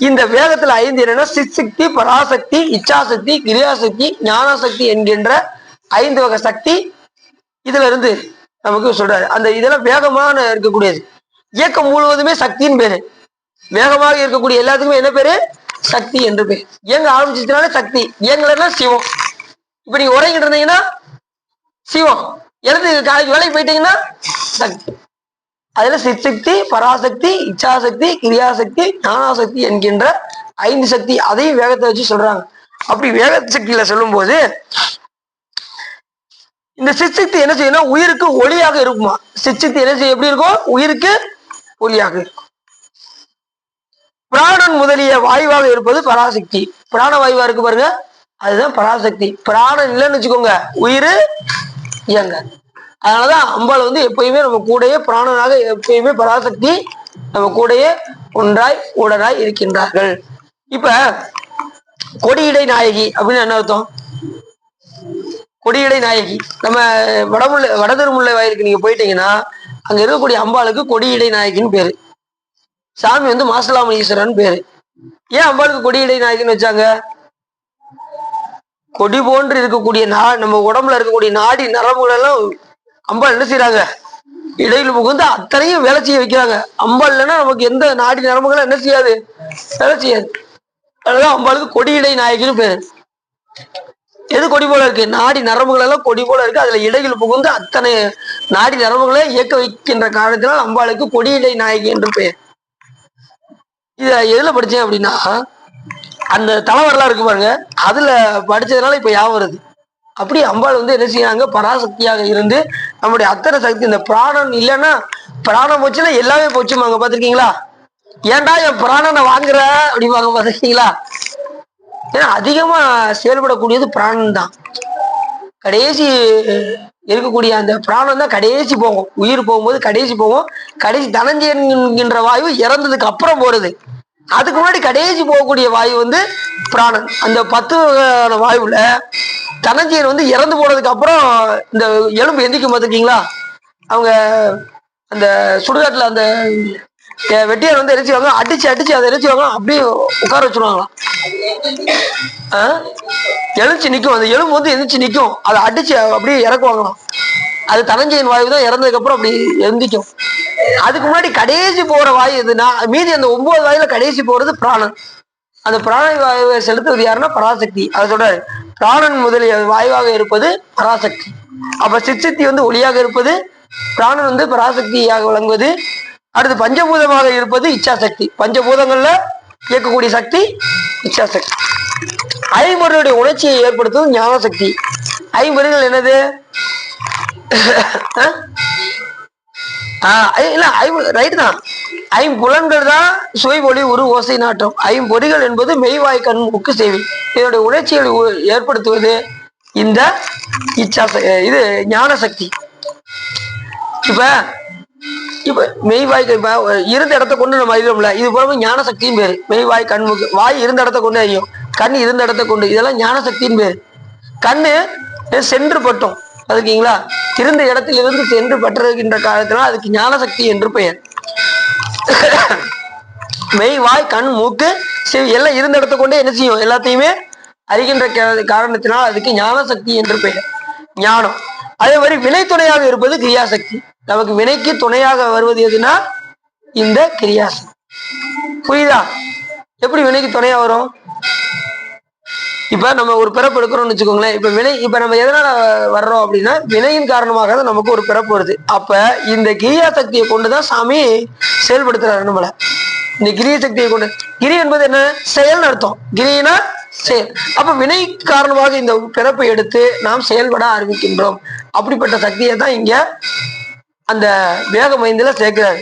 இந்த வேகத்துல 5 என்னன்னா சிற்சக்தி, பராசக்தி, இச்சாசக்தி, கிரியாசக்தி, ஞானசக்தி என்கின்ற 5 வகை சக்தி இதுல இருந்து நமக்கு சொல்றாரு. அந்த இதெல்லாம் வேகமான இருக்கக்கூடியது. இயக்கம் முழுவதுமே சக்தின்னு பேரு. வேகமாக இருக்கக்கூடிய எல்லாத்துக்குமே என்ன பேரு? சக்தி என்று பேர். இயங்க ஆரம்பிச்சதுனால சக்தி, இயங்கலன்னா சிவம். இப்ப நீங்க உறங்கிட்டு இருந்தீங்கன்னா சிவம், எழுந்து காலைக்கு வேலைக்கு போயிட்டீங்கன்னா சக்தி. அதுல சிற்சக்தி, பராசக்தி, இச்சாசக்தி, கிரியாசக்தி, ஞானாசக்தி என்கின்ற 5 சக்தி, அதையும் வேகத்தை வச்சு சொல்றாங்க. அப்படி வேக சக்தியில சொல்லும் போது இந்த சிற்சக்தி என்ன செய்யணும்? உயிருக்கு ஒளியாக இருக்குமா? சிற்சக்தி என்ன செய்ய? எப்படி இருக்கும்? உயிருக்கு ஒளியாக இருக்கும். பிராணன் முதலிய வாயுவாக இருப்பது பராசக்தி. பிராண வாயுவா இருக்கு பாருங்க, அதுதான் பராசக்தி. பிராணன் இல்லைன்னு வச்சுக்கோங்க, உயிர் இயங்க. அதனாலதான் அம்பாள் எப்பயுமே நம்ம கூடயே பிராணனாக எப்பயுமே பராசக்தி நம்ம கூடயே ஒன்றாய் உடனாய் இருக்கின்றார்கள். இப்ப கொடியிடை நாயகி அப்படின்னு என்ன அர்த்தம்? கொடியிடை நாயகி நம்ம வடதிருமுல்லை வாயிலுக்கு நீங்க போயிட்டீங்கன்னா அங்க இருக்கக்கூடிய அம்பாளுக்கு கொடியிடை நாயகின்னு பேரு. சாமி மாசலாமணீஸ்வரன் பேரு. ஏன் அம்பாளுக்கு கொடியிடை நாயகின்னு வச்சாங்க? கொடி போன்று இருக்கக்கூடிய நம்ம உடம்புல இருக்கக்கூடிய நாடி நரம்புகள் எல்லாம் அம்பாள் என்ன செய்யறாங்க? இடையில புகுந்து அத்தனையும் வேலை செய்ய வைக்கிறாங்க. அம்பாள் இல்லைன்னா நமக்கு எந்த நாடி நரம்புகளும் என்ன செய்யாது? வேலை செய்யாது. அதுதான் அம்பாளுக்கு கொடியிடை நாயகின்னு பேரு. எது கொடி போல இருக்கு? நாடி நரம்புகள் எல்லாம் கொடி போல இருக்கு. அதுல இடையில் புகுந்து அத்தனை நாடி நரம்புகளை இயக்க வைக்கின்ற காரணத்தினால் அம்பாளுக்கு கொடியிடை நாயகி என்று பெயர். இத எதுல படிச்சேன் அப்படின்னா அந்த தலைவரெல்லாம் இருக்கு பாருங்க, அதுல படிச்சதுனால இப்ப ஞாபகம் வருது. அப்படி அம்பாள் வந்து என்ன செய்யறாங்க, பராசக்தியாக இருந்து நம்முடைய அத்தனை சக்தி. இந்த பிராணன் இல்லைன்னா, பிராணம் போச்சுன்னா எல்லாமே போச்சுமாங்க. பாத்திருக்கீங்களா? ஏன்டா என் பிராணனை வாங்குற அப்படிவாங்க, பாத்திருக்கீங்களா? ஏன்னா அதிகமா செயல்படக்கூடியது பிராணன் தான். கடைசி இருக்கக்கூடிய அந்த பிராணம் தான் கடைசி போகும். உயிர் போகும்போது கடைசி போகும். கடைசி தனஞ்சயன் என்கின்ற வாயு இறந்ததுக்கு அப்புறம் போறது. அதுக்கு முன்னாடி கடைசி போகக்கூடிய வாயு வந்து பிராணன். அந்த 10 வாயுல தனஞ்சயன் வந்து இறந்து போனதுக்கு அப்புறம் இந்த எலும்பு எந்திக்கும் பார்த்துருக்கீங்களா? அவங்க அந்த சுடுகாட்டுல அந்த வெட்டியார் வந்து எரிச்சுவாங்க, அடிச்சு அதை எரிச்சுவாங்க, அப்படியே உட்கார வச்சுருவாங்களாம். எழுச்சி நிற்கும். அந்த எலும்பு வந்து எந்திரிச்சு நிற்கும். அதை அடிச்சு அப்படியே இறக்குவாங்களாம். அது தனஞ்சயன் வாயு தான் இறந்ததுக்கு அப்புறம் அப்படி எந்திக்கும். அதுக்கு முன்னாடி கடைசி போற வாயு எதுனா, மீதி அந்த 9 வாயுல கடைசி போறது பிராணன். அந்த பிராண வாயுவை செலுத்துவது யாருன்னா பராசக்தி. அதை சொல்றாரு, பிராணன் முதலிய வாயுவாக இருப்பது பராசக்தி. அப்ப சிற்சக்தி வந்து ஒளியாக இருப்பது, பிராணன் வந்து பராசக்தியாக விளங்குவது. அடுத்து பஞ்சபூதமாக இருப்பது இச்சாசக்தி. பஞ்சபூதங்கள்ல இயக்கக்கூடிய சக்தி இச்சாசக்தி. ஐம்பொருளுடைய உணர்ச்சியை ஏற்படுத்துவது ஞானசக்தி. ஐம்பொருள் என்னது? ரைட் தான். ஐம்புலன்கள் தான் சுவை, ஒளி, உரு, ஓசை, நாட்டம். ஐம்பொறிகள் என்பது மெய்வாய், கண், மூக்கு, செவி. இதனுடைய உணர்ச்சிகளை ஏற்படுத்துவது இந்த இது ஞானசக்தி. இப்ப மெய்வாய் இருந்த இடத்த கொண்டு நம்ம அறிவோம்ல, இது போல ஞான சக்தியும் பேரு. மெய்வாய், கண்முக்கு. வாய் இருந்த இடத்த கொண்டு அறியும், கண் இருந்த இடத்த கொண்டு, இதெல்லாம் ஞான சக்தியும் பேரு. கண்ணு சென்று பட்டோம், அதுக்கீங்களா? இருந்த இடத்தில் இருந்து சென்று பற்றுகின்ற காலத்தினால் அதுக்கு ஞான சக்தி என்று பெயர். மெய், வாய், கண், மூக்கு, செவி எல்லாம் இருந்த இடத்த கொண்டே என்ன செய்யும்? எல்லாத்தையுமே அறிகின்ற காரணத்தினால் அதுக்கு ஞான சக்தி என்று பெயர். ஞானம். அதே மாதிரி வினை துணையாக இருப்பது கிரியாசக்தி. நமக்கு வினைக்கு துணையாக வருவது எதுனா இந்த கிரியாசக்தி. புரியுதா? எப்படி வினைக்கு துணையா வரும்? இப்ப நம்ம ஒரு பிறப்பு எடுக்கிறோம்னு வச்சுக்கோங்களேன். இப்ப வினை, இப்ப நம்ம எதனால வர்றோம் அப்படின்னா, வினையின் காரணமாக தான் நமக்கு ஒரு பிறப்பு வருது. அப்ப இந்த கிரியா சக்தியை கொண்டுதான் சாமி செயல்படுத்துறாரு நம்மள. இந்த கிரிய சக்தியை கொண்டு, கிரி என்பது என்ன? செயல்னு அர்த்தம். கிரினா செயல். அப்ப வினை காரணமாக இந்த பிறப்பை எடுத்து நாம் செயல்பட ஆரம்பிக்கின்றோம். அப்படிப்பட்ட சக்தியை தான் இங்க அந்த வேக மைந்தில சேர்க்கிறாரு.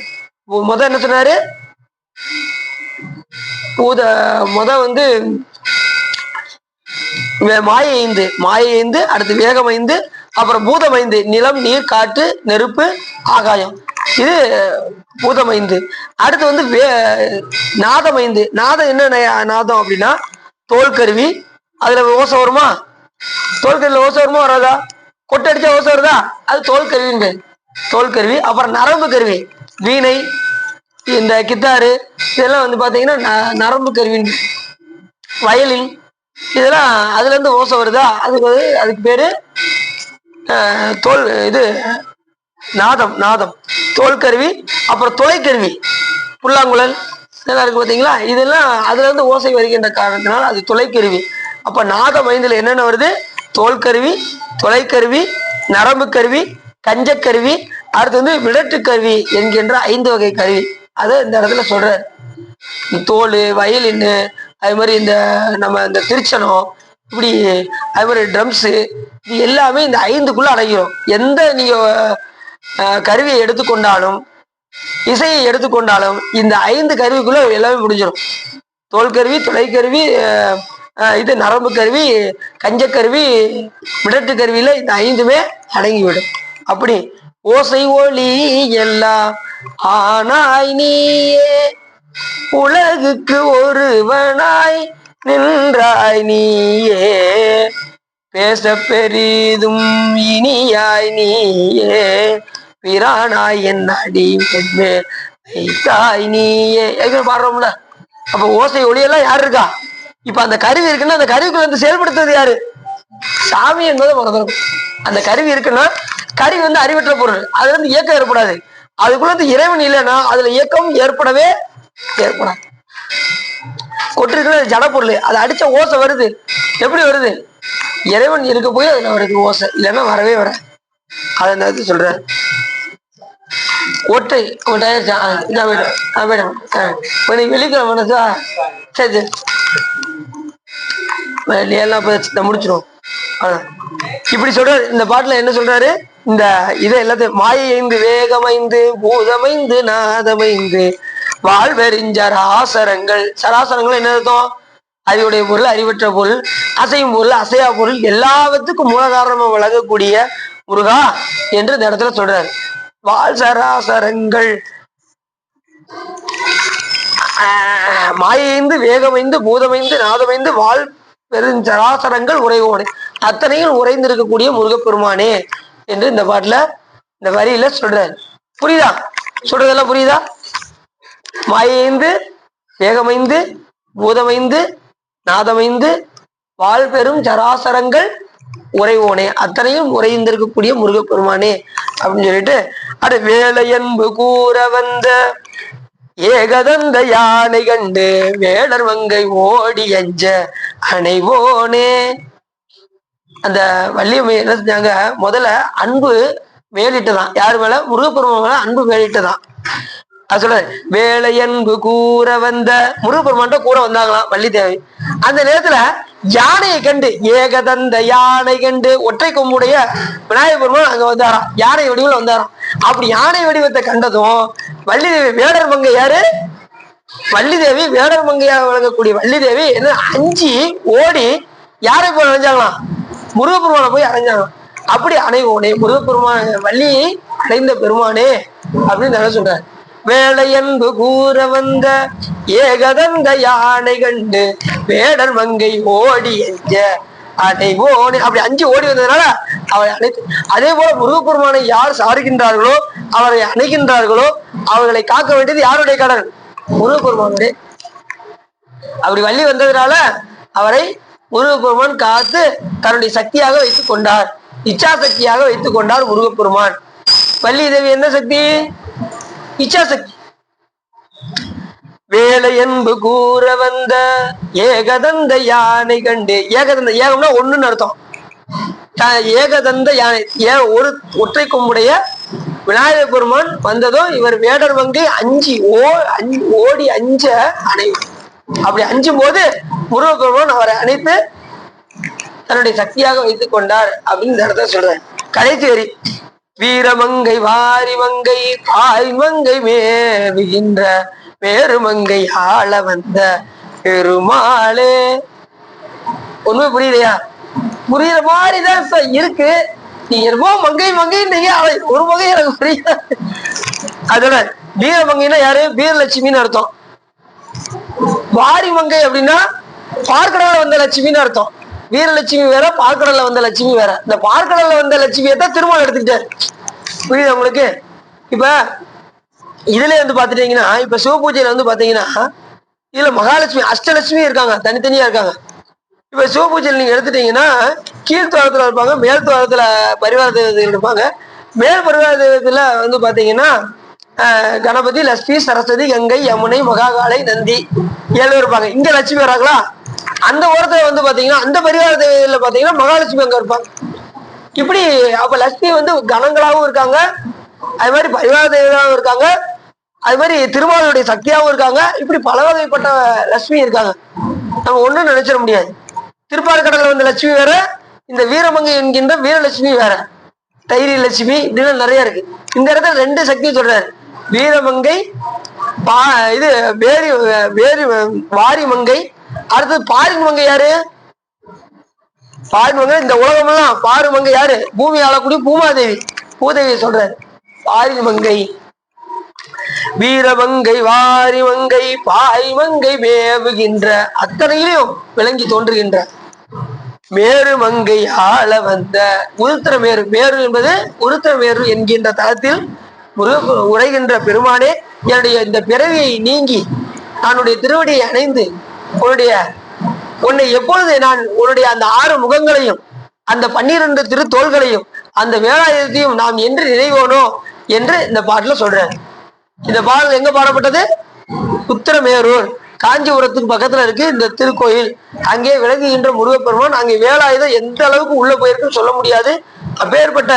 என்ன சொன்னாரு? வந்து மாயை 5, அடுத்து வேகம் 5, அப்புறம் பூதம் 5, நிலம், நீர், காற்று, நெருப்பு, ஆகாயம். இது பூதம் 5. அடுத்து வந்து நாதம் 5. நாதம் என்ன நாதம் அப்படின்னா, தோல் கருவி. அதுல ஓசை வருமா? தோல் கருவில ஓசை வருமா வராதா? கொட்டை அடிச்சா ஓசை வருதா? அது தோல் கருவின்னு. தோல் கருவி. அப்புறம் நரம்பு கருவி, வீணை, இந்த கித்தாரு, இதெல்லாம் வந்து பாத்தீங்கன்னா நரம்பு கருவின்னு. வயலின், இதெல்லாம் அதுல இருந்து ஓசை வருதா? அதுக்கு பேரு தோல், இது நாதம். தோல் கருவி. அப்புறம் தொலைக்கருவி, புல்லாங்குழல் இதெல்லாம் இருக்கு பாத்தீங்களா? இதெல்லாம் அதுல இருந்து ஓசை வருகின்ற காரணத்தினால் அது தொலைக்கருவி. அப்ப நாதம் 5ல என்னென்ன வருது? தோல் கருவி, தொலைக்கருவி, நரம்பு கருவி, கஞ்சக்கருவி, அடுத்து வந்து விடட்டு கருவி என்கின்ற 5 வகை கருவி. அதை இந்த இடத்துல சொல்றாரு. தோல், வயலின்னு, அது மாதிரி இந்த நம்ம இந்த திருச்சனம், இப்படி அது மாதிரி ட்ரம்ஸு, இது எல்லாமே இந்த 5க்குள்ள அடங்கிடும். எந்த நீங்க கருவியை எடுத்துக்கொண்டாலும், இசையை எடுத்துக்கொண்டாலும், இந்த 5 கருவிக்குள்ள எல்லாமே முடிஞ்சிடும். தோல் கருவி, தொலைக்கருவி, இது நரம்பு கருவி, கஞ்சக்கருவி, விடட்டு கருவியில இந்த 5மே அடங்கிவிடும். அப்படி ஓசை, ஒளி எல்லாம் ஆனாய் நீயே, உலகுக்கு ஒருவனாய் நின்றாய் நீயே, பேச பெரிதும் இனியாய் நீயே, பிரானாய் என் அடி மேல் வைத்தாய் நீயே. பாடுறோம்ல. அப்ப ஓசை, ஒளியெல்லாம் யாரு இருக்கா? இப்ப அந்த கருவி இருக்குன்னா அந்த கருவிக்குள்ள வந்து செயல்படுத்துறது யாரு? சாமி என்பதை மறந்துடும். அந்த கருவி இருக்குன்னா, கருவி வந்து அறிவற்ற பொருள், அதுல இருந்து இயக்கம் ஏற்படாது. அதுக்குள்ள இறைவன் இல்லைன்னா அதுல இயக்கம் ஏற்படாது. கொட்டிருக்கிற ஜட பொருள், அதை அடிச்ச ஓசை வருது. எப்படி வருது? இறைவன் இருக்க போய் அதுல வருது ஓசை, இல்லைன்னா வரவே வர. அதை அந்த இது சொல்ற ஒட்டை ஒட்டாயிருச்சா? வெளிக்கிழமை மனசா? சரி, எல்லாம் முடிச்சிடும். இப்படி சொல்றாரு. இந்த பாட்டுல என்ன சொல்றாரு? இந்த இதை எல்லாத்தையும் மாயைந்து வேகமைந்து பூதமைந்து நாதமைந்து வாழ்வெறிஞ்சராசரங்கள். சராசரங்கள் என்ன அர்த்தம்? அறிவுடைய பொருள், அறிவற்ற பொருள், அசையும் பொருள், அசையா பொருள், எல்லாவற்றுக்கும் மூல காரணமா வழங்கக்கூடிய முருகா என்று இந்த இடத்துல சொல்றாரு. வாழ் சராசரங்கள் மாயைந்து வேகமைந்து பூதமைந்து நாதமைந்து வாழ் பெருஞ்சராசரங்கள் உரைவோனே, அத்தனையும் உறைந்திருக்கக்கூடிய முருகப்பெருமானே என்று இந்த பாட்டுல இந்த வரியில சொல்றாரு. புரியுதா? சொல்றதெல்லாம் புரியுதா? மாயைந்து வேகமைந்து பூதமைந்து நாதமைந்து வாழ் பெரும் சராசரங்கள் உறைவோனே, அத்தனையும் உறைந்திருக்கக்கூடிய முருகப்பெருமானே அப்படின்னு சொல்லிட்டு அட வேலையன்பு கூற வந்த ஏகதந்த யானை கண்டு வேடர் மங்கை ஓடி அஞ்ச அணைவோனே. அந்த வள்ளியம்மை என்ன செஞ்சாங்க? முதல்ல அன்பு வேலிட்டுதான். யாரு மேல? முருகப்பெருமான் மேல அன்பு வேலிட்டுதான். அது சொல்ற வேலையன்பு கூற வந்த முருகப்பெருமான்ட்ட கூற வந்தாங்களாம் வள்ளி தேவி. அந்த நேரத்துல யானையை கண்டு, ஏகதந்த யானை கண்டு, ஒற்றை கொம்புடைய விநாயகர் பெருமான் அங்க வந்தாராம், யானை வடிவில் வந்தாராம். அப்படி யானை வடிவத்தை கண்டதும் வள்ளி தேவி, வேடர் மங்கை யாரு? வள்ளி தேவி, வேடர் மங்கையாக வழங்கக்கூடிய வள்ளி தேவி என்ன அஞ்சி ஓடி யாரை போய் அடைஞ்சாங்களாம்? முருகப்பெருமானை போய் அடைஞ்சாங்களாம். அப்படி அணைவோனே, முருகப்பெருமான வள்ளியை அடைந்த பெருமானே அப்படின்னு நல்லா சொல்றாரு. வேலையன்பு கூற வந்த ஏகதந்த யானை கண்டு வேடர் மங்கை ஓடி எஞ்ச அடைவோனே. அப்படி அஞ்சு ஓடி வந்ததுனால அவரை அணைத்து. அதே போல முருகப்பெருமானை யார் சாருகின்றார்களோ, அவரை அணைகின்றார்களோ, அவர்களை காக்க வேண்டியது யாருடைய கடன்? முருகப்பெருமானுடைய. அப்படி வள்ளி வந்ததுனால அவரை முருகப்பெருமான் காத்து தன்னுடைய சக்தியாக வைத்துக் கொண்டார், இச்சா சக்தியாக வைத்துக் கொண்டார் முருகப்பெருமான். வள்ளி தேவி என்ன சக்தி? இச்சாசக்தி. வேலையன்பு கூற வந்த ஏகதந்த யானை கண்டு, ஏகதந்த ஏகம்னா ஒண்ணுன்னு அர்த்தம். ஏகதந்த யானை, ஒரு ஒற்றை கொம்புடைய விநாயகர் பெருமான் வந்ததும் இவர் வேடர் மங்கை அஞ்சி ஓடி அஞ்ச அணையும். அப்படி அஞ்சும் போது முருகப்பெருமான் அவரை அணைத்து தன்னுடைய சக்தியாக வைத்துக் கொண்டார் அப்படின்னு இந்த இடத்துல சொல்றேன். கடைசி வரி வீரமங்கை வாரிமங்கை பாய்மங்கை மேவுகின்ற வேறுமங்கை ஆள வந்த பெருமாளே. ஒண்ணுமே புரியலையா? புரியுற மாதிரிதான் இருக்கு. நீ என்னமோ மங்கை மங்கைன்னீங்க, ஒரு மங்கை எனக்கு புரியாது. அதோட வீரமங்கைன்னா யாரு? வீரலட்சுமின்னு அர்த்தம். வாரிமங்கை அப்படின்னா பார்க்கடல வந்த லட்சுமின்னு அர்த்தம். வீரலட்சுமி வேற, பார்க்கடல்ல வந்த லட்சுமி வேற. இந்த பார்க்கடல்ல வந்த லட்சுமியை தான் திருமணம் எடுத்துக்கிட்டாரு. புரியுது உங்களுக்கு? இப்ப இதுல வந்து பாத்துட்டீங்கன்னா, இப்ப சிவபூஜையில வந்து பாத்தீங்கன்னா இதுல மகாலட்சுமி அஷ்டலட்சுமி இருக்காங்க, தனித்தனியா இருக்காங்க. இப்ப சிவபூஜையில நீங்க எடுத்துட்டீங்கன்னா கீழ்த்துவாரத்துல இருப்பாங்க, மேல் துவாரத்துல பரிவார தெய்வத்தில் இருப்பாங்க. மேல் பரிவார தெய்வத்துல வந்து பாத்தீங்கன்னா கணபதி, லட்சுமி, சரஸ்வதி, கங்கை, யமுனை, மகாகாலை, நந்தி 7 இருப்பாங்க. இங்க லட்சுமி வராங்களா? அந்த ஓரத்துல வந்து பாத்தீங்கன்னா அந்த பரிவார தெய்வத்துல பாத்தீங்கன்னா மகாலட்சுமி அங்க இருப்பாங்க. இப்படி அப்ப லட்சுமி வந்து கணங்களாகவும் இருக்காங்க, அது மாதிரி பரிவார தெய்வமாகவும் இருக்காங்க, அது மாதிரி திருமாலுடைய சக்தியாகவும் இருக்காங்க. இப்படி பல வகைப்பட்ட லட்சுமி இருக்காங்க. நம்ம ஒண்ணும் நினைச்சிட முடியாது. திருப்பாற்கடல்ல வந்த லட்சுமி வேற, இந்த வீரமங்கை என்கின்ற வீரலட்சுமி வேற, தைரிய லட்சுமி இப்படிலாம் நிறைய இருக்கு. இந்த இடத்துல 2 சக்தி சொல்றாரு. வீரமங்கை இது வாரிமங்கை, அடுத்தது பாரிமங்கை. யாரு பாரிமங்கை? இந்த உலகம் எல்லாம் பாருமங்கை யாரு? பூமி ஆளக்கூடிய பூமாதேவி, பூதேவியை சொல்றாரு பாரிமங்கை. வீரமங்கை வாரிமங்கை பாய்மங்கை மேவுகின்ற, அத்தனையிலும் விளங்கி தோன்றுகின்ற மேருமங்கை ஆள வந்த உருத்திரமேரு. மேரு என்பது உருத்திரமேரு என்கின்ற தளத்தில் உரைகின்ற பெருமானே, என்னுடைய இந்த பிறவியை நீங்கி தன்னுடைய திருவடியை அணைந்து உன்னை எப்பொழுது நான் உன்னுடைய அந்த 6 முகங்களையும் அந்த 12 திருத்தோள்களையும் அந்த வேலாயுதத்தையும் நாம் என்று நினைவோனோ என்று இந்த பாட்டுல சொல்றாரு. இந்த பாடல் எங்க பாடப்பட்டது? உத்திரமேரூர், காஞ்சிபுரத்துக்கு பக்கத்துல இருக்கு இந்த திருக்கோயில். அங்கே விளங்குகின்ற முருகப்பெருமான். அங்கே வேலாயுதம் எந்த அளவுக்கு உள்ள போயிருக்குன்னு சொல்ல முடியாது. அப்பேற்பட்ட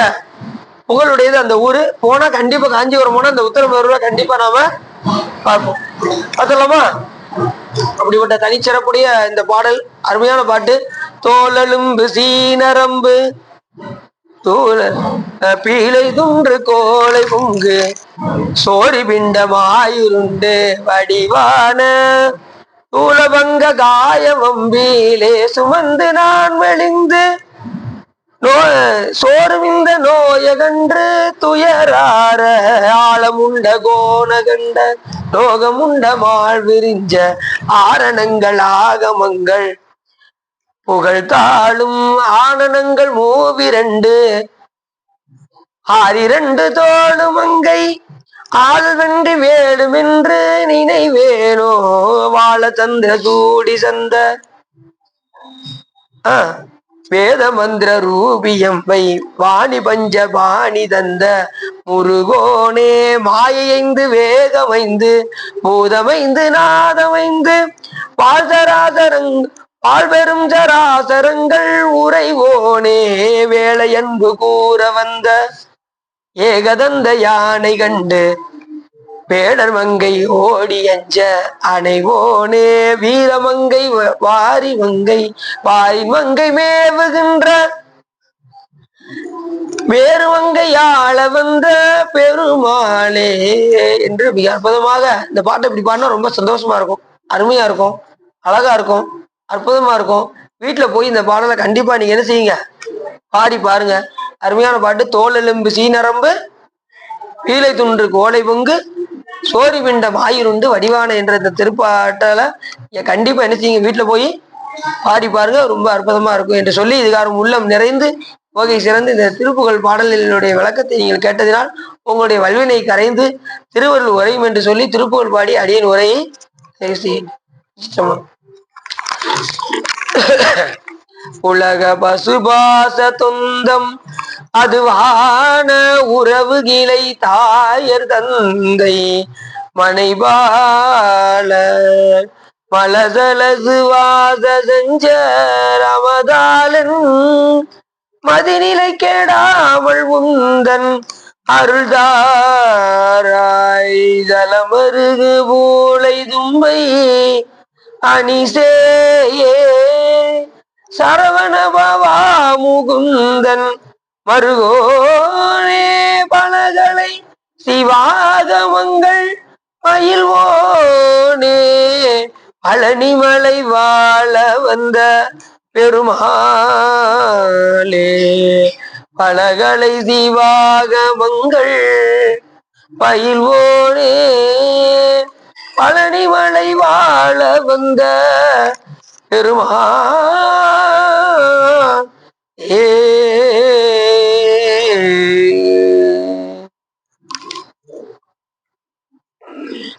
புகழுடையது அந்த ஊரு. போனா கண்டிப்பா காஞ்சிபுரம் போனா அந்த உத்திரமேரூரை கண்டிப்பா நாம பார்ப்போம். பார்த்தலாமா? அப்படிப்பட்ட தனிச்சிறப்புடைய இந்த பாடல் அருமையான பாட்டு. தோலெலும்பு சீனரம்பு தூள பீலை துன்று கோளை பொங்கு சோரி பிண்டமாயிருண்டு வடிவான தூளபங்க காயவம்பீலே சுமந்து நான் மெலிந்து சோர்விந்த நோயகன்று துயரார ஆழமுண்ட கோணகண்ட லோகமுண்ட மாள் விரிஞ்ச ஆரணங்கள் ஆகமங்கள் புகழ்தாளும் ஆனனங்கள் மூவிரண்டு ஆறிரண்டு தோளுமங்கை ஆள்வென்றி வேடுமென்று நினைவேனோ வாழ தந்திர சூடி சந்த வேத மந்திர ரூபியம்பை வாணி பஞ்ச பாணி தந்த முருகோனே மாயைந்து வேகமைந்து பூதமைந்து நாதமைந்து வாழ்தராதரங் வாழ்பெரும் ஜராசரங்கள் உறைவோனே வேளையன்பு கூற வந்த ஏகதந்த யானை கண்டு பேடர் மங்கை ஓடி அஞ்ச அணைவோனே வீரமங்கை வாரி மங்கை வாரி மங்கை மேவுகின்ற வேறு மங்கை ஆள வந்த பெருமாளே என்று மிக அற்புதமாக இந்த பாட்டை இப்படி பாடினா ரொம்ப சந்தோஷமா இருக்கும், அருமையா இருக்கும், அழகா இருக்கும், அற்புதமா இருக்கும். வீட்டுல போய் இந்த பாடலை கண்டிப்பா நீங்க என்ன செய்யுங்க, பாடி பாருங்க. அருமையான பாட்டு. தோல் எலும்பு சீனரம்பு பீலை துன்று கோலை பொங்கு சோரி பிண்டம் ஆயிருண்டு வடிவான என்ற இந்த திருப்பாட்டால கண்டிப்பா என்ன செய்யுங்க, வீட்டுல போய் பாடி பாருங்க, ரொம்ப அற்புதமா இருக்கும் என்று சொல்லி இதுகாரும் உள்ளம் நிறைந்து போகை சிறந்து இந்த திருப்புகழ் பாடல்களினுடைய விளக்கத்தை நீங்கள் கேட்டதினால் உங்களுடைய வல்வினை கரைந்து திருவருள் உரையும் என்று சொல்லி திருப்புகழ் பாடி அடியன் உரையை உலக பசுபாச தொந்தம் அதுவான உறவு கிளை தாயர் தந்தை மனைபால மலசலசு வாச செஞ்ச ரமதாலன் மதிநிலை கேடாமல் உந்தன் அருள்தாராய் ஜலமருகு பூளை தும்பை அணிசேயே சரவண பவா முகுந்தன் மருகோனே பலகளை சிவாகமங்கள் பயில்வோனே பழனிமலை வாழ வந்த பெருமாளே பலகளை சிவாகமங்கள் பயில்வோனே பழனிமலை வாழ வந்த பெருமாளே.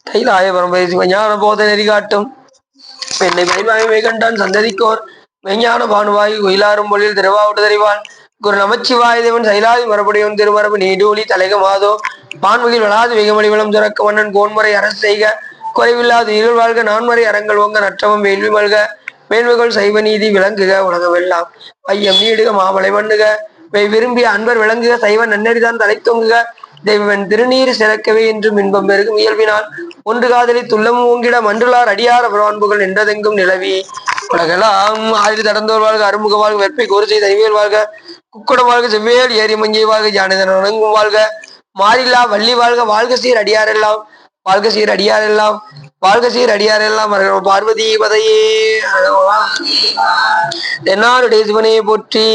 கைலாய பரம்பரை சிவஞான போத நெறி காட்டும் என்னை பயிர்வாய்மை கண்டான் சந்ததிக்கோர் மெய்ஞான பானுவாய் உயிலாரும் பொழில் திருவாவுட்டு தெரிவான் குரு நமச்சிவாய தேவன் சைலாதி மரபுடையவன் திருமரபு நீடூழி தலைக மாதோ பான்முகில் வளாது வெகுமணி விளம் துறக்க மன்னன் கோன்முறை அரசு செய்க குறைவில்லாது இருள் வாழ்க நான்மறை அரங்கள் ஓங்க நற்றவம் வேள்வி மல்க மேன்மைகள் சைவ நீதி விளங்குக உலகமெல்லாம் பையம் நீடுக மாமலை மண்ணுக விரும்பிய அன்பர் விளங்குக சைவ நன்னெறிதான் தலை தொங்குக தெய்வன் திருநீர் சிறக்கவே என்றும் இன்பம் பெருகும் இயல்பினால் ஒன்று காதலி துள்ளம் ஓங்கிட மன்றுளார் அடியார பிரான்புகள் நின்றதெங்கும் நிலவி உலகெல்லாம் ஆதிரி தடந்தோர் வாழ்க அருமுக வாழ்க வெப்பை கோரு செய்த ஐவியல் வாழ்க குக்குடம் வாழ்க செவ்வேல் ஏரி மங்கை வாழ்க ஜானதன் வணங்கும் வாழ்க மாறில்லா வள்ளி வாழ்க வாழ்க சீர் அடியாரெல்லாம் வாழ்க சீர் அடியாரெல்லாம் வாழ்க சீர் அடியாரெல்லாம் பார்வதி பதையே தென்னாருடைய சிவனையை போற்றி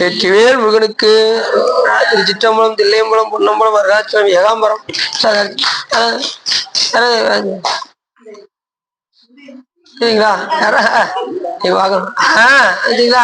வெற்றிவேல் முருகனுக்கு திருச்சிற்றம்பலம் தில்லையம்பலம் பொன்னம்பலம் அருணாச்சலம் ஏகாம்பரம் சரிங்களா? வாங்கணும் சரிங்களா?